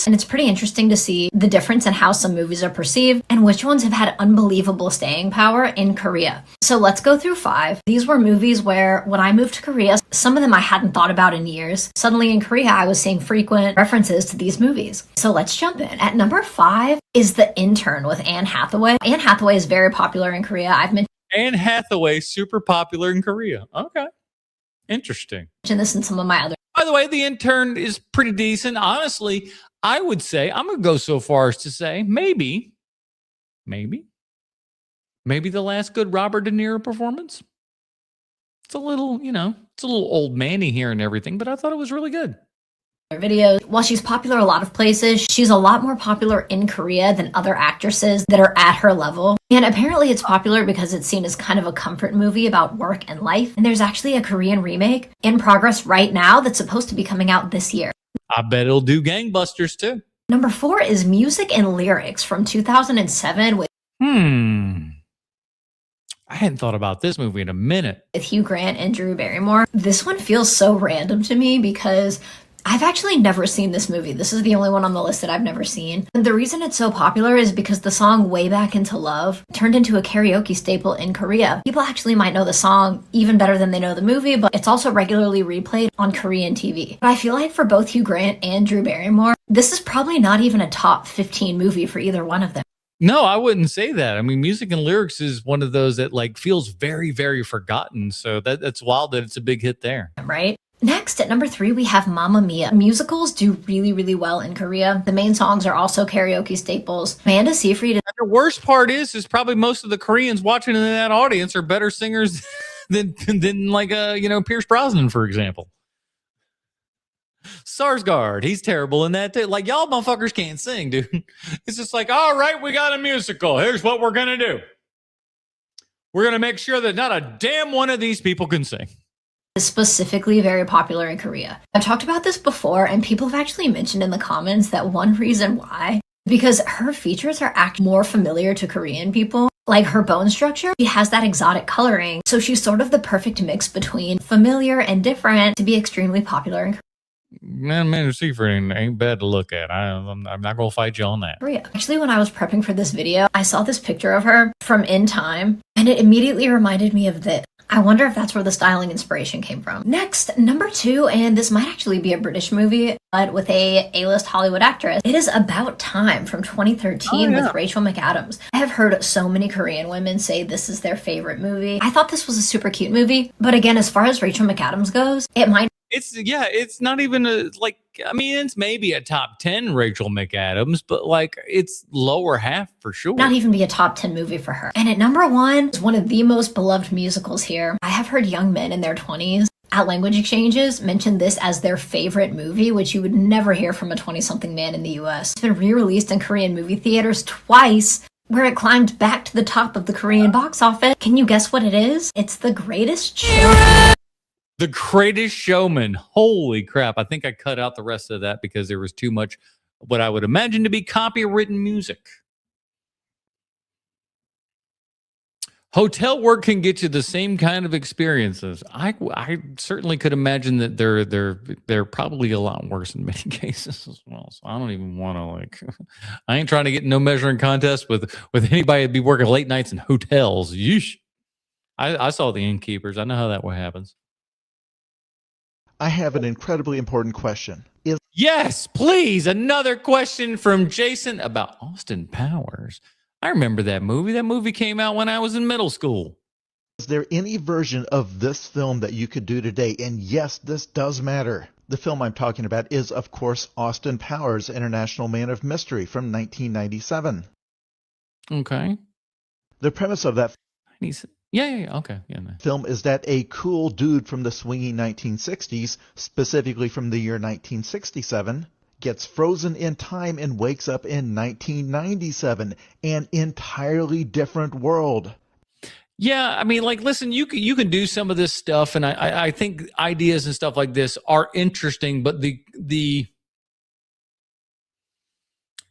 And it's pretty interesting to see the difference in how some movies are perceived and which ones have had unbelievable staying power in Korea. So let's go through 5. These were movies where when I moved to Korea, some of them I hadn't thought about in years. Suddenly in Korea, I was seeing frequent references to these movies. So let's jump in. At number 5 is The Intern with Anne Hathaway. Anne Hathaway is very popular in Korea. I've mentioned Anne Hathaway, super popular in Korea. Okay. Interesting. this in some of my other. By the way, The Intern is pretty decent. Honestly, I would say, I'm going to go so far as to say, maybe the last good Robert De Niro performance. It's a little, it's a little old manny here and everything, but I thought it was really good. Videos. While she's popular a lot of places, she's a lot more popular in Korea than other actresses that are at her level. And apparently it's popular because it's seen as kind of a comfort movie about work and life. And there's actually a Korean remake in progress right now that's supposed to be coming out this year. I bet it'll do gangbusters too. Number 4 is Music and Lyrics from 2007 with I hadn't thought about this movie in a minute. With Hugh Grant and Drew Barrymore. This one feels so random to me because I've actually never seen this movie. This is the only one on the list that I've never seen. And the reason it's so popular is because the song Way Back Into Love turned into a karaoke staple in Korea. People actually might know the song even better than they know the movie, but it's also regularly replayed on Korean TV. But I feel like for both Hugh Grant and Drew Barrymore, this is probably not even a top 15 movie for either one of them. No, I wouldn't say that. I mean, Music and Lyrics is one of those that like feels very, very forgotten. So that's wild that it's a big hit there. Right? Next, at number 3, we have Mamma Mia. Musicals do really, really well in Korea. The main songs are also karaoke staples. Amanda Seyfried. And the worst part is probably most of the Koreans watching in that audience are better singers than like Pierce Brosnan, for example. Sarsgaard, he's terrible in that too. Like, y'all motherfuckers can't sing, dude. It's just like, all right, we got a musical. Here's what we're gonna do. We're gonna make sure that not a damn one of these people can sing. Is specifically very popular in Korea. I've talked about this before, and people have actually mentioned in the comments that one reason why, because her features are actually more familiar to Korean people. Like her bone structure, she has that exotic coloring, so she's sort of the perfect mix between familiar and different to be extremely popular in Korea. Man, Seyfried ain't bad to look at. I'm not gonna fight you on that. Actually, when I was prepping for this video, I saw this picture of her from In Time, and it immediately reminded me of this. I wonder if that's where the styling inspiration came from. Next, number 2, and this might actually be a British movie, but with a A-list Hollywood actress. It is About Time from 2013 with Rachel McAdams. I have heard so many Korean women say this is their favorite movie. I thought this was a super cute movie, but again, as far as Rachel McAdams goes, it might. It's not even it's maybe a top 10 Rachel McAdams, but like it's lower half for sure. Not even be a top 10 movie for her. And at number 1 is one of the most beloved musicals here. I have heard young men in their 20s at language exchanges mention this as their favorite movie, which you would never hear from a 20-something man in the US. It's been re-released in Korean movie theaters twice, where it climbed back to the top of the Korean box office. Can you guess what it is? It's The Greatest Showman. The Greatest Showman. Holy crap. I think I cut out the rest of that because there was too much what I would imagine to be copywritten music. Hotel work can get you the same kind of experiences. I certainly could imagine that they're probably a lot worse in many cases as well. So I don't even want to I ain't trying to get no measuring contest with anybody that'd be working late nights in hotels. Yeesh. I saw The Innkeepers. I know how that happens. I have an incredibly important question. Yes, please. Another question from Jason about Austin Powers. I remember that movie. That movie came out when I was in middle school. Is there any version of this film that you could do today? And yes, this does matter. The film I'm talking about is, of course, Austin Powers, International Man of Mystery from 1997. Okay. The premise of that okay. film is that a cool dude from the swinging 1960s, specifically from the year 1967, gets frozen in time and wakes up in 1997, an entirely different world. Yeah, I mean, like, listen, you can do some of this stuff, and I think ideas and stuff like this are interesting, but the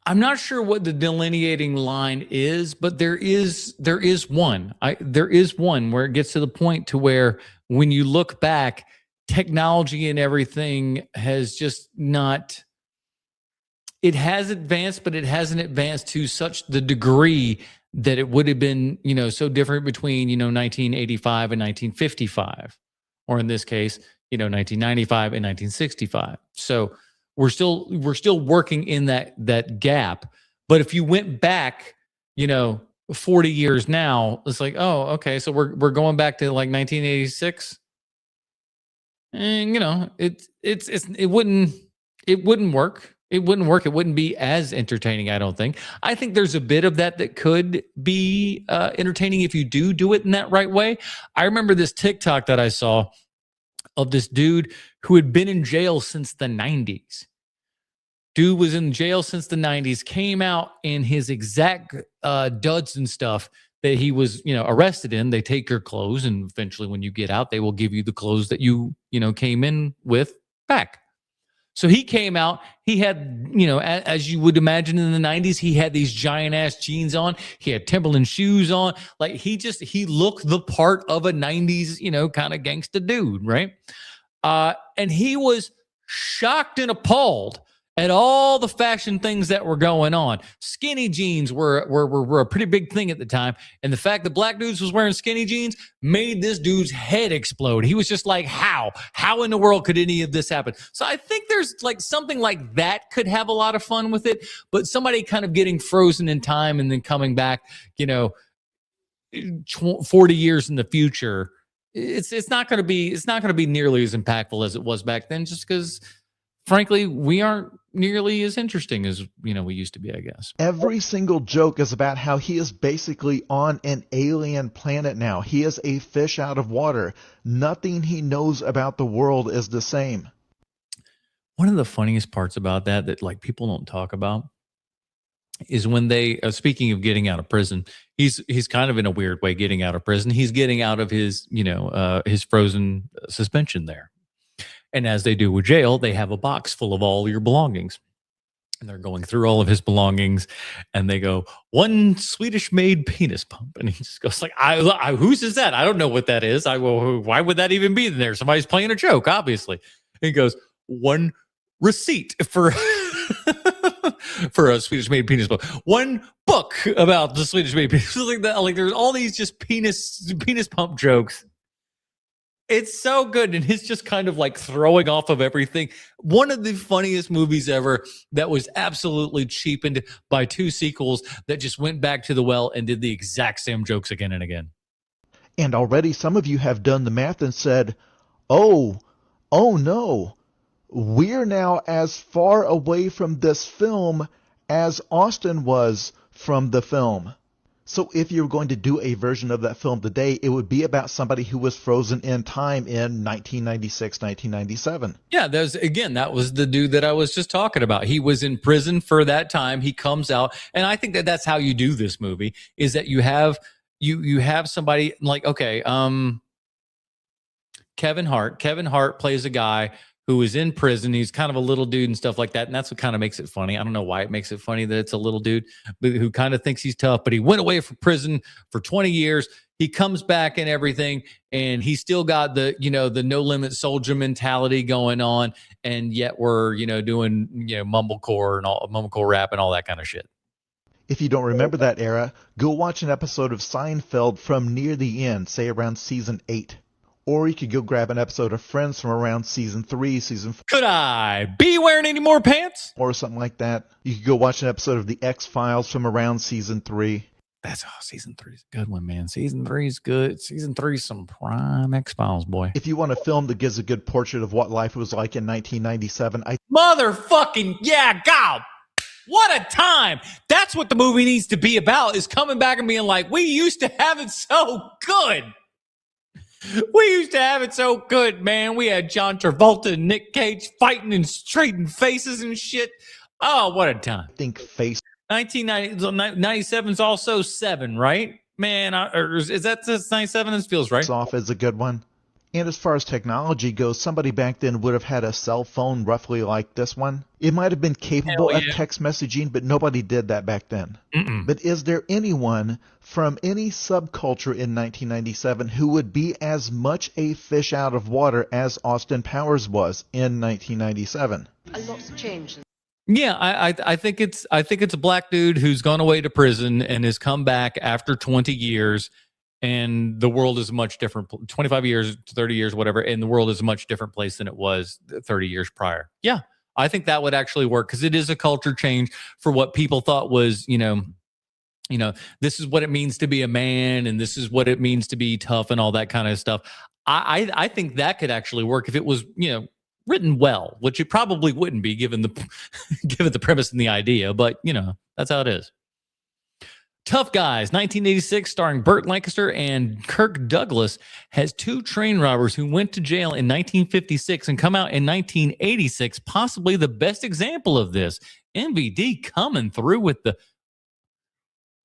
I'm not sure what the delineating line is, but there is one. There is one where it gets to the point to where when you look back, technology and everything has just not. It has advanced, but it hasn't advanced to such the degree that it would have been, so different between, 1985 and 1955, or in this case, 1995 and 1965. So we're still working in that gap. But if you went back, 40 years now, it's like, oh, okay, so we're going back to like 1986, and it wouldn't work. It wouldn't work. It wouldn't be as entertaining, I don't think. I think there's a bit of that could be entertaining if you do it in that right way. I remember this TikTok that I saw of this dude who had been in jail since the 90s. Dude was in jail since the 90s, came out in his exact duds and stuff that he was, arrested in. They take your clothes, and eventually when you get out, they will give you the clothes that you came in with back. So he came out, he had, as you would imagine in the 90s, he had these giant ass jeans on. He had Timberland shoes on. Like he looked the part of a 90s, kind of gangsta dude, right? And he was shocked and appalled at all the fashion things that were going on. Skinny jeans were a pretty big thing at the time. And the fact that black dudes was wearing skinny jeans made this dude's head explode. He was just like, how in the world could any of this happen? So I think there's like something like that could have a lot of fun with it, but somebody kind of getting frozen in time and then coming back, 40 years in the future, it's not going to be nearly as impactful as it was back then, just because frankly, we aren't nearly as interesting as, we used to be, I guess. Every single joke is about how he is basically on an alien planet now. He is a fish out of water. Nothing he knows about the world is the same. One of the funniest parts about that like people don't talk about is when they, speaking of getting out of prison, he's kind of in a weird way getting out of prison. He's getting out of his, his frozen suspension there. And as they do with jail, they have a box full of all your belongings. And they're going through all of his belongings. And they go, one Swedish-made penis pump. And he just goes like, whose is that? I don't know what that is. Why would that even be there? Somebody's playing a joke, obviously. And he goes, one receipt for a Swedish-made penis pump. One book about the Swedish-made penis. Like that. Like there's all these just penis pump jokes. It's so good, and it's just kind of like throwing off of everything. One of the funniest movies ever that was absolutely cheapened by two sequels that just went back to the well and did the exact same jokes again and again. And already some of you have done the math and said, oh no, we're now as far away from this film as Austin was from the film. So if you're going to do a version of that film today, it would be about somebody who was frozen in time in 1996, 1997. Yeah, that was the dude that I was just talking about. He was in prison for that time. He comes out, and I think that's how you do this movie, is that you have somebody like, okay, Kevin Hart plays a guy who is in prison. He's kind of a little dude and stuff like that. And that's what kind of makes it funny. I don't know why it makes it funny that it's a little dude, but who kind of thinks he's tough, but he went away from prison for 20 years. He comes back and everything, and he's still got the no limit soldier mentality going on. And yet we're, doing, mumblecore and all mumblecore rap and all that kind of shit. If you don't remember that era, go watch an episode of Seinfeld from near the end, say around season 8. Or you could go grab an episode of Friends from around season 3, season 4. Could I be wearing any more pants? Or something like that. You could go watch an episode of The X-Files from around season 3. Season 3 is a good one, man. Season 3 is good. Season 3 is some prime X-Files, boy. If you want a film that gives a good portrait of what life was like in 1997, Motherfucking yeah, God! What a time! That's what the movie needs to be about, is coming back and being like, we used to have it so good! We used to have it so good, man. We had John Travolta and Nick Cage fighting and trading faces and shit. Oh, what a time. Think face. 1997 is also 7, right? Man, or is that just 97? This feels right. Off is a good one. And as far as technology goes, somebody back then would have had a cell phone roughly like this one. It might have been capable of text messaging, but nobody did that back then. But is there anyone from any subculture in 1997 who would be as much a fish out of water as Austin Powers was in 1997? A lot's changed. Yeah, I think it's a black dude who's gone away to prison and has come back after 20 years, and the world is a much different. 25 years, 30 years, whatever, and the world is a much different place than it was 30 years prior. Yeah, I think that would actually work because it is a culture change for what people thought was, you know, this is what it means to be a man, and this is what it means to be tough, and all that kind of stuff. I think that could actually work if it was, written well, which it probably wouldn't be given the premise and the idea, but that's how it is. Tough Guys, 1986, starring Burt Lancaster and Kirk Douglas, has 2 train robbers who went to jail in 1956 and come out in 1986. Possibly the best example of this. MVD coming through with the.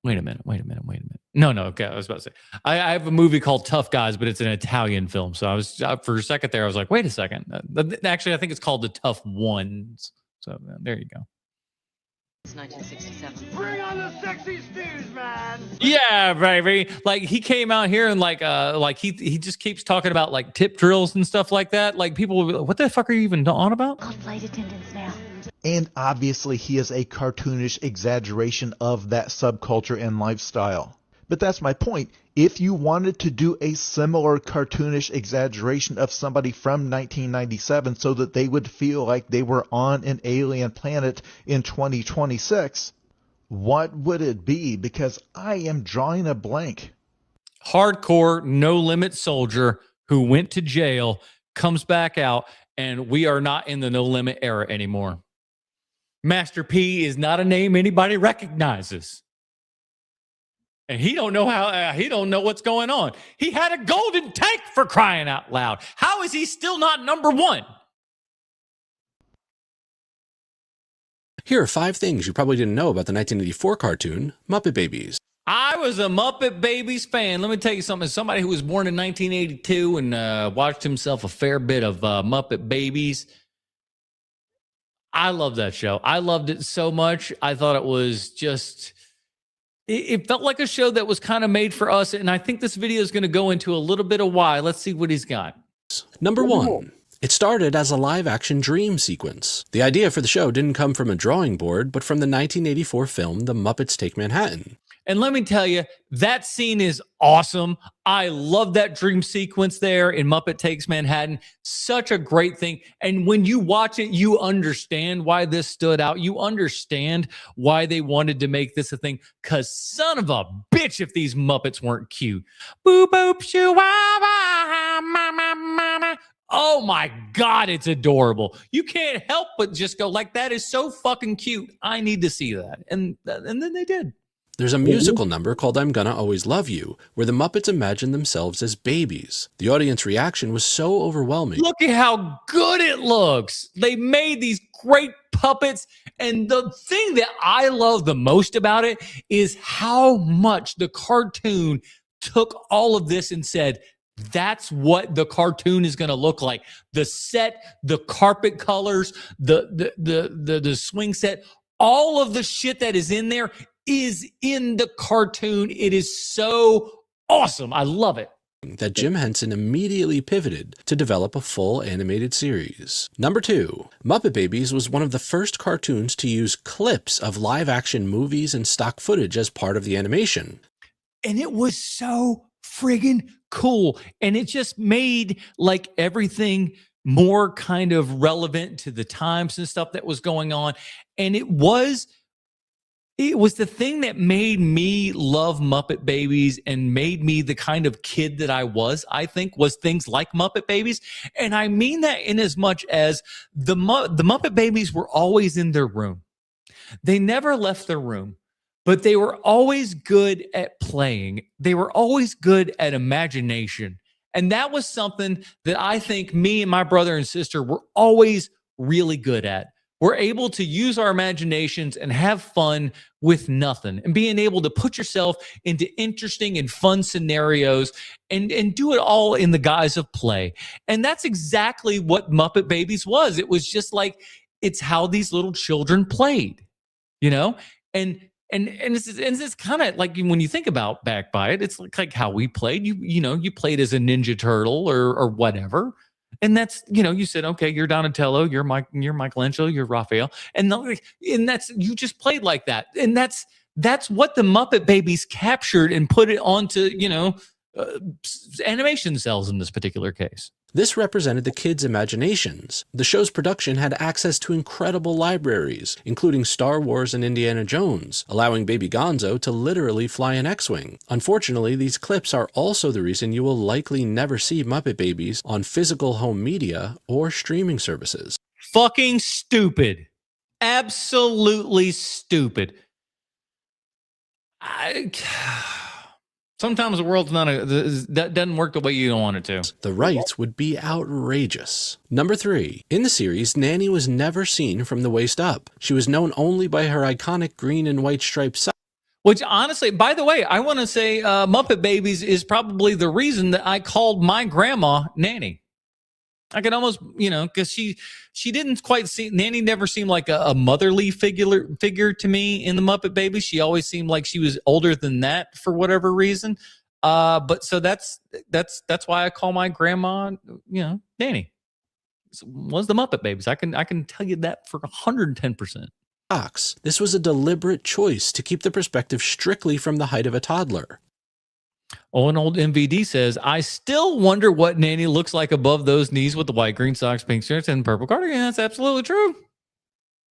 Wait a minute. No. Okay, I was about to say I have a movie called Tough Guys, but it's an Italian film. So I was for a second there. I was like, wait a second. Actually, I think it's called The Tough Ones. So there you go. It's 1967. Bring on the sexy stews, man. Yeah, baby. Like he came out here and like he just keeps talking about like tip drills and stuff like that. Like people will be like, what the fuck are you even on about? Called flight attendants now. And obviously he is a cartoonish exaggeration of that subculture and lifestyle. But that's my point. If you wanted to do a similar cartoonish exaggeration of somebody from 1997 so that they would feel like they were on an alien planet in 2026, what would it be? Because I am drawing a blank. Hardcore, no-limit soldier who went to jail, comes back out, and we are not in the no-limit era anymore. Master P is not a name anybody recognizes. And he don't know what's going on. He had a golden tank, for crying out loud. How is he still not number 1? Here are 5 things you probably didn't know about the 1984 cartoon, Muppet Babies. I was a Muppet Babies fan. Let me tell you something. As somebody who was born in 1982 and watched himself a fair bit of Muppet Babies, I love that show. I loved it so much. I thought it was just, it felt like a show that was kind of made for us. And I think this video is going to go into a little bit of why. Let's see what he's got. Number 1. It started as a live-action dream sequence. The idea for the show didn't come from a drawing board, but from the 1984 film The Muppets Take Manhattan. And let me tell you, that scene is awesome. I love that dream sequence there in Muppet Takes Manhattan. Such a great thing. And when you watch it, you understand why this stood out. You understand why they wanted to make this a thing. Because son of a bitch, if these Muppets weren't cute. Boop, boop, shoo, wah, wah, ma, ma, ma, ma. Oh my God, it's adorable. You can't help but just go like, that is so fucking cute. I need to see that. And then they did. There's a musical number called I'm Gonna Always Love You, where the Muppets imagine themselves as babies. The audience reaction was so overwhelming. Look at how good it looks. They made these great puppets. And the thing that I love the most about it is how much the cartoon took all of this and said, that's what the cartoon is going to look like. The set, the carpet colors, the swing set, all of the shit that is in there is in the cartoon. It is so awesome. I love it. That Jim Henson immediately pivoted to develop a full animated series. Number 2, Muppet Babies was one of the first cartoons to use clips of live-action movies and stock footage as part of the animation. And it was so friggin' cool. And it just made like everything more kind of relevant to the times and stuff that was going on. And it was the thing that made me love Muppet Babies and made me the kind of kid that I was, I think, was things like Muppet Babies. And I mean that in as much as the Muppet Babies were always in their room. They never left their room, but they were always good at playing. They were always good at imagination. And that was something that I think me and my brother and sister were always really good at. We're able to use our imaginations and have fun with nothing, and being able to put yourself into interesting and fun scenarios and do it all in the guise of play. And that's exactly what Muppet Babies was. It was just like, it's how these little children played, you know? And it's kind of like, when you think about back by it, it's like how we played. You played as a Ninja Turtle or whatever. And that's, you said, okay, you're Donatello, you're Michelangelo, you're Raphael, and that's, you just played like that. And that's what the Muppet Babies captured and put it onto, animation cells in this particular case. This represented the kids' imaginations. The show's production had access to incredible libraries, including Star Wars and Indiana Jones, allowing baby Gonzo to literally fly an X-Wing. Unfortunately, these clips are also the reason you will likely never see Muppet Babies on physical home media or streaming services. Fucking stupid. Absolutely stupid. Sometimes the world's that doesn't work the way you don't want it to. The rights would be outrageous. Number 3. In the series, Nanny was never seen from the waist up. She was known only by her iconic green and white striped socks. Which, honestly, by the way, I want to say Muppet Babies is probably the reason that I called my grandma Nanny. I can almost, because she didn't quite seem, Nanny never seemed like a motherly figure to me in the Muppet Babies. She always seemed like she was older than that for whatever reason. But so that's why I call my grandma, Nanny. Was the Muppet Babies. I can tell you that for 110%. This was a deliberate choice to keep the perspective strictly from the height of a toddler. Oh, an old MVD says, I still wonder what Nanny looks like above those knees with the white, green socks, pink shirts, and purple cardigan. That's absolutely true.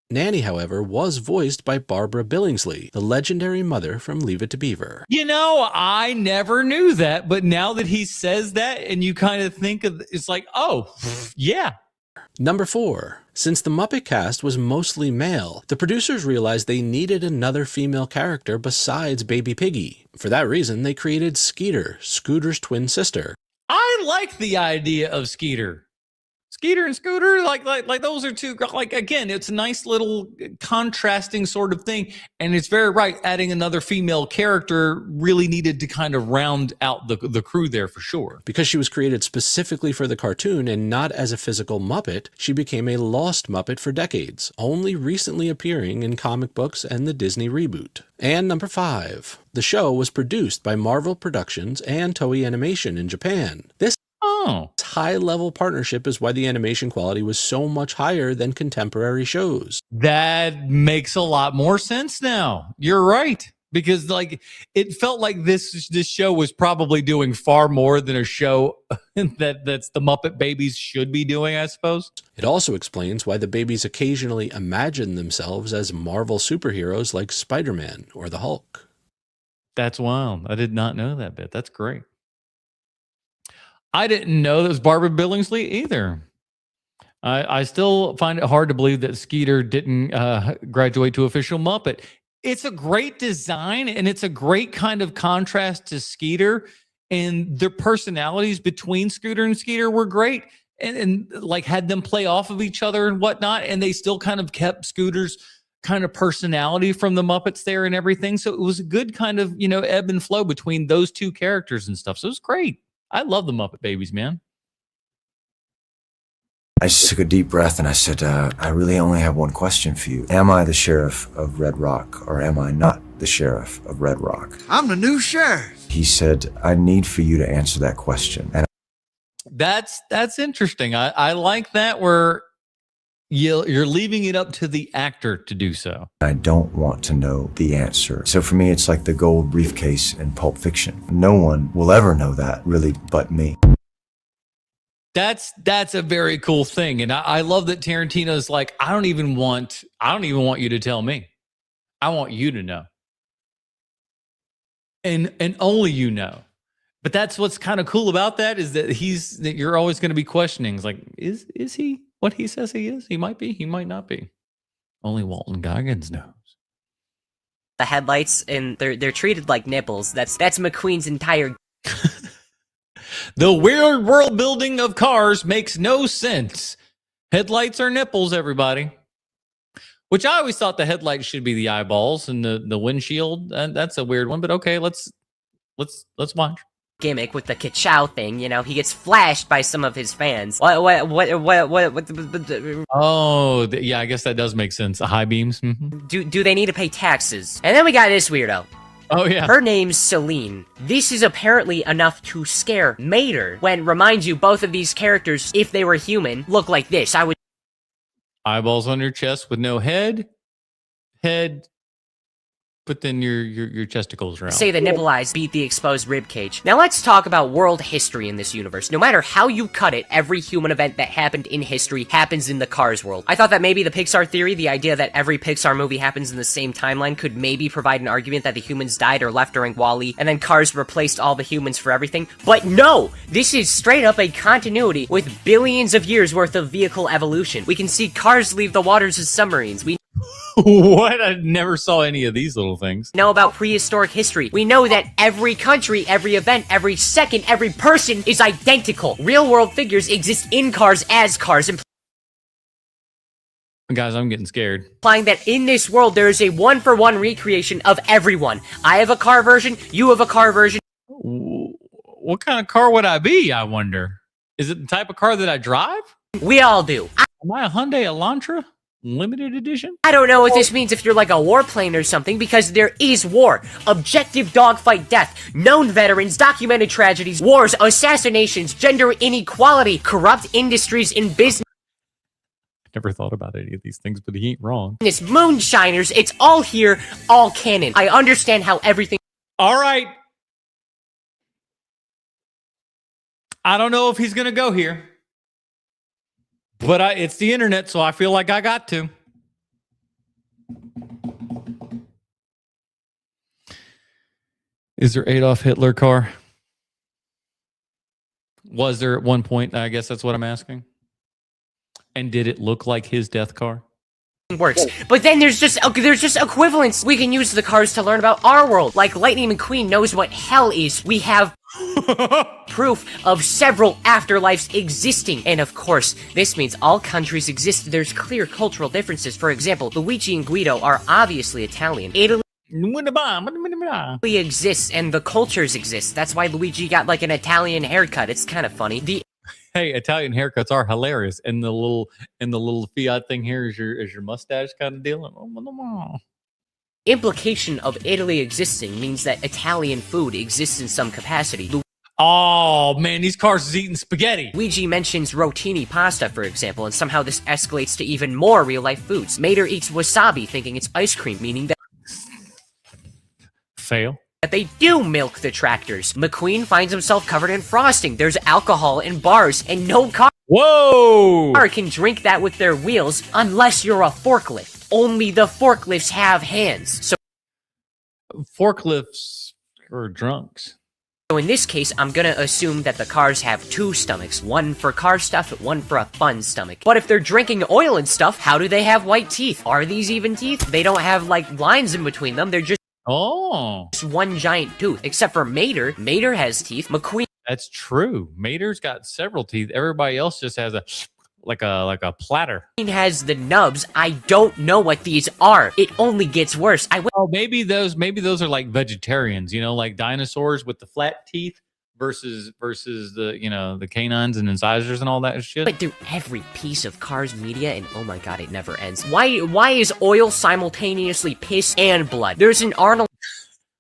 Nanny, however, was voiced by Barbara Billingsley, the legendary mother from Leave It to Beaver. I never knew that, but now that he says that and you kind of think of, it's like, oh, yeah. Number 4. Since the Muppet cast was mostly male, the producers realized they needed another female character besides Baby Piggy. For that reason, they created Skeeter, Scooter's twin sister. I like the idea of Skeeter. Skeeter and Scooter, like those are two, again, it's a nice little contrasting sort of thing. And it's very right. Adding another female character really needed to kind of round out the crew there for sure. Because she was created specifically for the cartoon and not as a physical Muppet, she became a lost Muppet for decades, only recently appearing in comic books and the Disney reboot. And number 5. The show was produced by Marvel Productions and Toei Animation in Japan. This high-level partnership is why the animation quality was so much higher than contemporary shows. That makes a lot more sense now. You're right. Because it felt like this show was probably doing far more than a show that's the Muppet Babies should be doing, I suppose. It also explains why the babies occasionally imagine themselves as Marvel superheroes like Spider-Man or the Hulk. That's wild. I did not know that bit. That's great. I didn't know that was Barbara Billingsley either. I still find it hard to believe that Skeeter didn't graduate to official Muppet. It's a great design, and it's a great kind of contrast to Skeeter, and their personalities between Scooter and Skeeter were great, and had them play off of each other and whatnot, and they still kind of kept Scooter's kind of personality from the Muppets there and everything. So it was a good kind of, ebb and flow between those two characters and stuff. So it was great. I love the Muppet Babies, man. I just took a deep breath and I said, I really only have one question for you. Am I the sheriff of Red Rock, or am I not the sheriff of Red Rock? I'm the new sheriff. He said, I need for you to answer that question. And that's interesting. I like that, where you're leaving it up to the actor to do so. I don't want to know the answer. So for me, it's like the gold briefcase in Pulp Fiction. No one will ever know that, really, but me. That's a very cool thing. And I love that Tarantino's like, I don't even want you to tell me. I want you to know. And only you know. But that's what's kind of cool about that, is that you're always going to be questioning. It's like, is he what he says he is? He might be, he might not be. Only Walton Goggins knows. The headlights, and they're treated like nipples. That's McQueen's entire. The weird world building of cars makes no sense. Headlights are nipples, everybody. Which I always thought the headlights should be the eyeballs and the windshield. That's a weird one, but okay, let's watch. Gimmick with the ka-chow thing, you know, he gets flashed by some of his fans. What? Oh, yeah, I guess that does make sense. The high beams. Mm-hmm. Do they need to pay taxes? And then we got this weirdo. Oh, yeah. Her name's Celine. This is apparently enough to scare Mater, when, remind you, both of these characters, if they were human, look like this. I would... Eyeballs on your chest with no head, but then your testicles are out. Say the nipple eyes beat the exposed rib cage. Now let's talk about world history in this universe. No matter how you cut it, every human event that happened in history happens in the Cars world. I thought that maybe the Pixar theory, the idea that every Pixar movie happens in the same timeline, could maybe provide an argument that the humans died or left during WALL-E, and then Cars replaced all the humans for everything. But no! This is straight up a continuity with billions of years worth of vehicle evolution. We can see Cars leave the waters as submarines. We What? I never saw any of these little things. know about prehistoric history. We know that every country, every event, every second, every person is identical. Real world figures exist in cars as cars, Guys, I'm getting scared. implying that in this world there is a one-for-one recreation of everyone. I have a car version, you have a car version. What kind of car would I be, I wonder? Is it the type of car that I drive? We all do. Am I a Hyundai Elantra? Limited edition? I don't know what this means if you're like a warplane or something, because there is war. Objective dogfight death, known veterans, documented tragedies, wars, assassinations, gender inequality, corrupt industries in business. Never thought about any of these things, but he ain't wrong. Moonshiners, it's all here, all canon. I understand how everything... All right. I don't know if he's going to go here. But it's the internet, so I feel like I got to. Is there Adolf Hitler car? Was there at one point? I guess that's what I'm asking. And did it look like his death car? Works. But then there's just equivalence. We can use the cars to learn about our world. Like Lightning McQueen knows what hell is. We have proof of several afterlives existing. And of course, this means all countries exist. There's clear cultural differences. For example, Luigi and Guido are obviously Italian. Italy exists and the cultures exist. That's why Luigi got like an Italian haircut. It's kind of funny. Hey, Italian haircuts are hilarious, and the little Fiat thing here is your mustache kind of deal. Implication of Italy existing means that Italian food exists in some capacity. Oh man, these cars is eating spaghetti. Luigi mentions rotini pasta, for example, and somehow this escalates to even more real-life foods. Mater eats wasabi, thinking it's ice cream, meaning that fail. That they do milk the tractors. McQueen finds himself covered in frosting. There's alcohol in bars, and no car can drink that with their wheels unless you're a forklift. Only the forklifts have hands. So forklifts are drunks. So in this case, I'm gonna assume that the cars have two stomachs. One for car stuff, one for a fun stomach. But if they're drinking oil and stuff, how do they have white teeth? Are these even teeth? They don't have, like, lines in between them. They're just one giant tooth, except for Mater. Mater has teeth. McQueen. That's true. Mater's got several teeth. Everybody else just has a platter. Has the nubs. I don't know what these are. It only gets worse. Maybe those are like vegetarians. You know, like dinosaurs with the flat teeth versus the canines and incisors and all that shit. But through every piece of Cars media, and oh my god, it never ends. Why is oil simultaneously piss and blood? There's an Arnold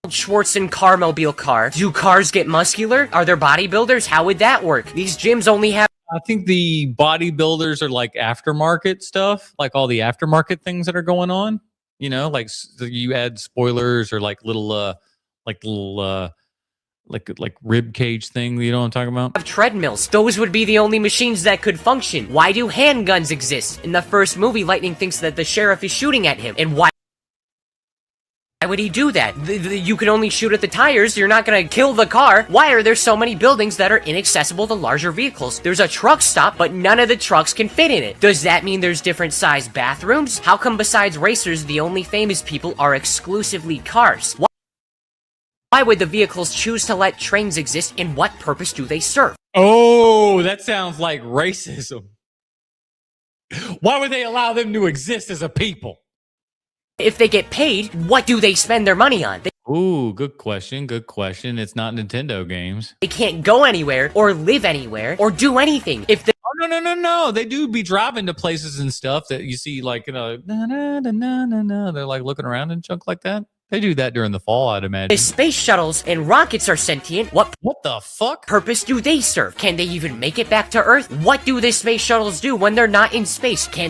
Schwarzenegger carmobile car. Do cars get muscular? Are there bodybuilders? How would that work? These gyms only have... I think the bodybuilders are like aftermarket stuff, like all the aftermarket things that are going on. You know, like you add spoilers or like little rib cage thing. You know what I'm talking about? Have treadmills. Those would be the only machines that could function. Why do handguns exist? In the first movie, Lightning thinks that the sheriff is shooting at him. And why would he do that? You can only shoot at the tires. You're not gonna kill the car. Why are there so many buildings that are inaccessible to larger vehicles? There's a truck stop, but none of the trucks can fit in it. Does that mean there's different sized bathrooms? How come besides racers, the only famous people are exclusively cars? Why Why would the vehicles choose to let trains exist, and what purpose do they serve? Oh, that sounds like racism. Why would they allow them to exist as a people? If they get paid, what do they spend their money on? Ooh, good question. Good question. It's not Nintendo games. They can't go anywhere or live anywhere or do anything. If they No. They do be driving to places and stuff that you see, like, na, na, na, na, na, na. They're like looking around and junk like that. They do that during the fall, I'd imagine. If space shuttles and rockets are sentient, what the fuck purpose do they serve? Can they even make it back to Earth? What do the space shuttles do when they're not in space? Can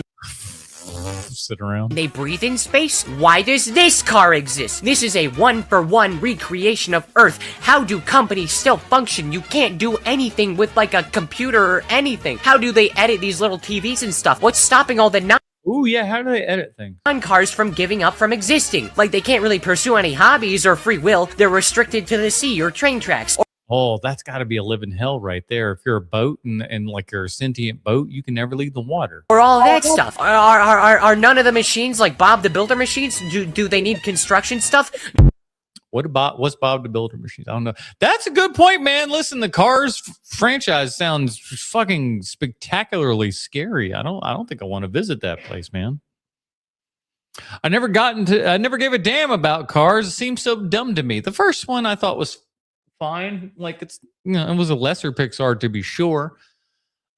sit around? They breathe in space? Why does this car exist? This is a one-for-one recreation of Earth. How do companies still function? You can't do anything with like a computer or anything. How do they edit these little TVs and stuff? What's stopping all the Ooh, yeah, how do they edit things? cars from giving up from existing? Like they can't really pursue any hobbies or free will. They're restricted to the sea or train tracks. Oh, that's got to be a living hell right there. If you're a boat and like you're a sentient boat, you can never leave the water. Or all that stuff. Are none of the machines like Bob the Builder machines? Do they need construction stuff? What's Bob the Builder machines? I don't know. That's a good point, man. Listen, the Cars franchise sounds fucking spectacularly scary. I don't think I want to visit that place, man. I never gave a damn about Cars. It seems so dumb to me. The first one I thought was fine. Like it was a lesser Pixar to be sure.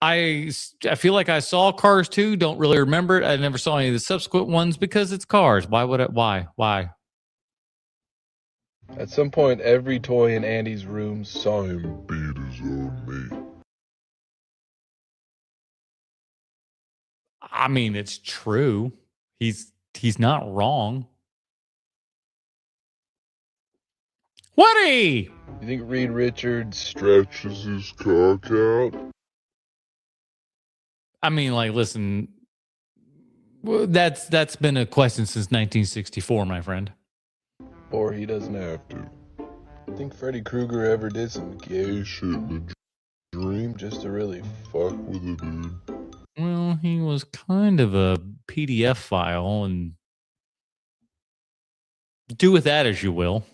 I feel like I saw Cars 2. Don't really remember it. I never saw any of the subsequent ones because it's Cars. Why would it? Why? At some point, every toy in Andy's room saw him beat his own meat. I mean, it's true. He's not wrong. Woody! You think Reed Richards stretches his cock out? I mean, like, listen, that's been a question since 1964, my friend. Or he doesn't have to. You think Freddy Krueger ever did some gay shit in a dream just to really fuck with a dude? Well, he was kind of a PDF file, and do with that as you will.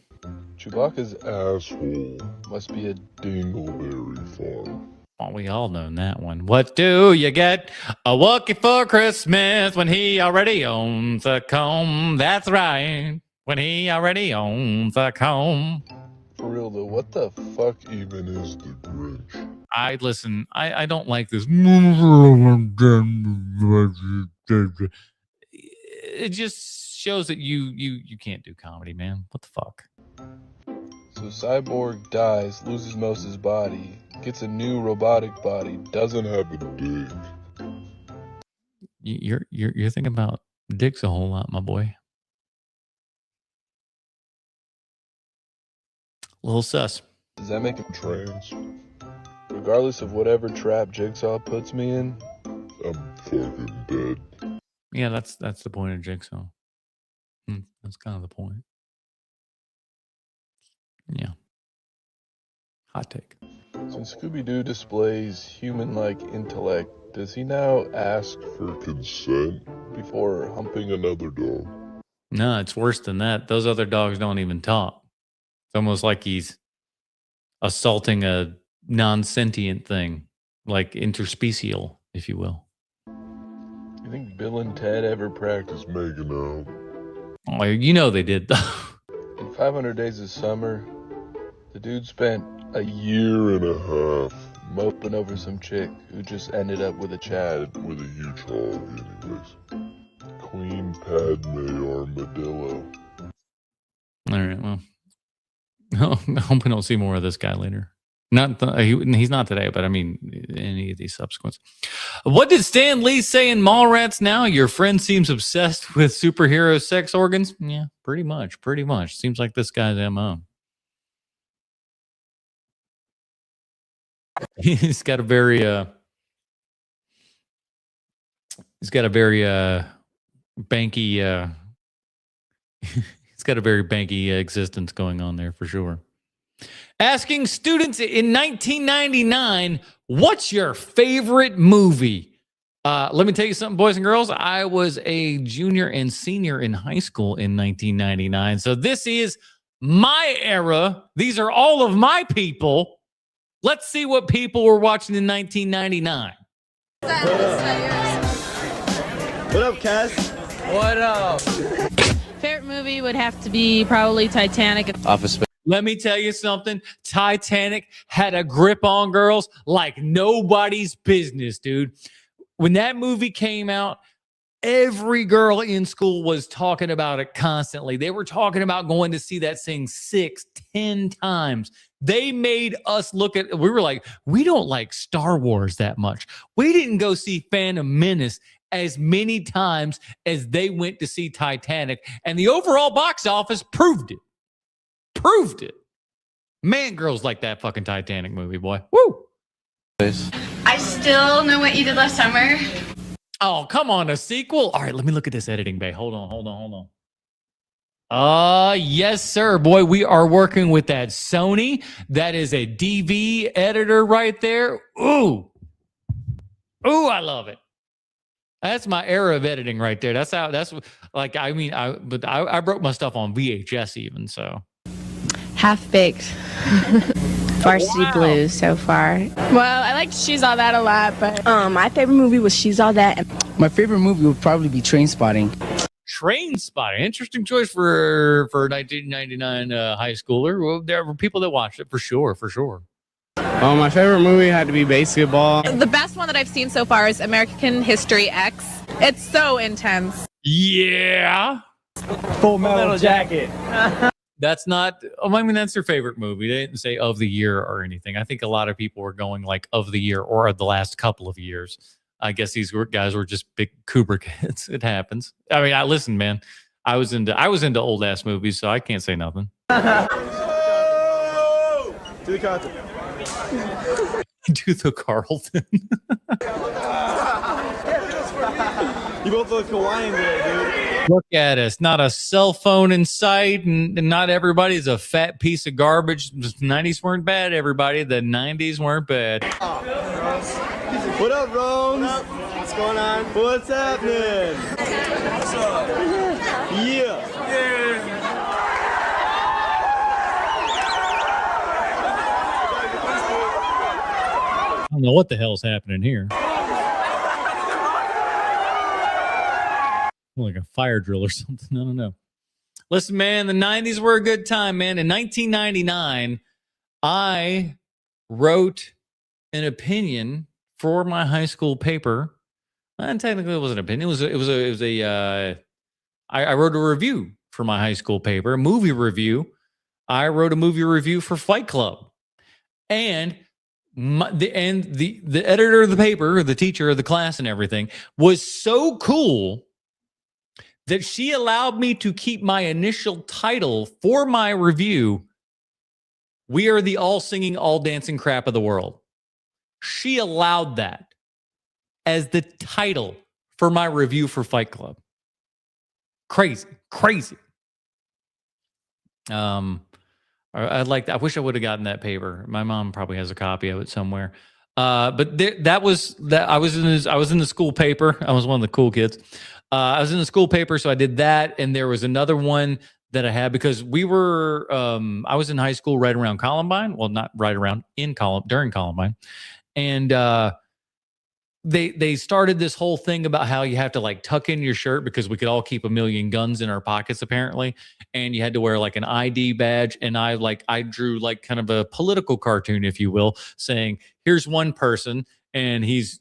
Chewbacca's asshole must be a dingleberry farm. Well, we all know that one. What do you get a Wookiee for Christmas when he already owns a comb? That's right. When he already owns a comb. For real though, what the fuck even is the Grinch? I don't like this. It just shows that you can't do comedy, man. What the fuck? So Cyborg dies, loses most of his body, gets a new robotic body, doesn't have a dick. You're thinking about dicks a whole lot, my boy. A little sus. Does that make him trans? Regardless of whatever trap Jigsaw puts me in, I'm fucking dead. Yeah, that's the point of Jigsaw. That's kind of the point. Yeah. Hot take. Since Scooby-Doo displays human-like intellect, does he now ask for consent before humping another dog? No, it's worse than that. Those other dogs don't even talk. It's almost like he's assaulting a non-sentient thing, like interspecial, if you will. You think Bill and Ted ever practiced making out? Oh, you know they did, though. In 500 Days of Summer, the dude spent a year and a half moping over some chick who just ended up with a Chad with a huge hog anyways. Queen Padme Armadillo. All right, well. I hope we don't see more of this guy later. He's not today, but I mean, any of these subsequents. What did Stan Lee say in Mallrats Now? Your friend seems obsessed with superhero sex organs? Yeah, pretty much. Seems like this guy's MO. He's got a very banky he's got a very banky existence going on there for sure. Asking students in 1999, what's your favorite movie? Let me tell you something, boys and girls. I was a junior and senior in high school in 1999. So this is my era. These are all of my people. Let's see what people were watching in 1999. What up, Cass? What up? Favorite movie would have to be probably Titanic. Office Space. Let me tell you something. Titanic had a grip on girls like nobody's business, dude. When that movie came out, every girl in school was talking about it constantly. They were talking about going to see that thing 6, 10 times. They made us look at, we were like, we don't like Star Wars that much. We didn't go see Phantom Menace as many times as they went to see Titanic. And the overall box office proved it. Proved it. Man, girls like that fucking Titanic movie, boy. Woo! I still know what you did last summer. Oh, come on, a sequel? All right, let me look at this editing bay. Hold on. Yes, sir. Boy, we are working with that Sony. That is a DV editor right there. Ooh, I love it. That's my era of editing right there. That's like, I mean, I broke my stuff on VHS even, so. Half-Baked. Varsity Blues so far. Well, I liked She's All That a lot, but my favorite movie was She's All That. My favorite movie would probably be Trainspotting. Trainspotting, interesting choice for 1999 high schooler. Well, there were people that watched it for sure. My favorite movie had to be Basketball. The best one that I've seen so far is American History X. It's so intense. Yeah. Full Metal Jacket. That's not, I mean, that's your favorite movie. They didn't say of the year or anything. I think a lot of people were going like of the year or of the last couple of years. I guess these guys were just big Kubrick hits. It happens. I mean, listen, man, I was into old ass movies, so I can't say nothing. To the Carlton. To the Carlton. You both look Hawaiian there, dude. Look at us. Not a cell phone in sight, and not everybody's a fat piece of garbage. The 90s weren't bad, everybody. The 90s weren't bad. What up, Rose? What's going on? What's happening? What's up? Yeah. I don't know what the hell's happening here. Like a fire drill or something. I don't know. Listen, man, the 90s were a good time, man. In 1999, I wrote an opinion for my high school paper. And technically, it wasn't an opinion. I wrote a review for my high school paper, a movie review. I wrote a movie review for Fight Club, and the editor of the paper, the teacher of the class, and everything was so cool that she allowed me to keep my initial title for my review. We are the all singing, all dancing crap of the world. She allowed that as the title for my review for Fight Club. Crazy. I wish I would have gotten that paper. My mom probably has a copy of it somewhere. But I was in the school paper. I was one of the cool kids. I was in the school paper, so I did that, and there was another one that I had because we were. I was in high school right around Columbine. Well, not right around during Columbine, and they started this whole thing about how you have to like tuck in your shirt because we could all keep a million guns in our pockets apparently, and you had to wear like an ID badge. And I drew like kind of a political cartoon, if you will, saying here's one person and he's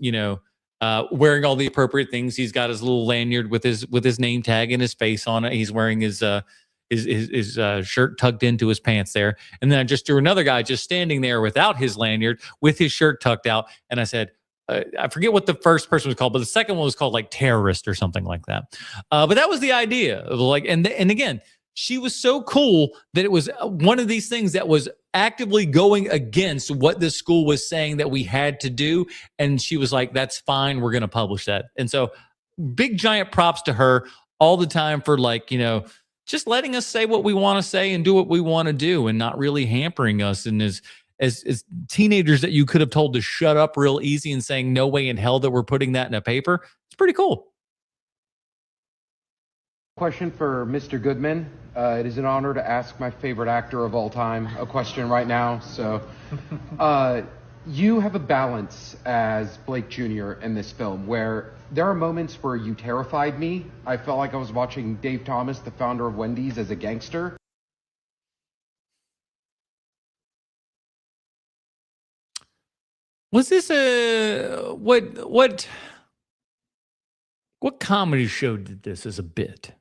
wearing all the appropriate things. He's got his little lanyard with his name tag and his face on it. He's wearing his shirt tucked into his pants there. And then I just drew another guy just standing there without his lanyard with his shirt tucked out. And I said, I forget what the first person was called, but the second one was called like terrorist or something like that. But that was the idea of like, and again, she was so cool that it was one of these things that was actively going against what the school was saying that we had to do. And she was like, that's fine. We're going to publish that. And so big giant props to her all the time for like, just letting us say what we want to say and do what we want to do and not really hampering us. And as teenagers that you could have told to shut up real easy and saying no way in hell that we're putting that in a paper. It's pretty cool. Question for Mr. Goodman. It is an honor to ask my favorite actor of all time a question right now. So, you have a balance as Blake Jr. in this film where there are moments where you terrified me. I felt like I was watching Dave Thomas, the founder of Wendy's, as a gangster. Was this a what comedy show did this as a bit?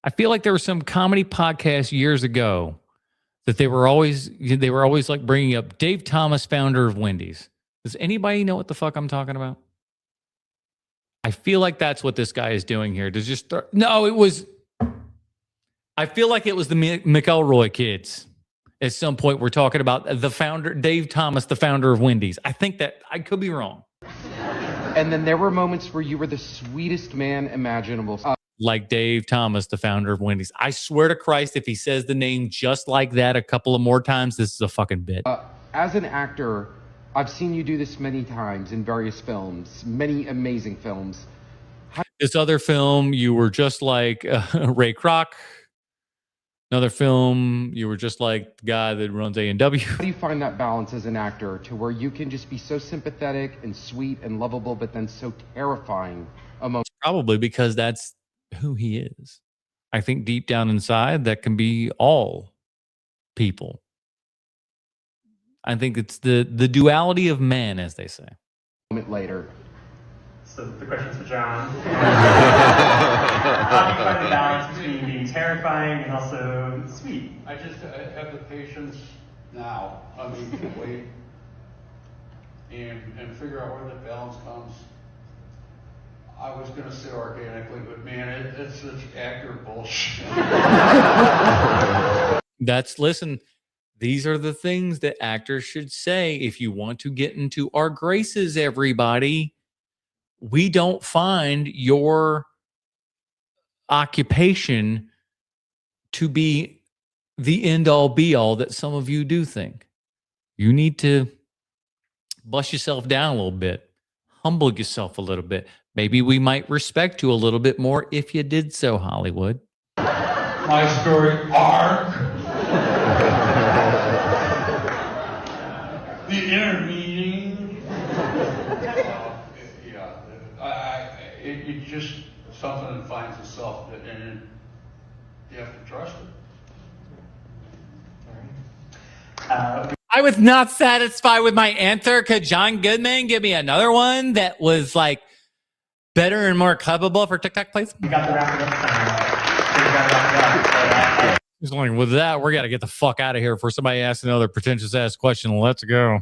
I feel like there was some comedy podcast years ago that they were always like bringing up Dave Thomas, founder of Wendy's. Does anybody know what the fuck I'm talking about? I feel like that's what this guy is doing here. To just no, it was. I feel like it was the McElroy kids. At some point, we're talking about the founder, Dave Thomas, the founder of Wendy's. I think that I could be wrong. And then there were moments where you were the sweetest man imaginable. Like Dave Thomas, the founder of Wendy's. I swear to Christ, if he says the name just like that a couple of more times, this is a fucking bit. As an actor, I've seen you do this many times in various films, many amazing films. This other film, you were just like Ray Kroc. Another film, you were just like the guy that runs A&W. How do you find that balance as an actor to where you can just be so sympathetic and sweet and lovable, but then so terrifying? Probably because that's who he is. I think deep down inside, that can be all people. I think it's the duality of man, as they say. A moment later. So the question's for John. How do you find the balance between being terrifying and also sweet? I have the patience now. I mean, to wait and figure out where the balance comes. I was going to say organically, but man, it's such actor bullshit. Listen, these are the things that actors should say if you want to get into our graces, everybody. We don't find your occupation to be the end all be all that some of you do think. You need to bust yourself down a little bit, humble yourself a little bit. Maybe we might respect you a little bit more if you did so, Hollywood. My story arc. The inner meaning. It's just something that finds itself, and you have to trust it. I was not satisfied with my answer. Could John Goodman give me another one that was like better and more clubbable for TikTok, please? You got to wrap it up. He's like, with that, we got to get the fuck out of here before somebody asks another pretentious ass question. Let's go.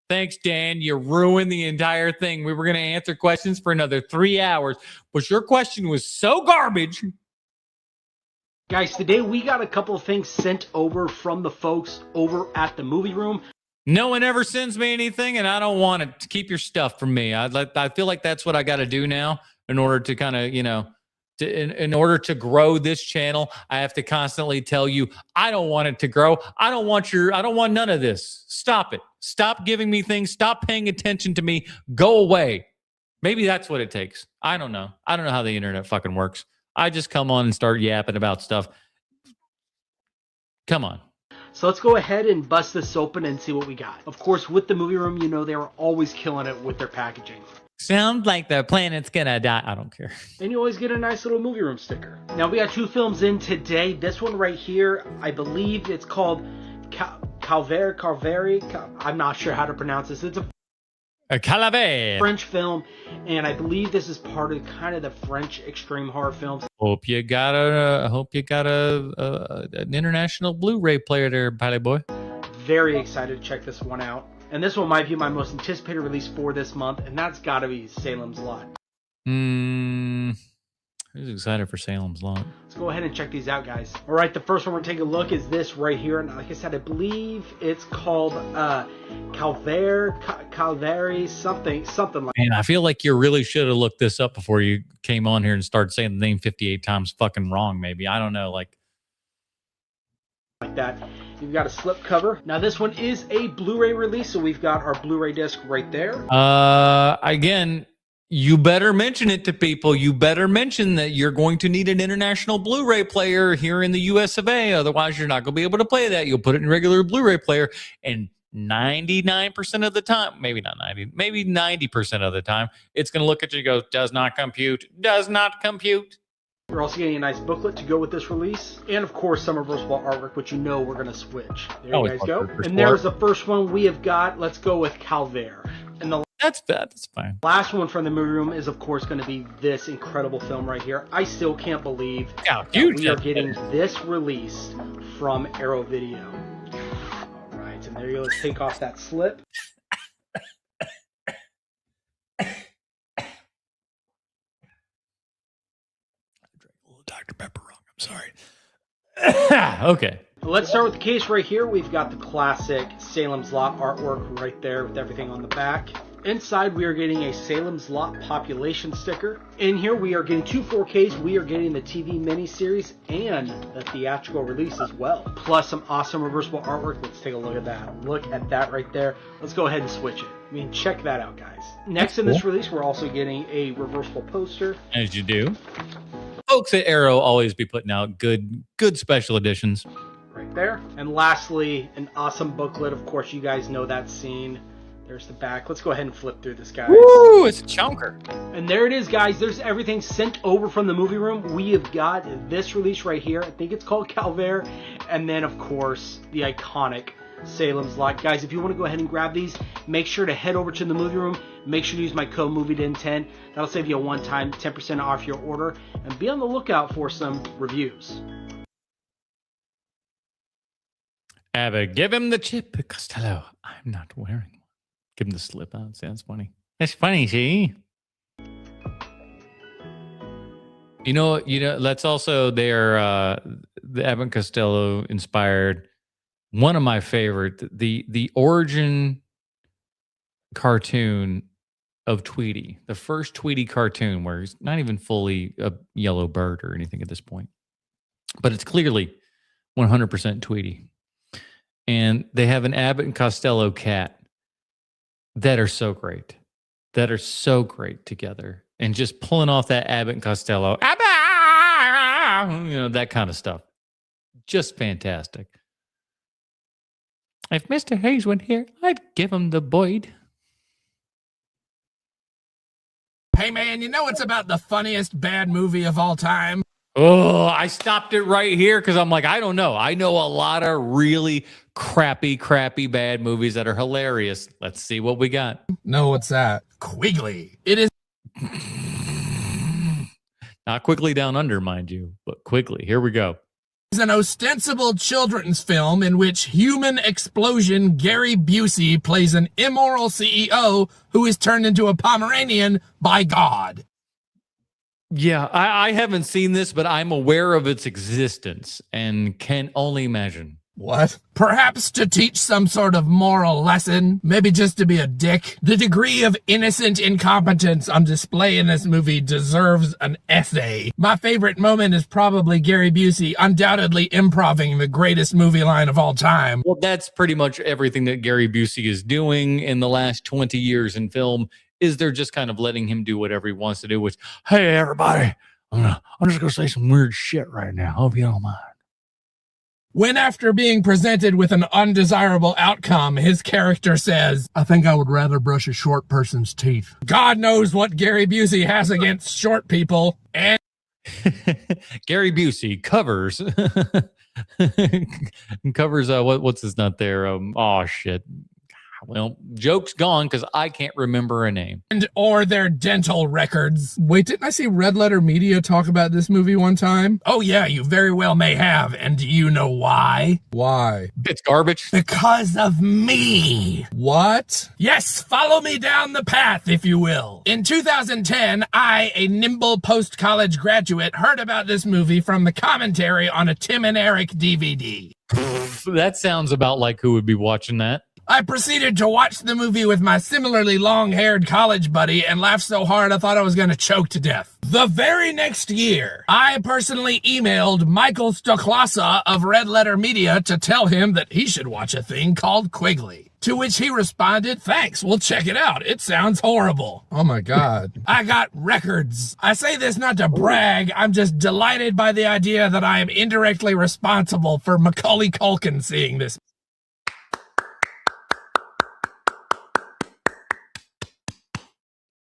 Thanks, Dan. You ruined the entire thing. We were going to answer questions for another 3 hours, but your question was so garbage. Guys, today we got a couple of things sent over from the folks over at the movie room. No one ever sends me anything, and I don't want it to keep your stuff from me. I feel like that's what I got to do now in order to kind of, in order to grow this channel. I have to constantly tell you, I don't want it to grow. I don't want none of this. Stop it. Stop giving me things. Stop paying attention to me. Go away. Maybe that's what it takes. I don't know. I don't know how the internet fucking works. I just come on and start yapping about stuff. Come on. So let's go ahead and bust this open and see what we got. Of course, with the movie room, they were always killing it with their packaging. Sounds like the planet's gonna die. I don't care. And you always get a nice little movie room sticker. Now, we got two films in today. This one right here, I believe it's called Calvary. I'm not sure how to pronounce this. It's a Calavera French film, and I believe this is part of kind of the French extreme horror films. Hope you got an international Blu-ray player there, Piley boy. Very excited to check this one out. And this one might be my most anticipated release for this month, and that's got to be Salem's Lot. Who's excited for Salem's Lot? Let's go ahead and check these out, guys. All right, the first one we're taking a look is this right here. And like I said, I believe it's called Calvary, something like. Man, I feel like you really should have looked this up before you came on here and started saying the name 58 times fucking wrong, maybe. I don't know, like that. You've got a slip cover. Now, this one is a Blu-ray release, so we've got our Blu-ray disc right there. Again, You better mention it to people. You better mention that you're going to need an international Blu-ray player here in the US of A. Otherwise, you're not going to be able to play that. You'll put it in a regular Blu-ray player, and 99% of the time, maybe not 90, maybe 90% of the time, it's going to look at you and go, does not compute, does not compute. We're also getting a nice booklet to go with this release. And of course, some reversible artwork, which you know we're going to switch. There you guys go. And there's the first one we have got. Let's go with Calvaire. And the That's bad. That's fine. last one from the movie room is, of course, going to be this incredible film right here. I still can't believe that we are getting this released from Arrow Video. All right, and there you go. Let's take off that slip. Dr. Pepper wrong. I'm sorry. Okay. Let's start with the case right here. We've got the classic Salem's Lot artwork right there with everything on the back. Inside, we are getting a Salem's Lot population sticker. In here, we are getting 2 4Ks. We are getting the TV miniseries and the theatrical release as well. Plus some awesome reversible artwork. Let's take a look at that. Look at that right there. Let's go ahead and switch it. I mean, check that out, guys. Next in this release, we're also getting a reversible poster. As you do. Folks at Arrow always be putting out good special editions. Right there. And lastly, an awesome booklet. Of course, you guys know that scene. There's the back. Let's go ahead and flip through this, guys. Woo! It's a chunker. And there it is, guys. There's everything sent over from the movie room. We have got this release right here. I think it's called Calvaire. And then, of course, the iconic Salem's Lot. Guys, if you want to go ahead and grab these, make sure to head over to the movie room. Make sure to use my code MovieDen10. That'll save you a one-time 10% off your order. And be on the lookout for some reviews. Abbott, give him the chip, Costello. I'm not wearing one. Give him the slip out. Sounds funny. That's funny, see? You know, that's also the Abbott and Costello inspired one of my favorite, the origin cartoon of Tweety, the first Tweety cartoon, where he's not even fully a yellow bird or anything at this point, but it's clearly 100% Tweety. And they have an Abbott and Costello cat that are so great together, and just pulling off that Abbott and Costello, that kind of stuff, just fantastic. If Mr. Hayes went here, I'd give him the Boyd. Hey man, you know it's about the funniest bad movie of all time? Oh, I stopped it right here because I'm like, I don't know. I know a lot of really crappy bad movies that are hilarious. Let's see what we got. No, what's that? Quigley. It is not Quigley Down Under, mind you, but Quigley. Here we go. It's an ostensible children's film in which human explosion Gary Busey plays an immoral CEO who is turned into a Pomeranian by God. Yeah, I haven't seen this, but I'm aware of its existence and can only imagine. What? Perhaps to teach some sort of moral lesson, maybe just to be a dick. The degree of innocent incompetence on display in this movie deserves an essay. My favorite moment is probably Gary Busey undoubtedly improving the greatest movie line of all time. Well, that's pretty much everything that Gary Busey is doing in the last 20 years in film. Is they're just kind of letting him do whatever he wants to do, which, hey, everybody, I'm just going to say some weird shit right now. Hope you don't mind. When after being presented with an undesirable outcome, his character says, I think I would rather brush a short person's teeth. God knows what Gary Busey has against short people. And Gary Busey covers, what's his nut there? Oh, shit. Well, joke's gone because I can't remember a name. Or their dental records. Wait, didn't I see Red Letter Media talk about this movie one time? Oh yeah, you very well may have. And do you know why? Why? It's garbage. Because of me. What? Yes, follow me down the path, if you will. In 2010, I, a nimble post-college graduate, heard about this movie from the commentary on a Tim and Eric DVD. That sounds about like who would be watching that. I proceeded to watch the movie with my similarly long-haired college buddy and laughed so hard I thought I was going to choke to death. The very next year, I personally emailed Michael Stoklasa of Red Letter Media to tell him that he should watch a thing called Quigley. To which he responded, thanks, we'll check it out. It sounds horrible. Oh my God. I got records. I say this not to brag. I'm just delighted by the idea that I am indirectly responsible for Macaulay Culkin seeing this.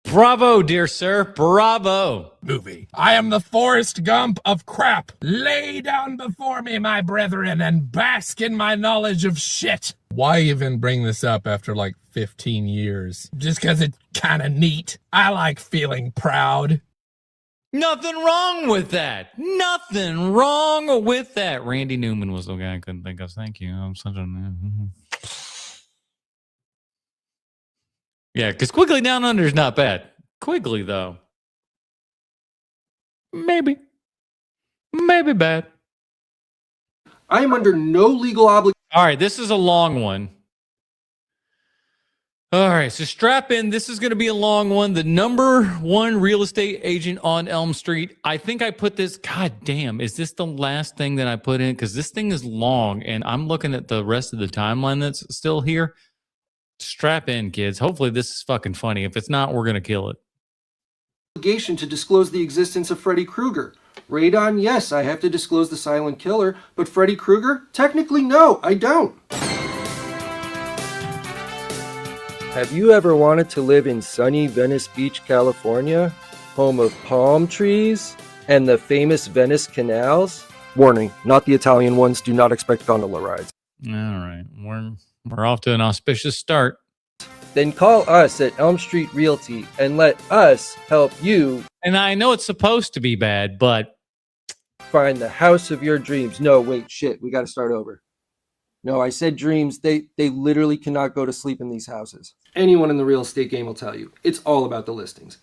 Bravo, dear sir. Bravo. Movie. I am the Forrest Gump of crap. Lay down before me, my brethren, and bask in my knowledge of shit. Why even bring this up after like 15 years? Just because it's kind of neat. I like feeling proud. Nothing wrong with that. Nothing wrong with that. Randy Newman was the guy I couldn't think of. Thank you. I'm such a... Yeah, because Quigley Down Under is not bad. Quigley, though. Maybe bad. I am under no legal obligation. All right, this is a long one. All right, so strap in. This is going to be a long one. The #1 real estate agent on Elm Street. I think I put this. God damn, is this the last thing that I put in? Because this thing is long, and I'm looking at the rest of the timeline that's still here. Strap in, kids. Hopefully this is fucking funny. If it's not, we're going to kill it. Obligation to disclose the existence of Freddy Krueger. Radon, yes, I have to disclose the silent killer, but Freddy Krueger? Technically, no, I don't. Have you ever wanted to live in sunny Venice Beach, California, home of palm trees and the famous Venice canals? Warning, not the Italian ones. Do not expect gondola rides. All right, we're off to an auspicious start. Then call us at Elm Street Realty and let us help you. And I know it's supposed to be bad, but find the house of your dreams. No, wait, shit. We got to start over. No, I said dreams. They literally cannot go to sleep in these houses. Anyone in the real estate game will tell you. It's all about the listings.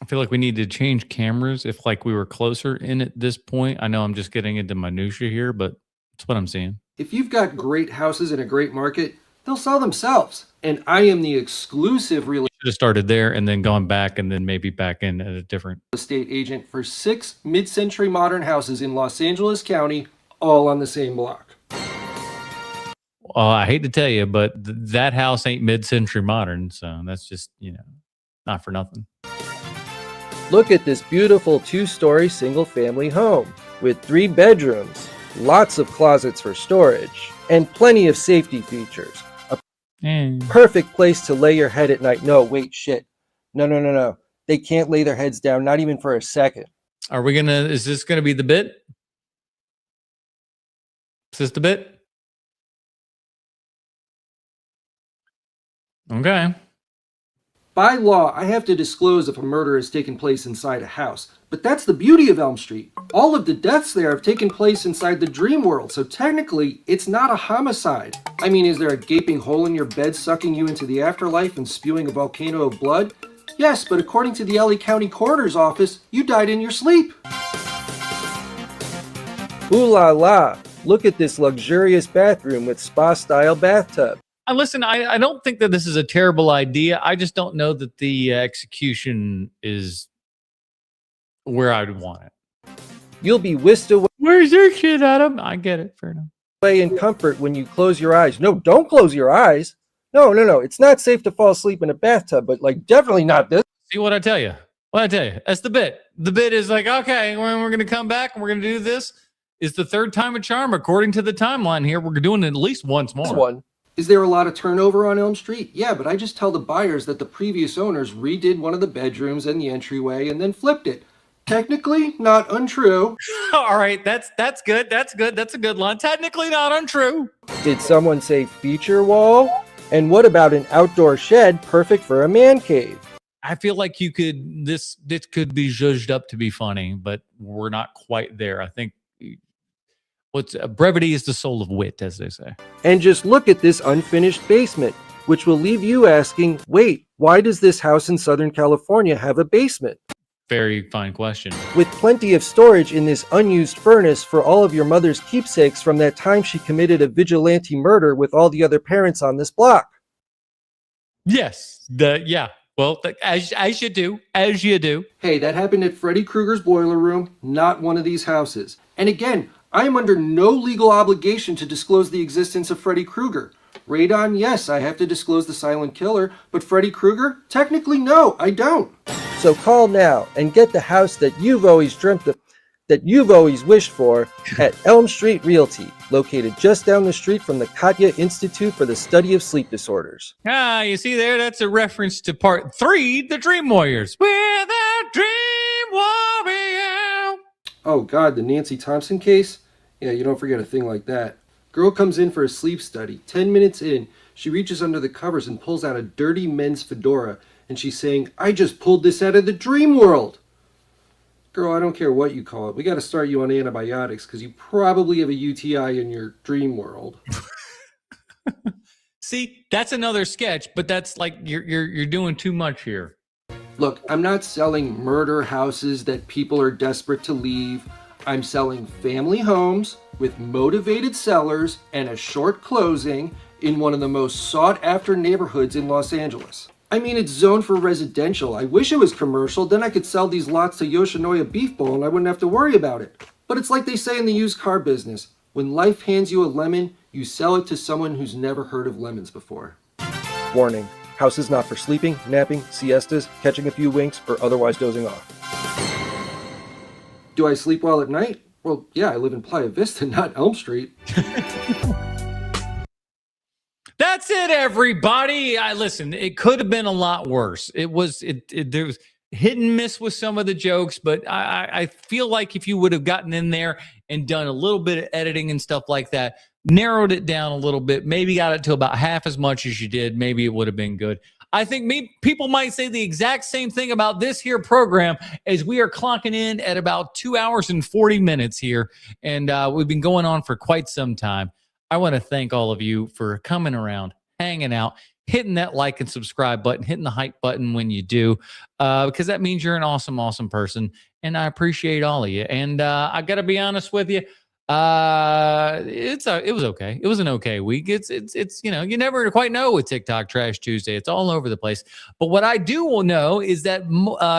I feel like we need to change cameras if like we were closer in at this point. I know I'm just getting into minutia here, but that's what I'm seeing. If you've got great houses in a great market, they'll sell themselves. And I am the exclusive real should have started there and then gone back and then maybe back in at a different estate agent for 6 mid-century modern houses in Los Angeles County, all on the same block. I hate to tell you, but that house ain't mid-century modern, so that's just, not for nothing. Look at this beautiful 2-story single-family home with 3 bedrooms, lots of closets for storage, and plenty of safety features. A perfect place to lay your head at night. No, wait, shit. No. They can't lay their heads down, not even for a second. Is this gonna be the bit? Is this the bit? Okay. By law, I have to disclose if a murder has taken place inside a house. But that's the beauty of Elm Street. All of the deaths there have taken place inside the dream world, so technically, it's not a homicide. I mean, is there a gaping hole in your bed sucking you into the afterlife and spewing a volcano of blood? Yes, but according to the LA County Coroner's Office, you died in your sleep. Ooh la la, look at this luxurious bathroom with spa-style bathtub. Listen, I don't think that this is a terrible idea. I just don't know that the execution is where I'd want it. You'll be whisked away. Where's your shit, Adam? I get it. Fair enough. In comfort when you close your eyes. No, don't close your eyes. No. It's not safe to fall asleep in a bathtub, but like definitely not this. See what I tell you? That's the bit. The bit is like, okay, when we're going to come back and we're going to do this, is the third time a charm according to the timeline here. We're doing it at least once more. This one. Is there a lot of turnover on Elm Street? Yeah, but I just tell the buyers that the previous owners redid one of the bedrooms and the entryway and then flipped it. Technically, not untrue. All right, that's good. That's good. That's a good line. Technically not untrue. Did someone say feature wall? And what about an outdoor shed perfect for a man cave? I feel like this could be judged up to be funny, but we're not quite there. I think brevity is the soul of wit, as they say. And just look at this unfinished basement, which will leave you asking, wait, why does this house in Southern California have a basement? Very fine question. With plenty of storage in this unused furnace for all of your mother's keepsakes from that time she committed a vigilante murder with all the other parents on this block. Yes. Well, as you do. Hey, that happened at Freddy Krueger's boiler room, not one of these houses. And again, I am under no legal obligation to disclose the existence of Freddy Krueger. Radon, yes, I have to disclose the silent killer, but Freddy Krueger? Technically, no, I don't. So call now and get the house that you've always dreamt of, that you've always wished for at Elm Street Realty, located just down the street from the Katya Institute for the Study of Sleep Disorders. Ah, you see there? That's a reference to part 3, The Dream Warriors. We're the Dream Warrior. Oh God, the Nancy Thompson case? Yeah, you don't forget a thing like that. Girl comes in for a sleep study. 10 minutes in, she reaches under the covers and pulls out a dirty men's fedora, and she's saying, I just pulled this out of the dream world. Girl, I don't care what you call it. We got to start you on antibiotics because you probably have a UTI in your dream world. See, that's another sketch, but that's like you're doing too much here. Look, I'm not selling murder houses that people are desperate to leave. I'm selling family homes with motivated sellers and a short closing in one of the most sought-after neighborhoods in Los Angeles. I mean, it's zoned for residential. I wish it was commercial, then I could sell these lots to Yoshinoya Beef Bowl and I wouldn't have to worry about it. But it's like they say in the used car business, when life hands you a lemon, you sell it to someone who's never heard of lemons before. Warning, house is not for sleeping, napping, siestas, catching a few winks, or otherwise dozing off. Do I sleep well at night? Well, yeah, I live in Playa Vista, not Elm Street. That's it, everybody. Listen, it could have been a lot worse. There was hit and miss with some of the jokes, but I feel like if you would have gotten in there and done a little bit of editing and stuff like that, narrowed it down a little bit, maybe got it to about half as much as you did, maybe it would have been good. I think people might say the exact same thing about this here program as we are clocking in at about 2 hours and 40 minutes here. And we've been going on for quite some time. I want to thank all of you for coming around, hanging out, hitting that like and subscribe button, hitting the hype button when you do, because that means you're an awesome, awesome person. And I appreciate all of you. And I got to be honest with you. It was okay. It was an okay week. It's you never quite know with TikTok Trash Tuesday. It's all over the place. But what I do know is that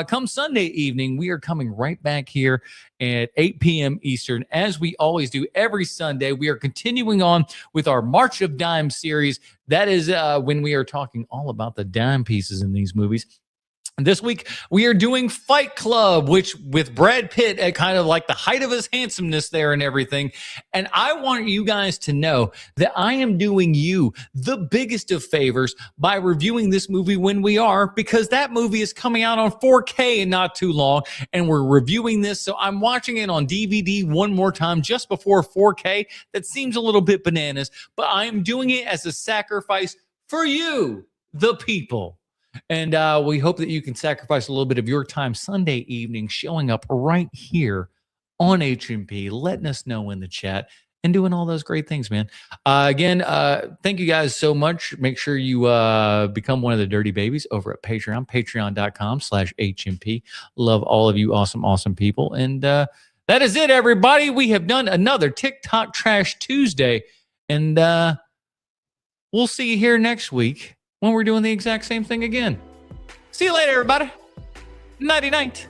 come Sunday evening, we are coming right back here at 8 p.m. Eastern, as we always do every Sunday. We are continuing on with our March of Dime series. That is when we are talking all about the dime pieces in these movies. This week, we are doing Fight Club, which with Brad Pitt at kind of like the height of his handsomeness there and everything. And I want you guys to know that I am doing you the biggest of favors by reviewing this movie when we are, because that movie is coming out on 4K in not too long. And we're reviewing this. So I'm watching it on DVD one more time just before 4K. That seems a little bit bananas, but I am doing it as a sacrifice for you, the people. And we hope that you can sacrifice a little bit of your time Sunday evening showing up right here on HMP, letting us know in the chat and doing all those great things, man. Again, thank you guys so much. Make sure you become one of the dirty babies over at Patreon, patreon.com/HMP. Love all of you awesome, awesome people. And that is it, everybody. We have done another TikTok Trash Tuesday. And we'll see you here next week when we're doing the exact same thing again. See you later, everybody. Nighty-night.